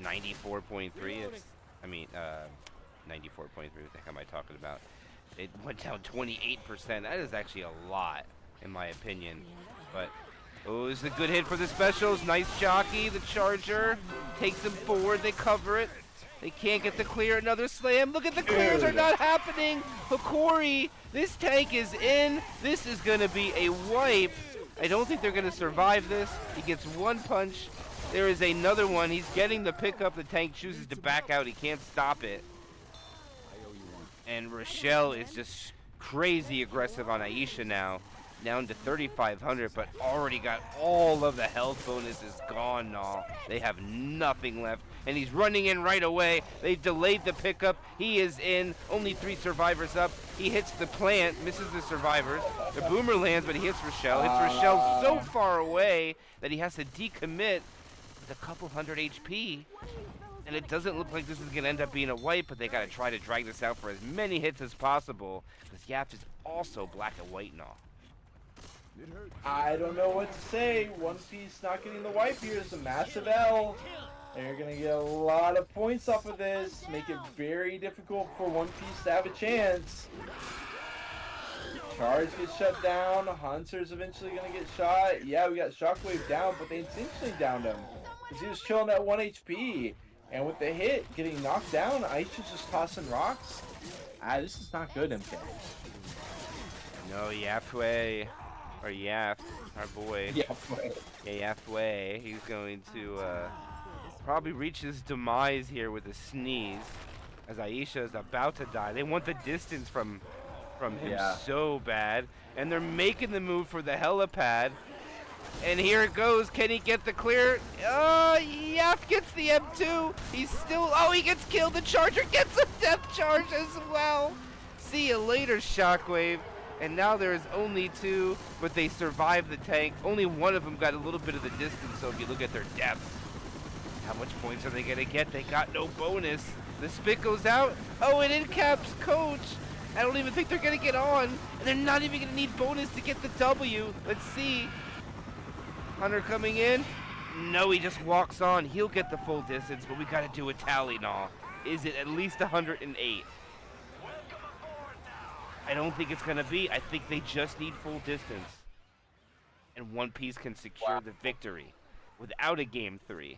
Speaker 1: 94.3. It's, I mean, 94.3. What the heck am I talking about? It went down 28%. That is actually a lot, in my opinion. But oh, it's a good hit for the specials. Nice jockey. The Charger takes them forward. They cover it. They can't get the clear. Another slam. Look at the clears are not happening. Hokori, this tank is in. This is going to be a wipe. I don't think they're going to survive this. He gets one punch. There is another one. He's getting the pickup. The tank chooses to back out. He can't stop it. And Rochelle is just crazy aggressive on Aisha now. Down to 3,500, but already got all of the health bonuses gone now. They have nothing left, and he's running in right away. They delayed the pickup. He is in. Only 3 survivors up. He hits the plant, misses the survivors. The boomer lands, but he hits Rochelle. Hits Rochelle so far away that he has to decommit with a couple hundred HP. And it doesn't look like this is going to end up being a wipe, but they got to try to drag this out for as many hits as possible, because Yap is also black and white now.
Speaker 5: I don't know what to say. One Piece not getting the wipe here is a massive L. They're going to get a lot of points off of this. Make it very difficult for One Piece to have a chance. Charge gets shut down. Hunter's eventually going to get shot. Yeah, we got Shockwave down, but they intentionally downed him because he was chilling at 1 HP. And with the hit, getting knocked down, Aisha's just tossing rocks. This is not good, MK.
Speaker 1: No, Yapway. Or Yaf, our boy.
Speaker 5: Yapway.
Speaker 1: Yeah, Yapway. He's going to probably reach his demise here with a sneeze, as Aisha is about to die. They want the distance from him so bad, and they're making the move for the helipad. And here it goes. Can he get the clear? Yaf gets the M2. He's still. Oh, he gets killed. The Charger gets a death charge as well. See you later, Shockwave. And now there's only 2, but they survived the tank. Only one of them got a little bit of the distance, so if you look at their depth, how much points are they going to get? They got no bonus. The spit goes out. Oh, and it caps Coach. I don't even think they're going to get on. And they're not even going to need bonus to get the W. Let's see. Hunter coming in. No, he just walks on. He'll get the full distance, but we got to do a tally now. Is it at least 108? I don't think it's going to be. I think they just need full distance. And One Piece can secure the victory without a game 3.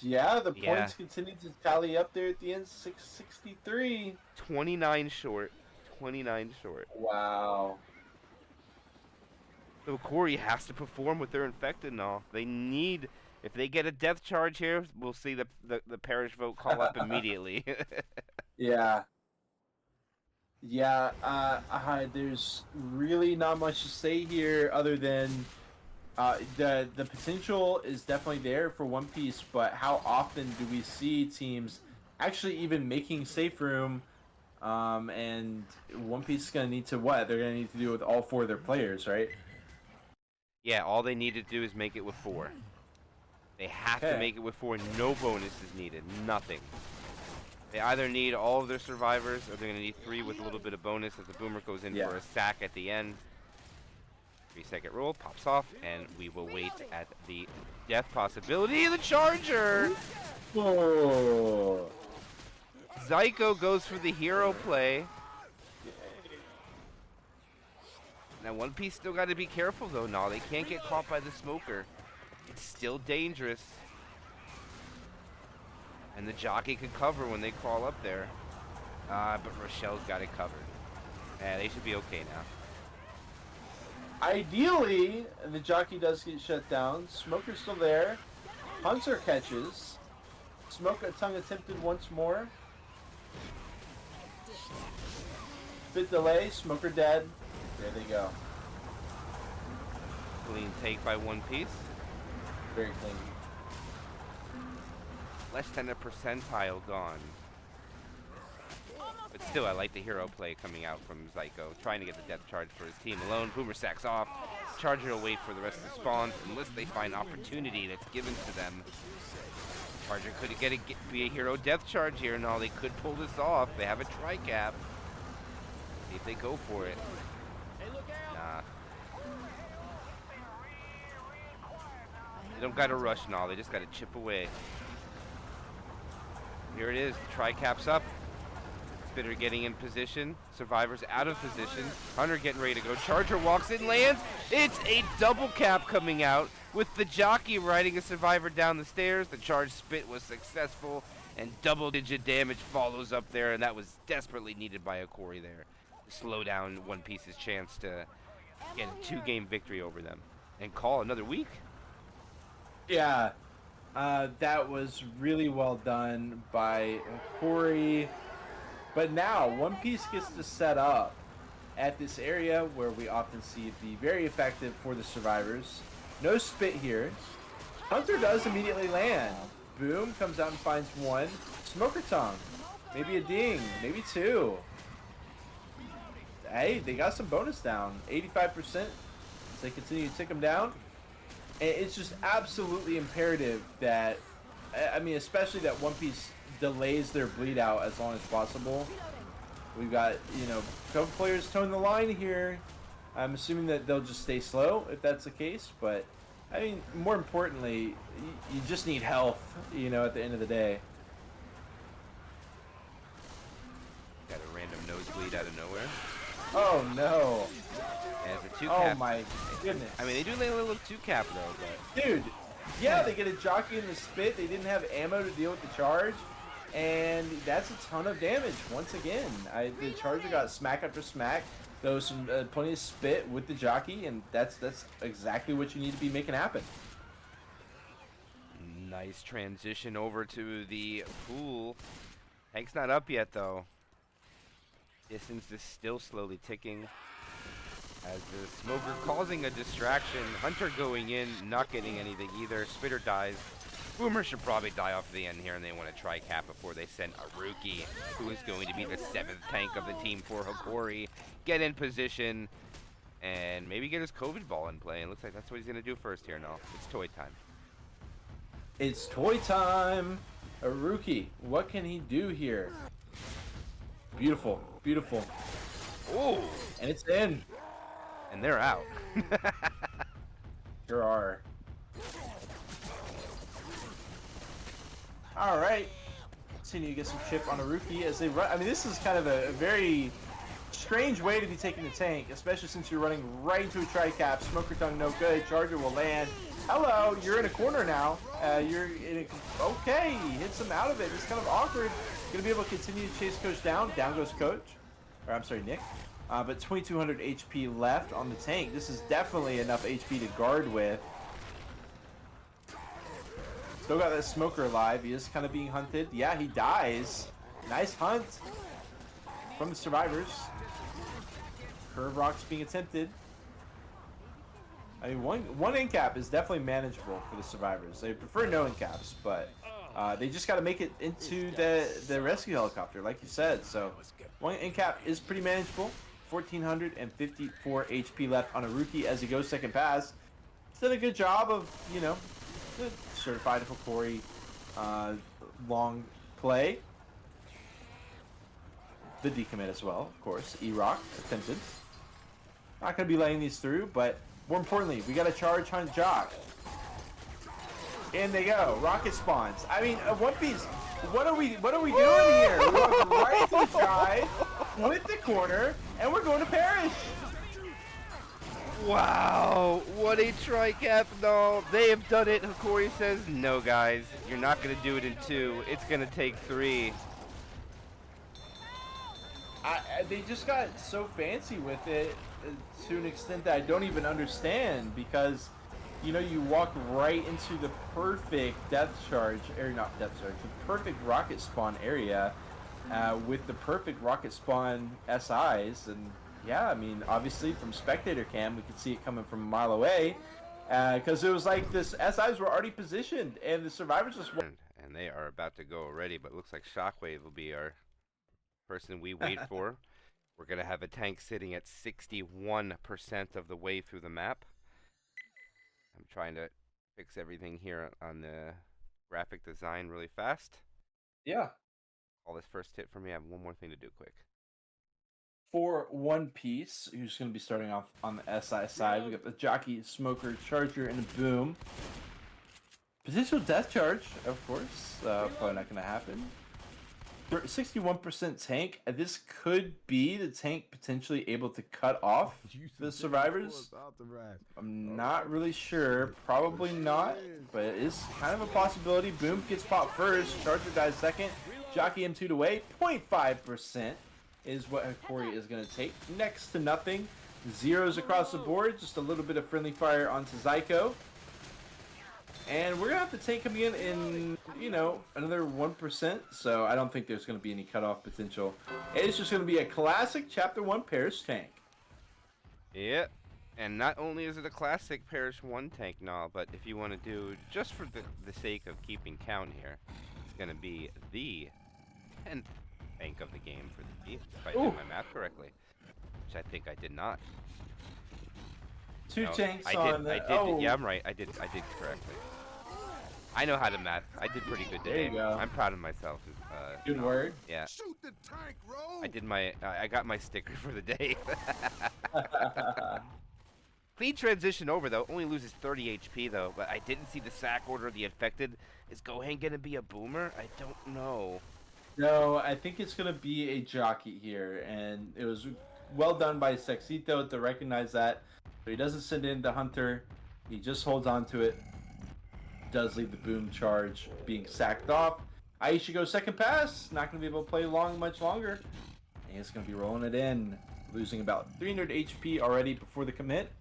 Speaker 5: Yeah, the points continue to tally up there at the end. 663.
Speaker 1: 29 short. 29 short.
Speaker 5: Wow.
Speaker 1: So Hokori has to perform with their infected now. They need, if they get a death charge here, we'll see the parish vote call up immediately.
Speaker 5: Yeah. Yeah, there's really not much to say here other than the potential is definitely there for One Piece, but how often do we see teams actually even making safe room? And One Piece is going to need to what? They're going to need to do with all 4 of their players, right?
Speaker 1: Yeah, all they need to do is make it with 4. They have to make it with 4. No bonus is needed. Nothing. They either need all of their survivors, or they're going to need 3 with a little bit of bonus as the boomer goes in for a sack at the end. 3-second roll, pops off, and we will wait at the death possibility. The Charger!
Speaker 5: Oh.
Speaker 1: Zyko goes for the hero play. Now One Piece still got to be careful though. No, they can't get caught by the smoker. It's still dangerous. And the jockey could cover when they crawl up there. But Rochelle's got it covered. Yeah, they should be okay now.
Speaker 5: Ideally, the jockey does get shut down. Smoker's still there. Hunter catches. Smoker tongue attempted once more. Bit delay. Smoker dead. There they go.
Speaker 1: Clean take by One Piece.
Speaker 5: Very clean.
Speaker 1: Less than a percentile gone. But still, I like the hero play coming out from Zyko, trying to get the depth charge for his team alone. Boomer sacks off. Charger will wait for the rest of the spawns unless they find opportunity that's given to them. Charger could be a hero depth charge here. No, they could pull this off. They have a tri-cap. See if they go for it. Nah. They don't gotta rush now. They just gotta chip away. Here it is. The tri-cap's up. Spitter getting in position. Survivors out of position. Hunter getting ready to go. Charger walks in, lands. It's a double cap coming out with the jockey riding a survivor down the stairs. The charge spit was successful, and double-digit damage follows up there, and that was desperately needed by Hakori there to slow down One Piece's chance to get a 2-game victory over them and call another week.
Speaker 5: Yeah, that was really well done by Hokori. But now, One Piece gets to set up at this area where we often see it be very effective for the survivors. No spit here. Hunter does immediately land. Boom, comes out and finds 1. Smoker tongue. Maybe a ding. Maybe 2. Hey, they got some bonus down. 85%. As they continue to tick them down. And it's just absolutely imperative that, I mean, especially that One Piece delays their bleed out as long as possible. We've got, a couple players towing the line here. I'm assuming that they'll just stay slow if that's the case, but I mean, more importantly, you just need health, at the end of the day.
Speaker 1: Got a random nosebleed out of nowhere.
Speaker 5: Oh no.
Speaker 1: As a 2-cap.
Speaker 5: Oh my goodness.
Speaker 1: I mean, they do lay a little 2-cap though, but
Speaker 5: Dude, yeah, they get a jockey in the spit. They didn't have ammo to deal with the charge. And that's a ton of damage once again. The Charger got smack after smack. There was some plenty of spit with the jockey, and that's exactly what you need to be making happen.
Speaker 1: nice transition over to the pool. Hank's not up yet though. Distance is still slowly ticking. As the smoker causing a distraction. Hunter going in, not getting anything either. Spitter dies. Boomer should probably die off the end here, and they want to try cap before they send a rookie, who is going to be the 7th tank of the team for Hokori. Get in position, and maybe get his COVID ball in play. It looks like that's what he's going to do first here now. It's toy time.
Speaker 5: It's toy time. A rookie. What can he do here? Beautiful. Beautiful.
Speaker 1: Oh!
Speaker 5: And it's in.
Speaker 1: And they're out.
Speaker 5: Sure are. All right. Continue to get some chip on a rookie as they run. I mean, this is kind of a very strange way to be taking the tank, especially since you're running right into a tri-cap. Smoker tongue, no good. Charger will land. Hello, you're in a corner now. You're in a... Okay, he hits him out of it. It's kind of awkward. Gonna be able to continue to chase Coach down. Down goes Coach. Or, I'm sorry, Nick. But 2200 HP left on the tank. This is definitely enough HP to guard with. Still got that Smoker alive. He is kind of being hunted. Yeah, he dies. Nice hunt from the survivors. Curve rocks being attempted. I mean, one in cap is definitely manageable for the survivors. They prefer no in caps, but they just got to make it into the rescue helicopter, like you said. So one in cap is pretty manageable. 1454 HP left on a rookie as he goes second pass. He's done a good job of, you know, the certified Hokori long play. The decommit as well, of course. E-Rock attempted. Not going to be letting these through, but more importantly, we got to charge Hunt Jock. In they go. Rocket spawns. I mean, One Piece. What are we doing here? We're going right to the side with the corner, and we're going to perish.
Speaker 1: Wow, what a tri-cap. No, they have done it. Hokori says, no, guys, you're not going to do it in 2. It's going to take 3.
Speaker 5: They just got so fancy with it to an extent that I don't even understand, because, you know, you walk right into the perfect death charge, or not death charge, the perfect rocket spawn area with the perfect rocket spawn SIs, and yeah, I mean, obviously from spectator cam, we could see it coming from a mile away, because it was like this SIs were already positioned, and the survivors just...
Speaker 1: And they are about to go already, but looks like Shockwave will be our person we wait for. We're going to have a tank sitting at 61% of the way through the map. I'm trying to fix everything here on the graphic design really fast.
Speaker 5: Yeah.
Speaker 1: All this first hit for me. I have one more thing to do quick.
Speaker 5: For One Piece, who's going to be starting off on the SI side, we got the Jockey, Smoker, Charger, and a Boom. Potential death charge, of course. Probably not going to happen. 61% tank. This could be the tank potentially able to cut off the survivors. I'm not really sure. Probably not, but it is kind of a possibility. Boom gets popped first. Charger dies second. Jockey M2 away. 0.5% is what Hakori is going to take. Next to nothing. Zeros across the board. Just a little bit of friendly fire onto Zyko. And we're going to have the tank coming in, you know, another 1%. So I don't think there's going to be any cutoff potential. It's just going to be a classic Chapter 1 Parish tank.
Speaker 1: Yeah. And not only is it a classic Parish 1 tank, no, but if you want to do, just for the sake of keeping count here, it's going to be the 10th tank of the game for the team, if I did my math correctly. Which I think I did not.
Speaker 5: Two tanks
Speaker 1: I
Speaker 5: on
Speaker 1: did,
Speaker 5: the... Oh.
Speaker 1: Yeah, I'm right. I did correctly. I know how to math. I did pretty good
Speaker 5: There
Speaker 1: today.
Speaker 5: you go.
Speaker 1: I'm proud of myself.
Speaker 5: Good word.
Speaker 1: Yeah.
Speaker 2: Shoot the tank, roll.
Speaker 1: I did my. I got my sticker for the day. Clean transition over though. Only loses 30 HP though. But I didn't see the sack order of the infected. Is Gohan gonna be a boomer? I don't know.
Speaker 5: No, I think it's going to be a jockey here. And it was well done by Sexito to recognize that. But he doesn't send in the hunter. He just holds on to it. Does leave the boom charge being sacked off. Aisha goes second pass. Not going to be able to play much longer. And he's going to be rolling it in. Losing about 300 HP already before the commit.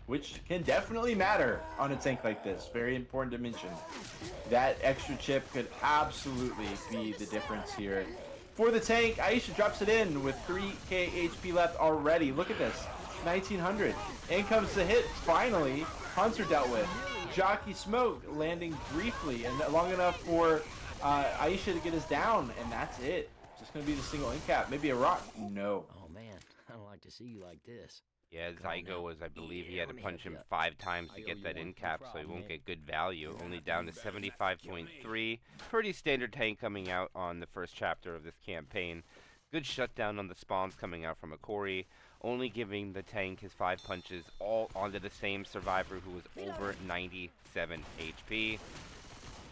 Speaker 5: Which can definitely matter on a tank like this. Very important to mention. That extra chip could absolutely be the difference here. For the tank, Aisha drops it in with 3k HP left already. Look at this. 1900. In comes the hit. Finally, Hunter dealt with. jockey smoke landing briefly and long enough for Aisha to get us down, and that's it. Just gonna be the single end cap. Maybe a rock. No.
Speaker 2: Oh man, I don't like to see you like this.
Speaker 1: Yeah,
Speaker 2: Come on
Speaker 1: Zygo
Speaker 2: now.
Speaker 1: was, I believe, he
Speaker 2: Yeah,
Speaker 1: had to
Speaker 2: let me
Speaker 1: punch
Speaker 2: help
Speaker 1: him
Speaker 2: you
Speaker 1: 5 times
Speaker 2: I
Speaker 1: to
Speaker 2: owe
Speaker 1: get
Speaker 2: you
Speaker 1: that
Speaker 2: one.
Speaker 1: in
Speaker 2: No
Speaker 1: cap, so he
Speaker 2: problem,
Speaker 1: won't
Speaker 2: man.
Speaker 1: get good value. Only down to 75.3. Pretty standard tank coming out on the first chapter of this campaign. Good shutdown on the spawns coming out from Hokori, only giving the tank his 5 punches all onto the same survivor who was over 97 HP.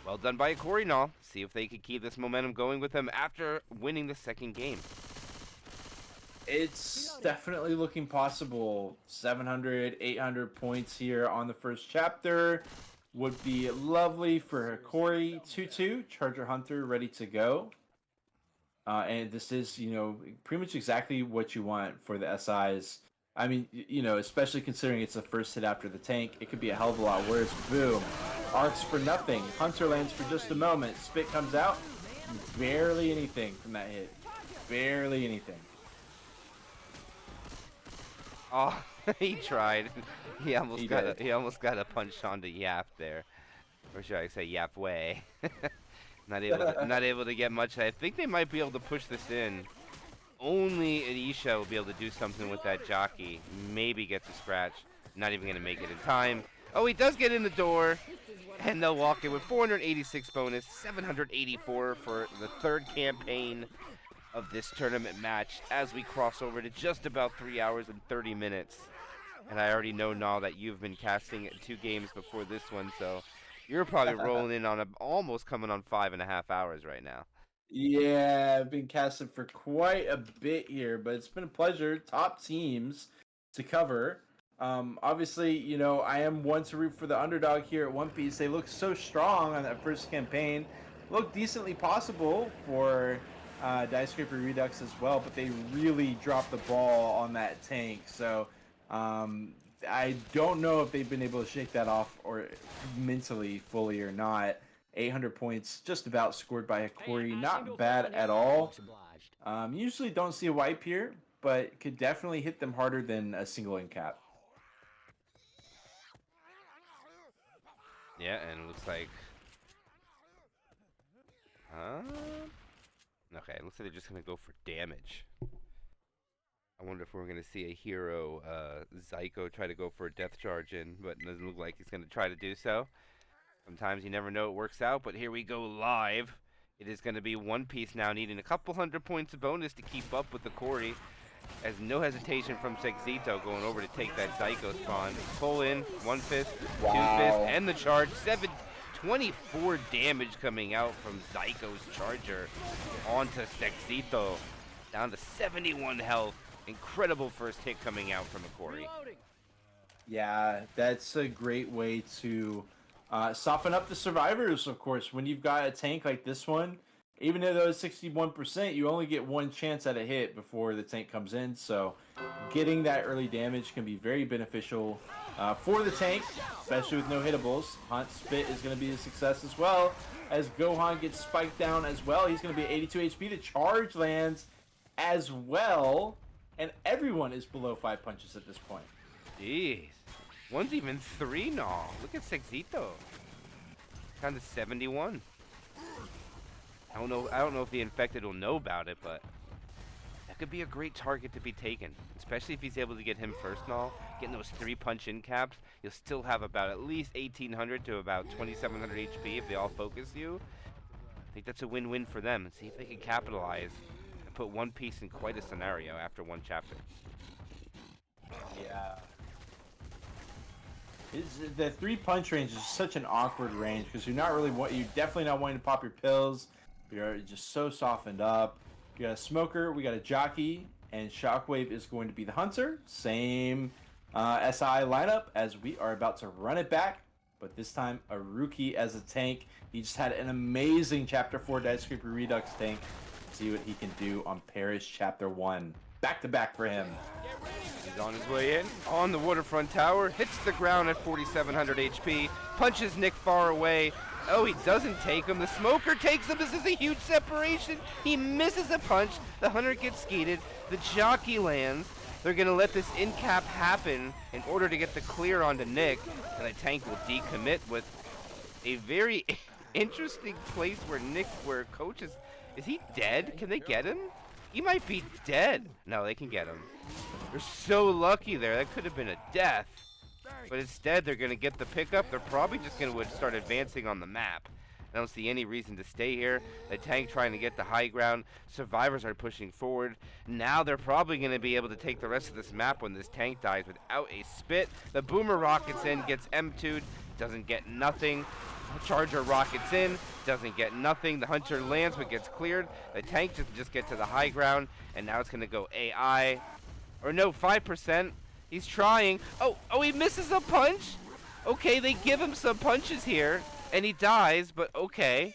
Speaker 1: Well done by Hokori now. See if they can keep this momentum going with him after winning the second game.
Speaker 5: It's definitely looking possible. 700, 800 points here on the first chapter would be lovely for Hokori. 2-2, Charger Hunter ready to go. And this is, pretty much exactly what you want for the SIs. I mean, especially considering it's the first hit after the tank, it could be a hell of a lot worse. Boom. Arcs for nothing. Hunter lands for just a moment. Spit comes out. Barely anything from that hit. Barely anything.
Speaker 1: Oh, he tried. He almost got a punch onto Yap there. Or should I say Yap way. not able to get much. I think they might be able to push this in. Only Aisha will be able to do something with that jockey. Maybe gets a scratch. Not even gonna make it in time. Oh, he does get in the door. And they'll walk in with 486 bonus, 784 for the third campaign of this tournament match as we cross over to just about 3 hours and 30 minutes. And I already know now that you've been casting 2 games before this one, so you're probably rolling in on almost coming on 5.5 hours right now.
Speaker 5: Yeah, I've been casting for quite a bit here, but it's been a pleasure. Top teams to cover. Obviously, I am one to root for the underdog here at One Piece. They look so strong on that first campaign. Look decently possible for Dice Scraper Redux as well, but they really dropped the ball on that tank. So I don't know if they've been able to shake that off or mentally fully or not. 800 points just about scored by Hakori. Not bad at all. Usually don't see a wipe here, but could definitely hit them harder than a single end cap.
Speaker 1: Yeah, and it looks like... Okay, it looks like they're just going to go for damage. I wonder if we're going to see a hero, Zyko, try to go for a death charge in, but it doesn't look like he's going to try to do so. Sometimes you never know it works out, but here we go live. It is going to be One Piece now needing a couple hundred points of bonus to keep up with the Hokori. As no hesitation from Sexito going over to take that Zyko spawn. Pull in, 1 fist, 2 fist, and the charge. 24 damage coming out from Zyko's charger onto Sexito. Down to 71 health. Incredible first hit coming out from Hokori.
Speaker 5: Yeah, that's a great way to soften up the survivors, of course. When you've got a tank like this one, even though it's 61%, you only get 1 chance at a hit before the tank comes in. So getting that early damage can be very beneficial for the tank, especially with no hittables. Hunt Spit is going to be a success as well, as Gohan gets spiked down as well. He's going to be at 82 HP. The charge lands as well, and everyone is below 5 punches at this point.
Speaker 1: Jeez. One's even 3 now. Look at Sexito. Down to 71. I don't know if the infected will know about it, but that could be a great target to be taken, especially if he's able to get him first and all. Getting those 3 punch-in caps, you'll still have about at least 1,800 to about 2,700 HP if they all focus you. I think that's a win-win for them, and see if they can capitalize and put One Piece in quite a scenario after 1 chapter.
Speaker 5: Yeah. The 3 punch range is such an awkward range because you're definitely not wanting to pop your pills. You're just so softened up. You got a smoker, we got a jockey, and Shockwave is going to be the hunter. Same SI lineup as we are about to run it back, but this time a rookie as a tank. He just had an amazing Chapter 4 Dice Scraper Redux tank. See what he can do on Paris Chapter 1. Back to back for him.
Speaker 1: He's on his way in, on the waterfront tower, hits the ground at 4,700 HP, punches Nick far away. Oh, he doesn't take him. The smoker takes him. This is a huge separation. He misses a punch. The hunter gets skeeted. The jockey lands. they're going to let this in cap happen in order to get the clear onto Nick, and the tank will decommit with a very interesting place where Coach is he dead? Can they get him? He might be dead. No, they can get him. They're so lucky there. That could have been a death. But instead, they're going to get the pickup. They're probably just going to start advancing on the map. I don't see any reason to stay here. The tank trying to get the high ground. Survivors are pushing forward. Now they're probably going to be able to take the rest of this map when this tank dies without a spit. The boomer rockets in, gets M2'd, doesn't get nothing. Charger rockets in, doesn't get nothing. The hunter lands but gets cleared. The tank just get to the high ground, and now it's going to go AI. Or no, 5%. He's trying. Oh, he misses a punch? Okay, they give him some punches here, and he dies, but okay.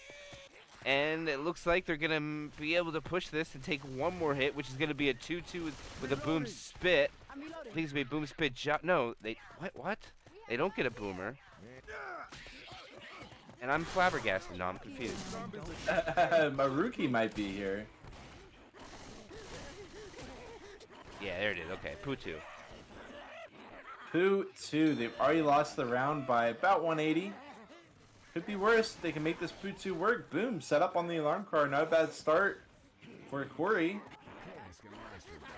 Speaker 1: And it looks like they're going to be able to push this and take one more hit, which is going to be a 2-2 with a boom spit.
Speaker 3: I'm
Speaker 1: I
Speaker 3: reloading.
Speaker 1: think it's going to be a boom spit. No, they... What? They don't get a boomer. And I'm flabbergasted. No, I'm confused.
Speaker 5: Maruki might be here.
Speaker 1: Yeah, there it is. Okay, Putu.
Speaker 5: Poo 2. They've already lost the round by about 180. Could be worse. They can make this Poo 2 work. Boom. Set up on the alarm car. Not a bad start for Hokori.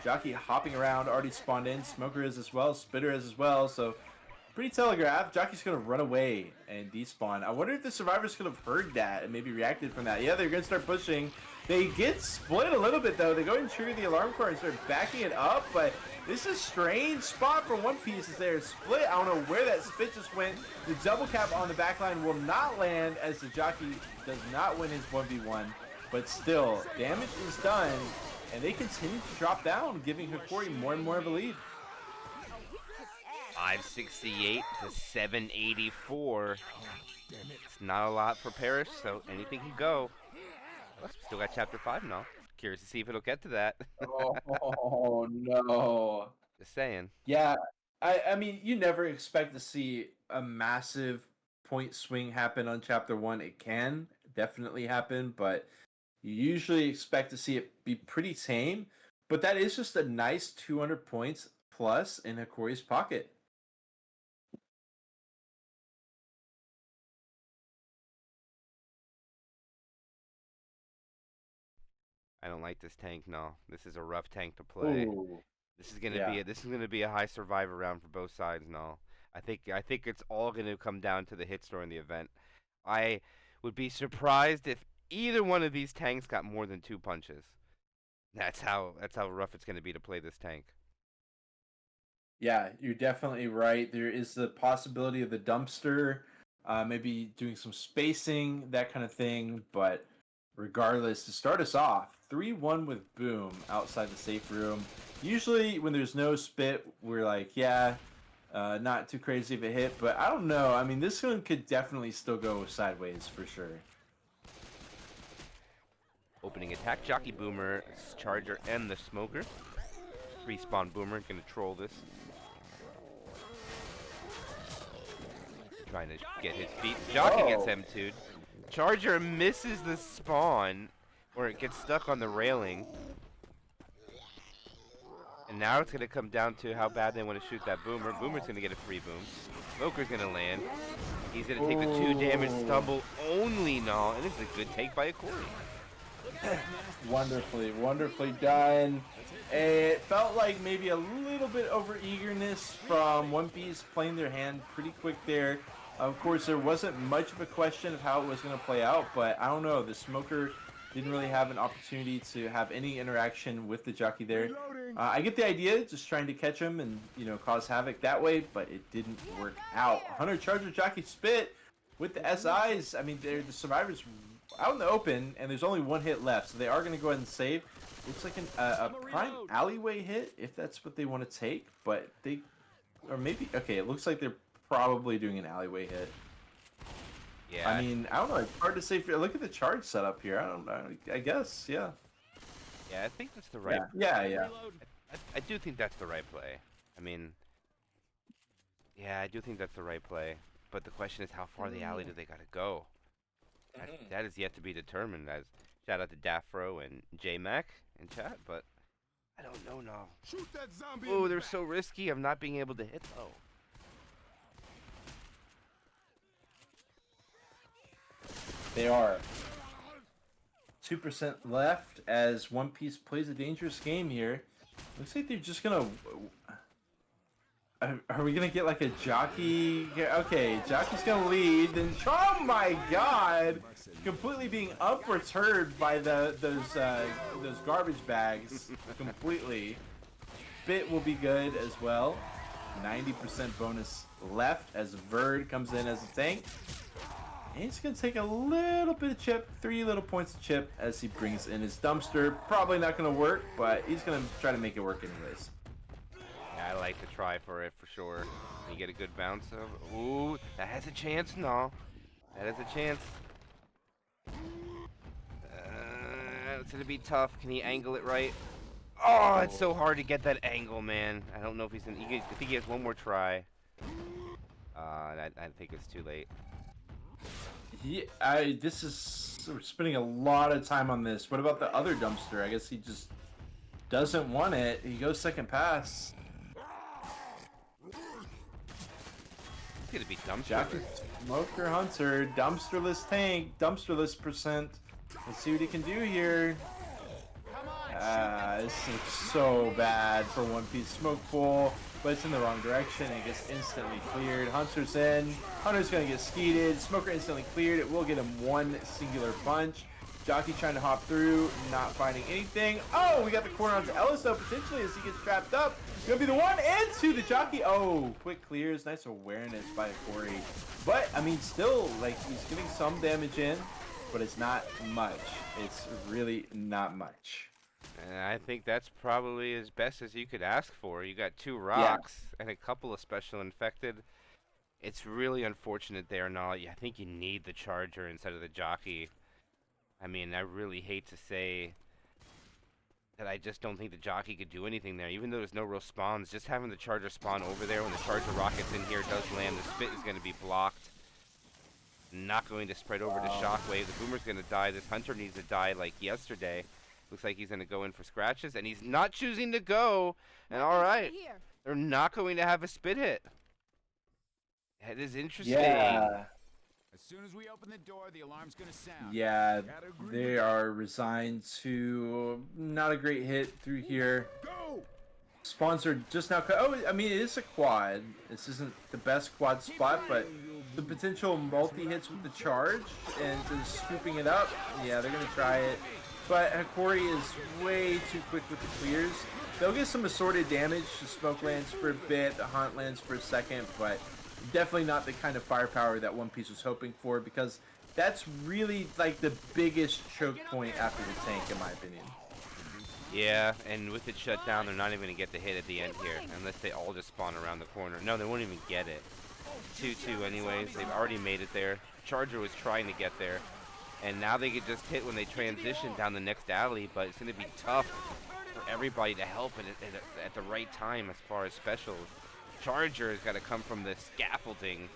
Speaker 5: Jockey hopping around. Already spawned in. Smoker is as well. Spitter is as well. So pretty telegraphed. Jockey's going to run away and despawn. I wonder if the survivors could have heard that and maybe reacted from that. Yeah, they're going to start pushing. They get split a little bit, though. They go and trigger the alarm car and start backing it up, but this is a strange spot for One Piece as they're split. I don't know where that spit just went. The double cap on the back line will not land as the jockey does not win his 1v1, but still, damage is done, and they continue to drop down, giving Hokori more and more of a lead.
Speaker 1: 568 to 784. It's not a lot for Parrish, so anything can go. Still got chapter 5 now. Curious to see if it'll get to that.
Speaker 5: Oh, no.
Speaker 1: Just saying.
Speaker 5: Yeah, I mean, you never expect to see a massive point swing happen on chapter 1. It can definitely happen, but you usually expect to see it be pretty tame. But that is just a nice 200 points plus in Hokori's pocket.
Speaker 1: I don't like this tank. No, this is a rough tank to play.
Speaker 5: Ooh.
Speaker 1: This is gonna be a high survivor round for both sides. No, I think it's all gonna come down to the hits during the event. I would be surprised if either one of these tanks got more than 2 punches. That's how rough it's gonna be to play this tank.
Speaker 5: Yeah, you're definitely right. There is the possibility of the dumpster, maybe doing some spacing, that kind of thing. But regardless, to start us off, 3-1 with Boom outside the safe room. Usually when there's no spit, we're like, yeah, not too crazy of a hit. But I don't know. I mean, this one could definitely still go sideways for sure.
Speaker 1: Opening attack, Jockey Boomer, Charger, and the Smoker. Respawn Boomer, gonna troll this. Trying to get his feet. Jockey gets M2'd. Charger misses the spawn, or it gets stuck on the railing. And now it's gonna come down to how bad they want to shoot that Boomer. Boomer's gonna get a free boom. Smoker's gonna land. He's gonna take the 2 damage stumble only now, and this is a good take by Hakori.
Speaker 5: Wonderfully done. It felt like maybe a little bit over eagerness from One Piece playing their hand pretty quick there. Of course, there wasn't much of a question of how it was going to play out, but I don't know. The Smoker didn't really have an opportunity to have any interaction with the jockey there. I get the idea, just trying to catch him and cause havoc that way, but it didn't work out. Hunter Charger Jockey Spit with the SIs. I mean, they're the survivors out in the open, and there's only 1 hit left, so they are going to go ahead and save. Looks like a prime alleyway hit, if that's what they want to take, but they, or maybe, okay, it looks like they're probably doing an alleyway hit.
Speaker 1: Yeah.
Speaker 5: I mean, I don't know, it's hard to say. Look at the charge setup here. I don't know. I guess, yeah.
Speaker 1: Yeah, I think that's the right.
Speaker 5: Yeah.
Speaker 1: I do think that's the right play. I mean, yeah, I do think that's the right play. But the question is, how far the alley do they gotta go? That is yet to be determined. As shout out to Dafro and J Mac in chat, but I don't know now.
Speaker 2: Shoot that zombie.
Speaker 1: Oh, they're so risky of not being able to hit though.
Speaker 5: They are. 2% left as One Piece plays a dangerous game here. Looks like they're just gonna. Are we gonna get like a jockey? Okay, jockey's gonna lead. Then, oh my God! Completely being upperturned by those garbage bags. Completely. Bit will be good as well. 90% bonus left as Verd comes in as a tank. And he's going to take a little bit of chip, 3 little points of chip as he brings in his dumpster. Probably not going to work, but he's going to try to make it work anyways.
Speaker 1: Yeah, I like to try for it for sure. You get a good bounce of. Ooh, that has a chance. No, that has a chance. It's gonna be tough. Can he angle it right? Oh, it's so hard to get that angle, man. I don't know if he's gonna. I think he has one more try. I think it's too late.
Speaker 5: Yeah, we're spending a lot of time on this. What about the other dumpster? I guess he just doesn't want it. He goes second pass.
Speaker 1: It's gonna be dumpster.
Speaker 5: Jockey, Smoker Hunter, dumpsterless tank, dumpsterless percent. Let's see what he can do here. This looks so bad for One Piece Smoke Pool, but it's in the wrong direction. It gets instantly cleared. Hunter's in. Hunter's gonna get skeeted. Smoker instantly cleared. It will get him one singular punch. Jockey trying to hop through, not finding anything. Oh, we got the corner onto Ellis though, potentially as he gets trapped up. Gonna be the 1 and 2. The Jockey. Oh, quick clears. Nice awareness by Hokori. But I mean, still, like, he's getting some damage in, but it's not much. It's really not much.
Speaker 1: And I think that's probably as best as you could ask for. You got 2 rocks and a couple of special infected. It's really unfortunate there, Nall. I think you need the charger instead of the jockey. I mean, I really hate to say that I just don't think the jockey could do anything there. Even though there's no real spawns, just having the charger spawn over there when the charger rockets in here does land, the spit is going to be blocked. Not going to spread over to Shockwave. The Boomer's going to die. This Hunter needs to die like yesterday. Looks like he's going to go in for scratches, and he's not choosing to go. And all right, they're not going to have a spit hit. That is interesting.
Speaker 5: Yeah.
Speaker 2: As soon as we open the door, the alarm's gonna sound.
Speaker 5: Yeah, they are resigned to not a great hit through here.
Speaker 2: Go!
Speaker 5: Spawns are just now. Oh, I mean, it is a quad. This isn't the best quad spot, but the potential multi-hits with the charge and just scooping it up, yeah, they're going to try it. But Hakori is way too quick with the clears. They'll get some assorted damage. The smoke lands for a bit, the hunt lands for a second, but definitely not the kind of firepower that One Piece was hoping for, because that's really like the biggest choke point after the tank, in my opinion.
Speaker 1: Yeah, and with it shut down, they're not even going to get the hit at the end here, unless they all just spawn around the corner. No, they won't even get it. 2-2 anyways. They've already made it there. Charger was trying to get there, and now they could just hit when they transition down the next alley, but it's going to be tough for everybody to help at the right time as far as specials. Charger has got to come from the scaffolding.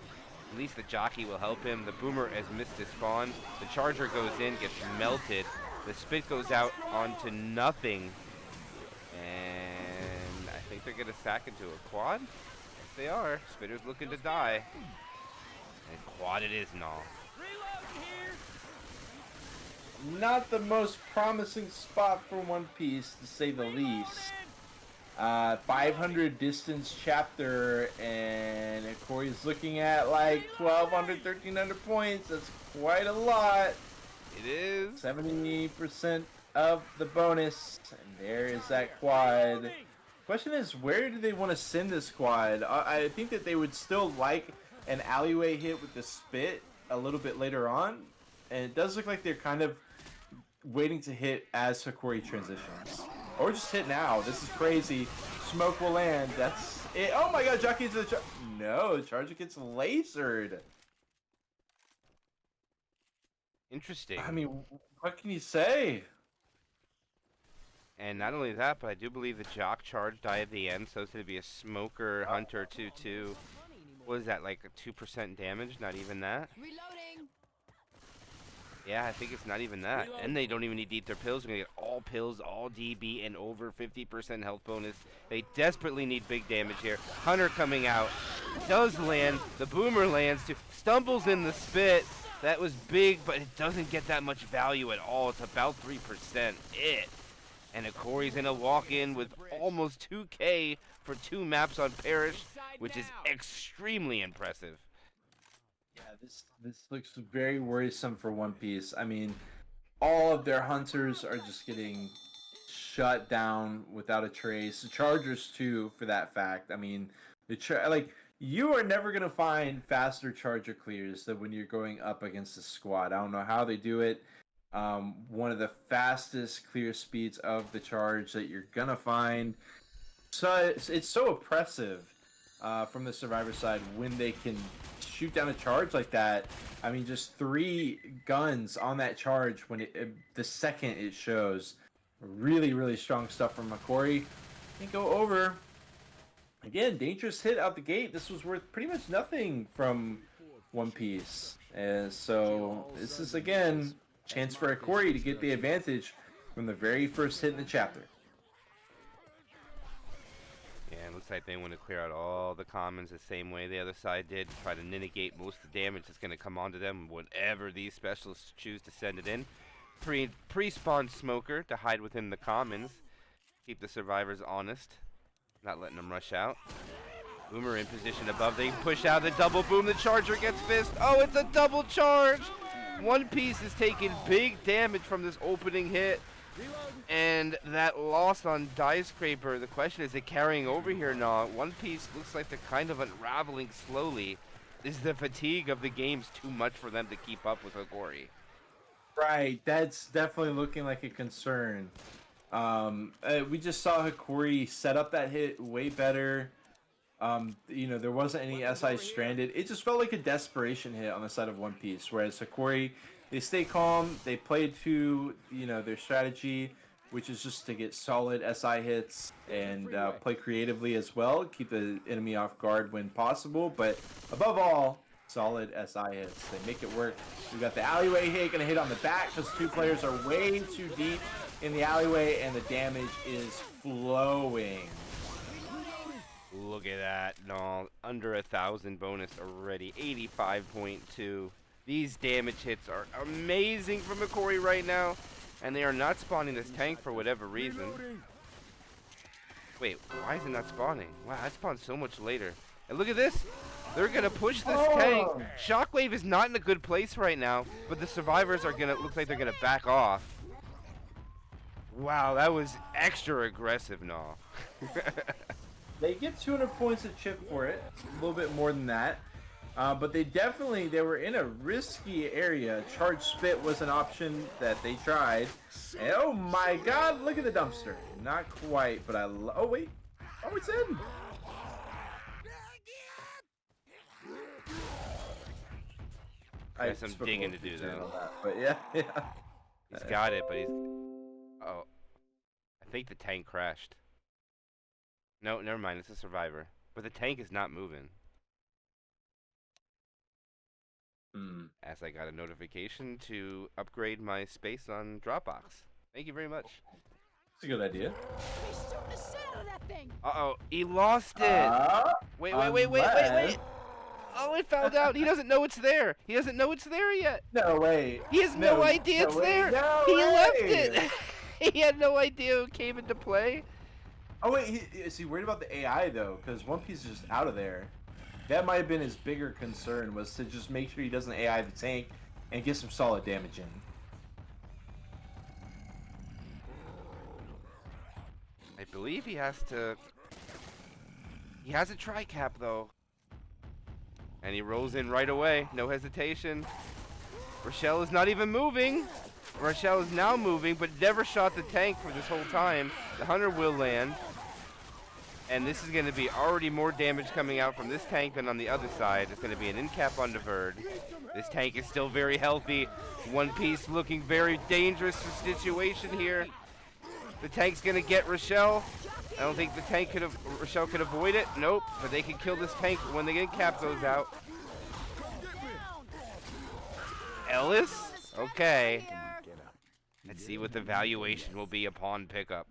Speaker 1: At least the jockey will help him. The Boomer has missed his spawn. The Charger goes in, gets melted. The spit goes out onto nothing. And I think they're going to sack into a quad. Yes, they are. Spitter's looking to die. And quad it is, Null.
Speaker 5: Not the most promising spot for One Piece, to say the least. 500 distance chapter, and Corey's looking at like 1,200, 1,300 points. That's quite a lot.
Speaker 1: It is.
Speaker 5: 70% of the bonus, and there is that quad. Question is, where do they want to send this quad? I think that they would still like an alleyway hit with the spit a little bit later on, and it does look like they're kind of waiting to hit as Hakori transitions. Or just hit now. This is crazy. Smoke will land. That's it. Oh my god, Jockey into the charge. No, the Charger gets lasered.
Speaker 1: Interesting.
Speaker 5: I mean, what can you say?
Speaker 1: And not only that, but I do believe the Jock charge died at the end, so it's going to be a Smoker Hunter 2-2. What is that, like a 2% damage? Not even that?
Speaker 3: Reloading.
Speaker 1: Yeah, I think it's not even that. And they don't even need to eat their pills. They're going to get all pills, all DB, and over 50% health bonus. They desperately need big damage here. Hunter coming out. Does land. The boomer lands too. Stumbles in the spit. That was big, but it doesn't get that much value at all. It's about 3%. And Hokori's going to walk in with almost 2K for 2 maps on Parish, which is extremely impressive.
Speaker 5: Yeah, this looks very worrisome for One Piece. I mean, all of their hunters are just getting shut down without a trace. The Chargers too, for that fact. I mean, you are never gonna find faster Charger clears than when you're going up against a squad. I don't know how they do it. One of the fastest clear speeds of the charge that you're gonna find. So it's so oppressive from the survivor side when they can shoot down a charge like that. I mean, just 3 guns on that charge when the second it shows. Really, really strong stuff from Hakori. Can't go over. Again, dangerous hit out the gate. This was worth pretty much nothing from One Piece. And so this is, again, chance for Hakori to get the advantage from the very first hit in the chapter.
Speaker 1: Yeah, it looks like they want to clear out all the commons the same way the other side did. Try to negate most of the damage that's going to come onto them whenever these specialists choose to send it in. Pre-spawn smoker to hide within the commons. Keep the survivors honest. Not letting them rush out. Boomer in position above. They push out the double boom. The charger gets fist. Oh, it's a double charge! One Piece is taking big damage from this opening hit. And that loss on Die Scraper, the question is it carrying over here now? One Piece looks like they're kind of unraveling slowly. Is the fatigue of the games too much for them to keep up with Hokori?
Speaker 5: Right, that's definitely looking like a concern. We just saw Hakori set up that hit way better. There wasn't any SI stranded. It just felt like a desperation hit on the side of One Piece, whereas Hakori, they stay calm, they play to, their strategy, which is just to get solid SI hits and play creatively as well, keep the enemy off guard when possible, but above all, solid SI hits. They make it work. We got the alleyway hit, gonna hit on the back because 2 players are way too deep in the alleyway and the damage is flowing.
Speaker 1: Look at that. No, under 1,000 bonus already. 85.2. These damage hits are amazing from Hokori right now. And they are not spawning this tank for whatever reason. Wait, why is it not spawning? Wow, that spawned so much later. And look at this. They're going to push this tank. Shockwave is not in a good place right now. But the survivors are going to look like they're going to back off. Wow, that was extra aggressive, no.
Speaker 5: They get 200 points a chip for it, a little bit more than that. But they were in a risky area. Charge spit was an option that they tried. And oh my god, look at the dumpster. Not quite, but oh wait. Oh, it's in.
Speaker 1: There's some digging to do, though.
Speaker 5: But yeah.
Speaker 1: He's got it, but he's... Oh. I think the tank crashed. No, never mind. It's a survivor. But the tank is not moving. As I got a notification to upgrade my space on Dropbox. Thank you very much.
Speaker 5: It's a good idea.
Speaker 3: He's shooting the shit out of that thing.
Speaker 1: Uh-oh. He lost it. Wait. Oh, it found out. He doesn't know it's there. He doesn't know it's there yet.
Speaker 5: No way.
Speaker 1: He has no idea it's there.
Speaker 5: No
Speaker 1: he
Speaker 5: way.
Speaker 1: left it. He had no idea it came into play.
Speaker 5: Oh wait, is he worried about the AI though? Because One Piece is just out of there. That might have been his bigger concern, was to just make sure he doesn't AI the tank and get some solid damage in.
Speaker 1: I believe he has to... He has a tri-cap though. And he rolls in right away, no hesitation. Rochelle is not even moving. Rochelle is now moving, but never shot the tank for this whole time. The hunter will land. And this is going to be already more damage coming out from this tank than on the other side. It's going to be an in-cap on the Verd. This tank is still very healthy. One Piece looking very dangerous situation here. The tank's going to get Rochelle. I don't think the tank Rochelle could avoid it. Nope, but they can kill this tank when the in-cap goes out. Ellis? Okay.
Speaker 3: Here.
Speaker 4: Get up.
Speaker 1: Let's see what the valuation will be upon pickup.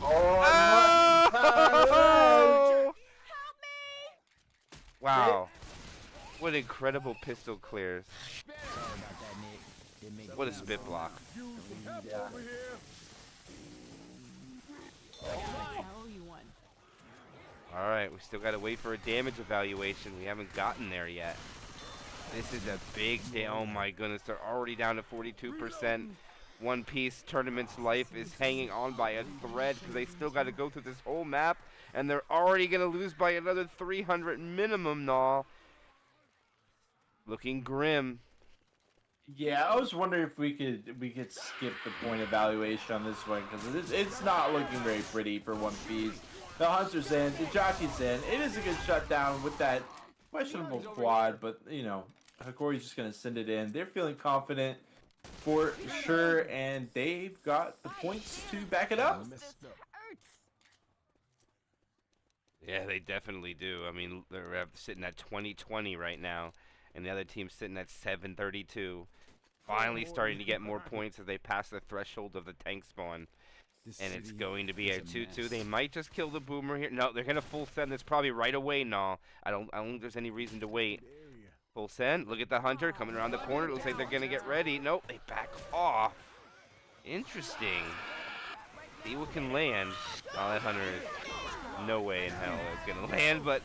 Speaker 5: Oh,
Speaker 1: Oh!
Speaker 3: Help me!
Speaker 1: Wow. What incredible pistol clears.
Speaker 4: Sorry about that, Nick. Didn't make
Speaker 1: What a
Speaker 4: it
Speaker 1: spit block.
Speaker 5: yeah.
Speaker 3: I owe you one.
Speaker 1: Alright, we still gotta wait for a damage evaluation. We haven't gotten there yet. This is a big day. Oh my goodness, they're already down to 42%. One Piece Tournament's life is hanging on by a thread because they still gotta go through this whole map, and they're already gonna lose by another 300 minimum, Naw. Looking grim.
Speaker 5: Yeah, I was wondering if we could skip the point evaluation on this one because it's not looking very pretty for One Piece. The Hunter's in, the Jockey's in. It is a good shutdown with that questionable quad, but you know, Hakori's just gonna send it in. They're feeling confident for sure, and they've got the points to back it up.
Speaker 3: This hurts.
Speaker 1: Yeah, they definitely do. I mean, they're sitting at 20-20 right now, and the other team's sitting at 732. Finally starting to get more points as they pass the threshold of the tank spawn. And it's going to be a 2-2. They might just kill the boomer here. No, they're going to full send this probably right away, no. I don't think there's any reason to wait. Full send. Look at the hunter coming around the corner. It looks like they're going to get ready. Nope, they back off. Interesting. See what can land. Oh, that hunter is no way in hell is going to land, but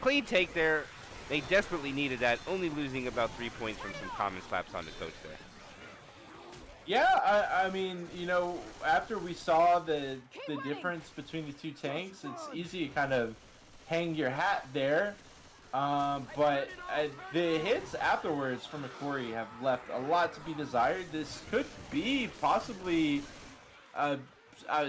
Speaker 1: clean take there. They desperately needed that, only losing about 3 points from some common slaps on the coach there.
Speaker 5: Yeah, I mean, you know, after we saw the difference between the two tanks, it's easy to kind of hang your hat there. But the hits afterwards from Hakori have left a lot to be desired. This could be possibly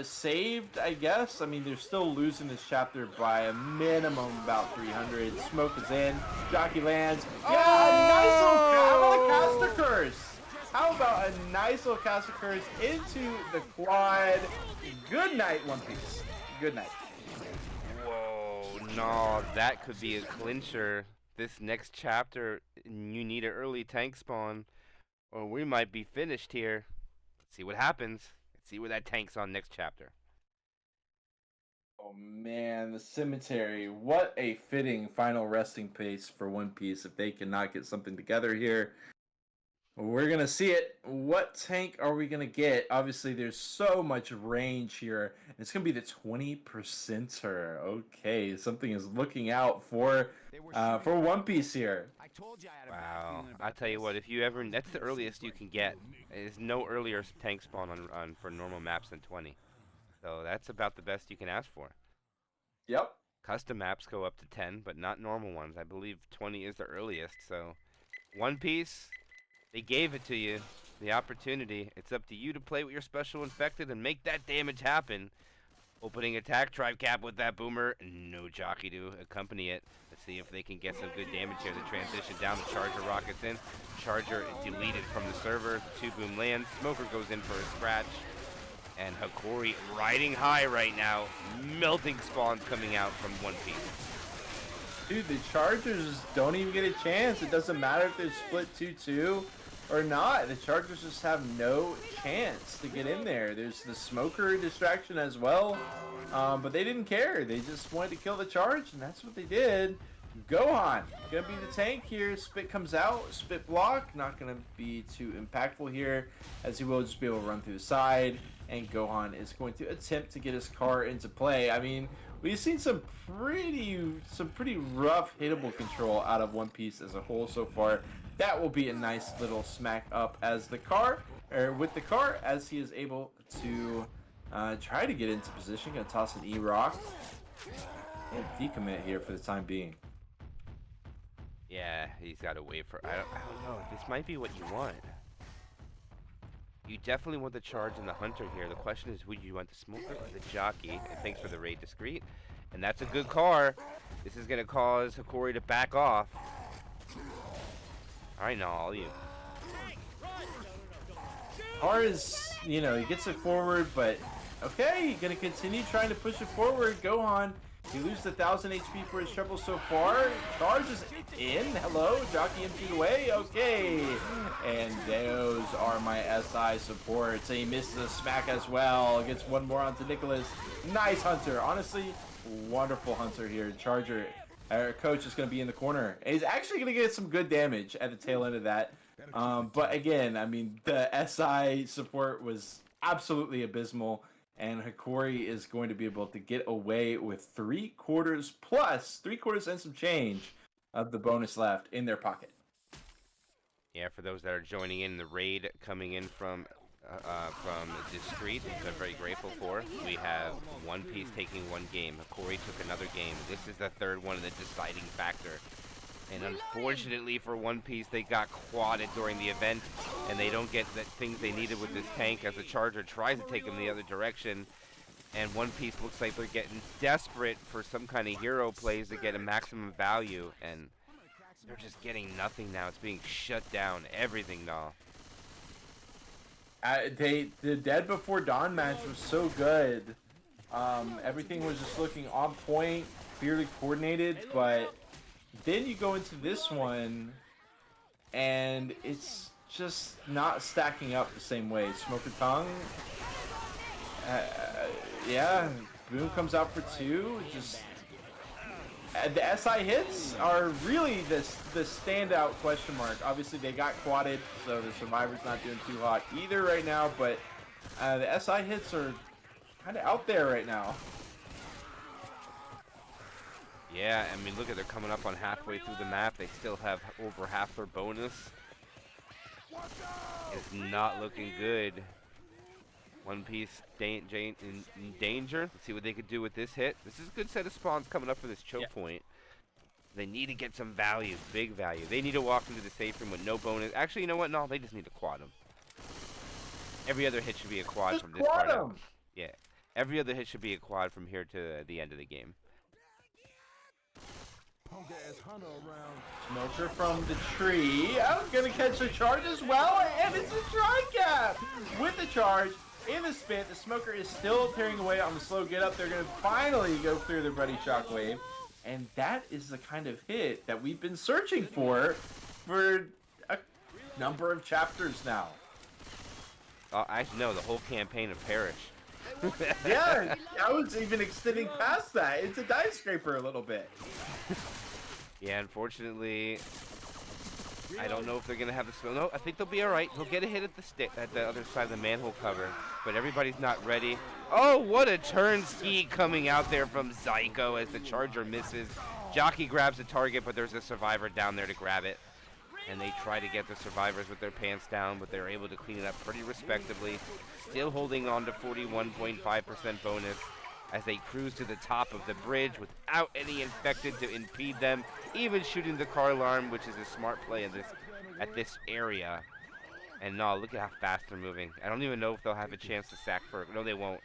Speaker 5: saved, I guess. I mean, they're still losing this chapter by a minimum about 300. Smoke is in. Jockey lands. Yeah, nice little how about a caster curse? How about a nice little caster curse into the quad? Good night, One Piece. Good night.
Speaker 1: Whoa, no, that could be a clincher. This next chapter, you need an early tank spawn, or we might be finished here. Let's see what happens. Let's see where that tank's on next chapter.
Speaker 5: Oh man, the cemetery. What a fitting final resting place for One Piece if they cannot get something together here. We're going to see it. What tank are we going to get? Obviously, there's so much range here. It's going to be the 20%er. Okay, something is looking out for One Piece here.
Speaker 4: I told you I had a bad
Speaker 1: Wow,
Speaker 4: feeling
Speaker 1: I
Speaker 4: about
Speaker 1: tell you
Speaker 4: this.
Speaker 1: what, if you ever, that's the earliest you can get. There's no earlier tank spawn on for normal maps than 20. So that's about the best you can ask for.
Speaker 5: Yep.
Speaker 1: Custom maps go up to 10, but not normal ones. I believe 20 is the earliest. So One Piece, they gave it to you, the opportunity. It's up to you to play with your special infected and make that damage happen. Opening attack, tribe cap with that boomer. No jockey to accompany it. Let's see if they can get some good damage here. The transition down, the charger rockets in. Charger deleted from the server. Two boom lands. Smoker goes in for a scratch. And Hakori riding high right now. Melting spawns coming out from One Piece.
Speaker 5: Dude, the Chargers don't even get a chance. It doesn't matter if they're split 2-2 or not. The Chargers just have no chance to get in there. There's the smoker distraction as well. But they didn't care. They just wanted to kill the charge, and that's what they did. Gohan, gonna be the tank here. Spit comes out, spit block. Not gonna be too impactful here, as he will just be able to run through the side. And Gohan is going to attempt to get his car into play. I mean, we've seen some pretty rough hittable control out of One Piece as a whole so far. That will be a nice little smack up as the car, or with the car, as he is able to try to get into position. Gonna toss an E-Rock and decommit here for the time being.
Speaker 1: Yeah, he's got to wait for. I don't know. This might be what you want. You definitely want the charge and the hunter here. The question is, would you want the smoker or the jockey? And thanks for the raid discreet. And that's a good car. This is going to cause Hakori to back off. I know, all you.
Speaker 5: Car is, you know, he gets it forward, but okay, gonna continue trying to push it forward. Gohan He loses 1,000 HP for his triple so far. Charge is in. Hello, jockey him through the way. Okay. And those are my SI supports. He misses a smack as well. Gets one more onto Nicholas. Nice Hunter. Honestly, wonderful Hunter here. Charger, our coach is going to be in the corner. And he's actually going to get some good damage at the tail end of that. But again, I mean, the SI support was absolutely abysmal. And Hakori is going to be able to get away with 3/4 plus 3/4 and some change of the bonus left in their pocket.
Speaker 1: Yeah, for those that are joining in the raid coming in from the street, which I'm very grateful for. We have One Piece taking one game. Hakori took another game. This is the third one of the deciding factor. And unfortunately for One Piece, they got quadded during the event, and they don't get the things they needed with this tank as the Charger tries to take them the other direction. And One Piece looks like they're getting desperate for some kind of hero plays to get a maximum value, and they're just getting nothing now. It's being shut down. Everything now.
Speaker 5: The Dead Before Dawn match was so good. Everything was just looking on point, clearly coordinated, but then you go into this one, and it's just not stacking up the same way. Smoker Tongue, yeah, Boom comes out for 2. Just the SI hits are really the standout question mark. Obviously, they got quadded, so the Survivor's not doing too hot either right now, but the SI hits are kind of out there right now.
Speaker 1: Yeah, I mean, look at they're coming up on halfway through the map. They still have over half their bonus. It's not looking good. One Piece in danger. Let's see what they could do with this hit. This is a good set of spawns coming up for this choke point. They need to get some value, big value. They need to walk into the safe room with no bonus. Actually, you know what? No, they just need to quad them. Every other hit should be a quad
Speaker 5: Just
Speaker 1: from this part out. Yeah, every other hit should be a quad from here to the end of the game.
Speaker 5: Smoker from the tree. I'm gonna catch the charge as well, and it's a try cap with the charge in the spin. The Smoker is still tearing away on the slow get up. They're gonna finally go clear their buddy Shockwave, and that is the kind of hit that we've been searching for a number of chapters now.
Speaker 1: Actually, no, the whole campaign of Perish.
Speaker 5: Yeah, I was even extending past that. It's a dive scraper a little bit.
Speaker 1: Yeah, unfortunately, I don't know if they're gonna have the spell. No, I think they'll be all right. They'll get a hit at the other side of the manhole cover, but everybody's not ready. Oh, what a turn ski coming out there from Zyko as the Charger misses. Jockey grabs the target, but there's a Survivor down there to grab it, and they try to get the Survivors with their pants down, but they're able to clean it up pretty respectably. Still holding on to 41.5% bonus as they cruise to the top of the bridge without any infected to impede them, even shooting the car alarm, which is a smart play at this area. And no, look at how fast they're moving. I don't even know if they'll have a chance to sack Ferg. No, they won't.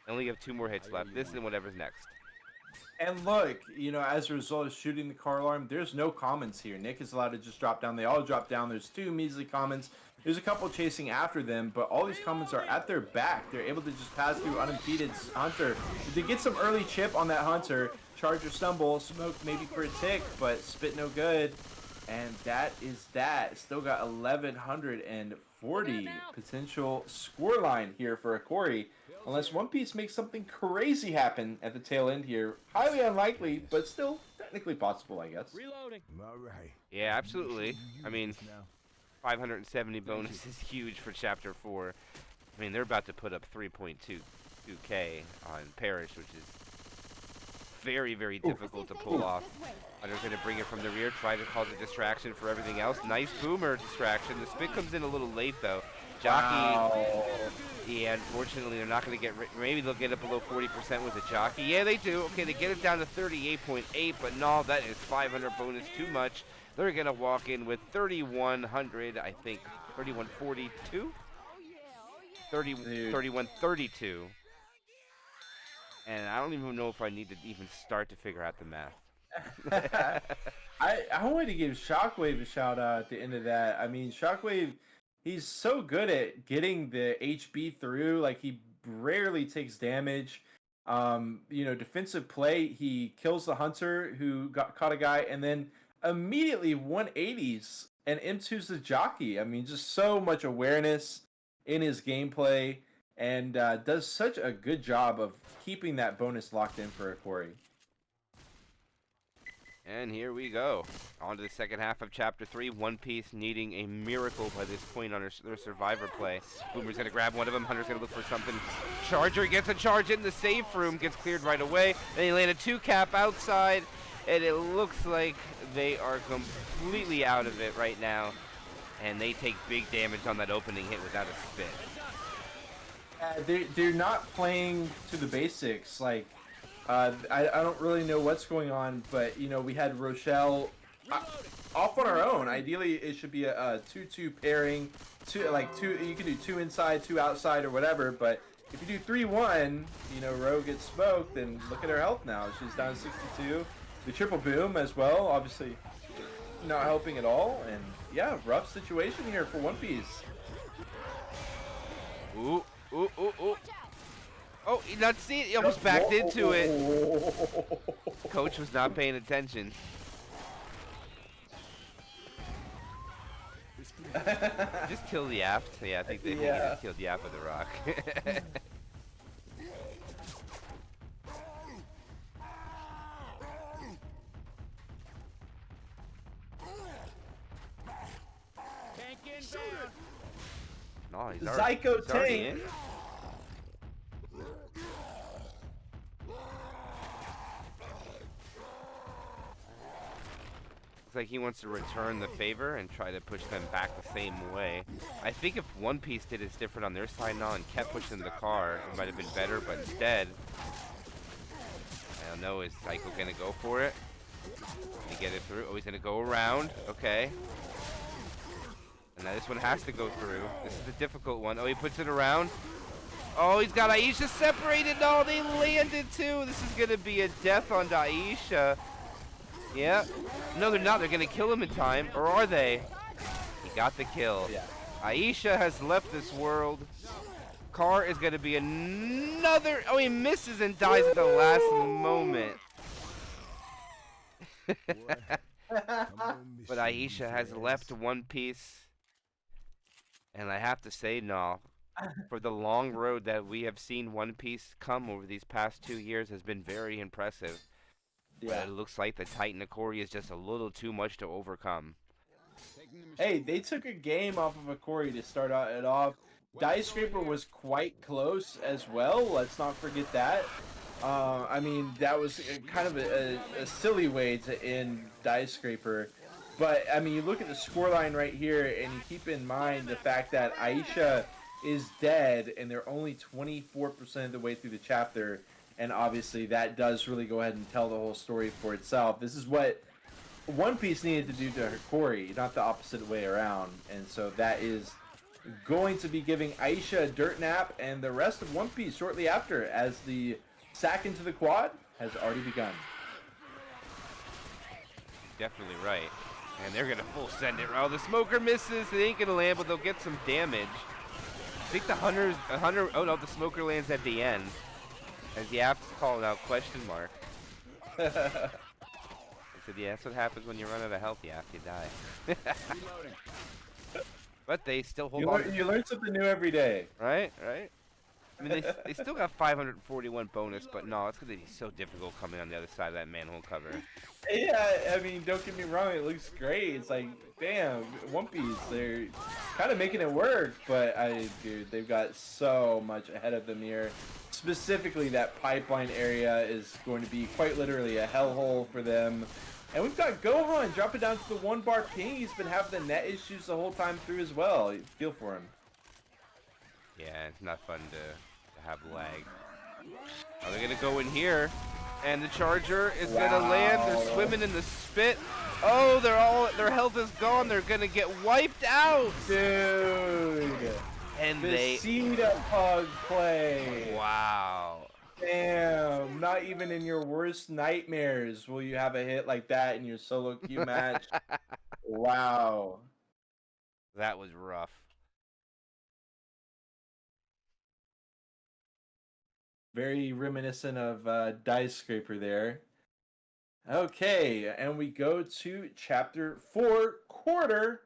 Speaker 1: They only have 2 more hits left. This and whatever's next.
Speaker 5: And look, you know, as a result of shooting the car alarm, there's no commons here. Nick is allowed to just drop down. They all drop down. There's 2 measly commons. There's a couple chasing after them, but all these commons are at their back. They're able to just pass through unimpeded Hunter. They get some early chip on that Hunter. Charger stumble, smoke maybe for a tick, but spit no good. And that is that. Still got 1,140 potential scoreline here for Hakori. Unless One Piece makes something crazy happen at the tail end here. Highly unlikely, but still technically possible, I guess.
Speaker 2: Reloading.
Speaker 4: All right.
Speaker 1: Yeah, absolutely. I mean, 570 bonus is huge for Chapter 4. I mean, they're about to put up 3.22k on Perish, which is very, very difficult to pull off. Hunter's going to bring it from the rear, try to cause a distraction for everything else. Nice boomer distraction. The spit comes in a little late, though. Jockey, yeah, unfortunately, they're not going to get, maybe they'll get up below 40% with the Jockey. Yeah, they do. Okay, they get it down to 38.8, but no, that is 500 bonus too much. They're going to walk in with 3,100, I think, 3,142? 3,132. And I don't even know if I need to even start to figure out the math.
Speaker 5: I wanted to give Shockwave a shout out at the end of that. I mean, Shockwave, he's so good at getting the HB through. Like, he rarely takes damage. Defensive play. He kills the hunter who caught a guy, and then immediately 180s and M2's the jockey. I mean, just so much awareness in his gameplay, and does such a good job of keeping that bonus locked in for Hokori.
Speaker 1: And here we go. On to the second half of Chapter 3. One Piece needing a miracle by this point on their survivor play. Boomer's going to grab one of them. Hunter's going to look for something. Charger gets a charge in the safe room. Gets cleared right away. Then he landed 2-cap outside. And it looks like they are completely out of it right now. And they take big damage on that opening hit without a spit.
Speaker 5: They're not playing to the basics. Like, I don't really know what's going on, but we had Rochelle off on our own. Ideally, it should be a 2-2 pairing. Two. You can do 2 inside, 2 outside, or whatever. But if you do 3-1, Ro gets smoked. And look at her health now. She's down to 62. The triple boom as well, obviously not helping at all. And yeah, rough situation here for One Piece.
Speaker 1: Ooh, ooh, ooh, ooh. Oh, he not see it. He almost backed into it. Coach was not paying attention. Just kill the aft. Yeah, I think they just killed the aft with the rock.
Speaker 2: Tank inbound.
Speaker 1: No, he's
Speaker 5: Zyko
Speaker 1: he's already
Speaker 5: tank.
Speaker 1: in. Looks like he wants to return the favor and try to push them back the same way. I think if One Piece did it's different on their side now and kept pushing the car, it might have been better, but instead, I don't know, is Zyko gonna go for it? Can he get it through? Oh, he's gonna go around. Okay. And now this one has to go through. This is the difficult one. Oh, he puts it around. Oh, he's got Aisha separated. No, they landed too. This is gonna be a death on Aisha. Yeah. No, they're not. They're going to kill him in time. Or are they? He got the kill.
Speaker 5: Yeah.
Speaker 1: Aisha has left this world. Car is going to be another... Oh, he misses and dies at the last moment. But Aisha has left One Piece. And I have to say, no. For the long road that we have seen One Piece come over these past 2 years has been very impressive.
Speaker 5: Yeah.
Speaker 1: But it looks like the Titan Hakori is just a little too much to overcome.
Speaker 5: Hey, they took a game off of Hokori to start it off. Dice Scraper was quite close as well. Let's not forget that. I mean, that was kind of a silly way to end Dice Scraper. But, I mean, you look at the scoreline right here, and you keep in mind the fact that Aisha is dead, and they're only 24% of the way through the chapter. And obviously, that does really go ahead and tell the whole story for itself. This is what One Piece needed to do to Hokori, not the opposite way around. And so that is going to be giving Aisha a dirt nap and the rest of One Piece shortly after, as the sack into the quad has already begun.
Speaker 1: Definitely right. And they're going to full send it. Oh, the smoker misses. They ain't going to land, but they'll get some damage. I think the Hunter, oh no, the smoker lands at the end. As the app's calling out question mark. I said, yeah, that's what happens when you run out of health, yeah, you die. But they still hold on.
Speaker 5: You learn something new every day.
Speaker 1: Right, right. I mean, they still got 541 bonus, but no, it's going to be so difficult coming on the other side of that manhole cover.
Speaker 5: Yeah, I mean, don't get me wrong, it looks great. It's like, damn, One Piece, they're kind of making it work, but dude, they've got so much ahead of them here. Specifically, that pipeline area is going to be quite literally a hellhole for them. And we've got Gohan dropping down to the 1-bar ping. He's been having the net issues the whole time through as well. You feel for him.
Speaker 1: Yeah, it's not fun to have lag. Oh, they're going to go in here. And the charger is gonna land. They're swimming in the spit. Oh, their health is gone. They're gonna get wiped out,
Speaker 5: dude.
Speaker 1: And
Speaker 5: the Cedar Pug play.
Speaker 1: Wow.
Speaker 5: Damn. Not even in your worst nightmares will you have a hit like that in your solo queue match. Wow.
Speaker 1: That was rough.
Speaker 5: Very reminiscent of Dice Scraper there. Okay, and we go to chapter 4, quarter.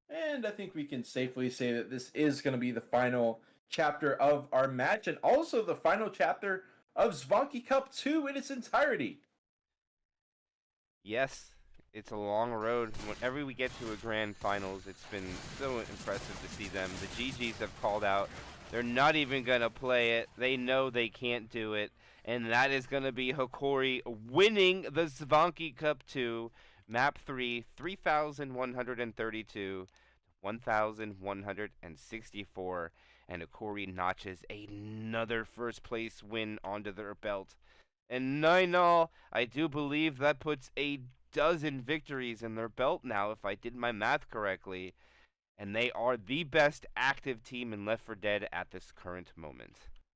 Speaker 5: And I think we can safely say that this is going to be the final chapter of our match, and also the final chapter of Zvonki Cup 2 in its entirety.
Speaker 1: Yes, it's a long road. Whenever we get to a grand finals, it's been so impressive to see them. The GGs have called out. They're not even going to play it. They know they can't do it. And that is going to be Hokori winning the Zvonki Cup 2, map 3, 3,132, 1,164. And Hokori notches another first place win onto their belt. And 9-all, I do believe that puts a dozen victories in their belt now, if I did my math correctly. And they are the best active team in Left 4 Dead at this current moment.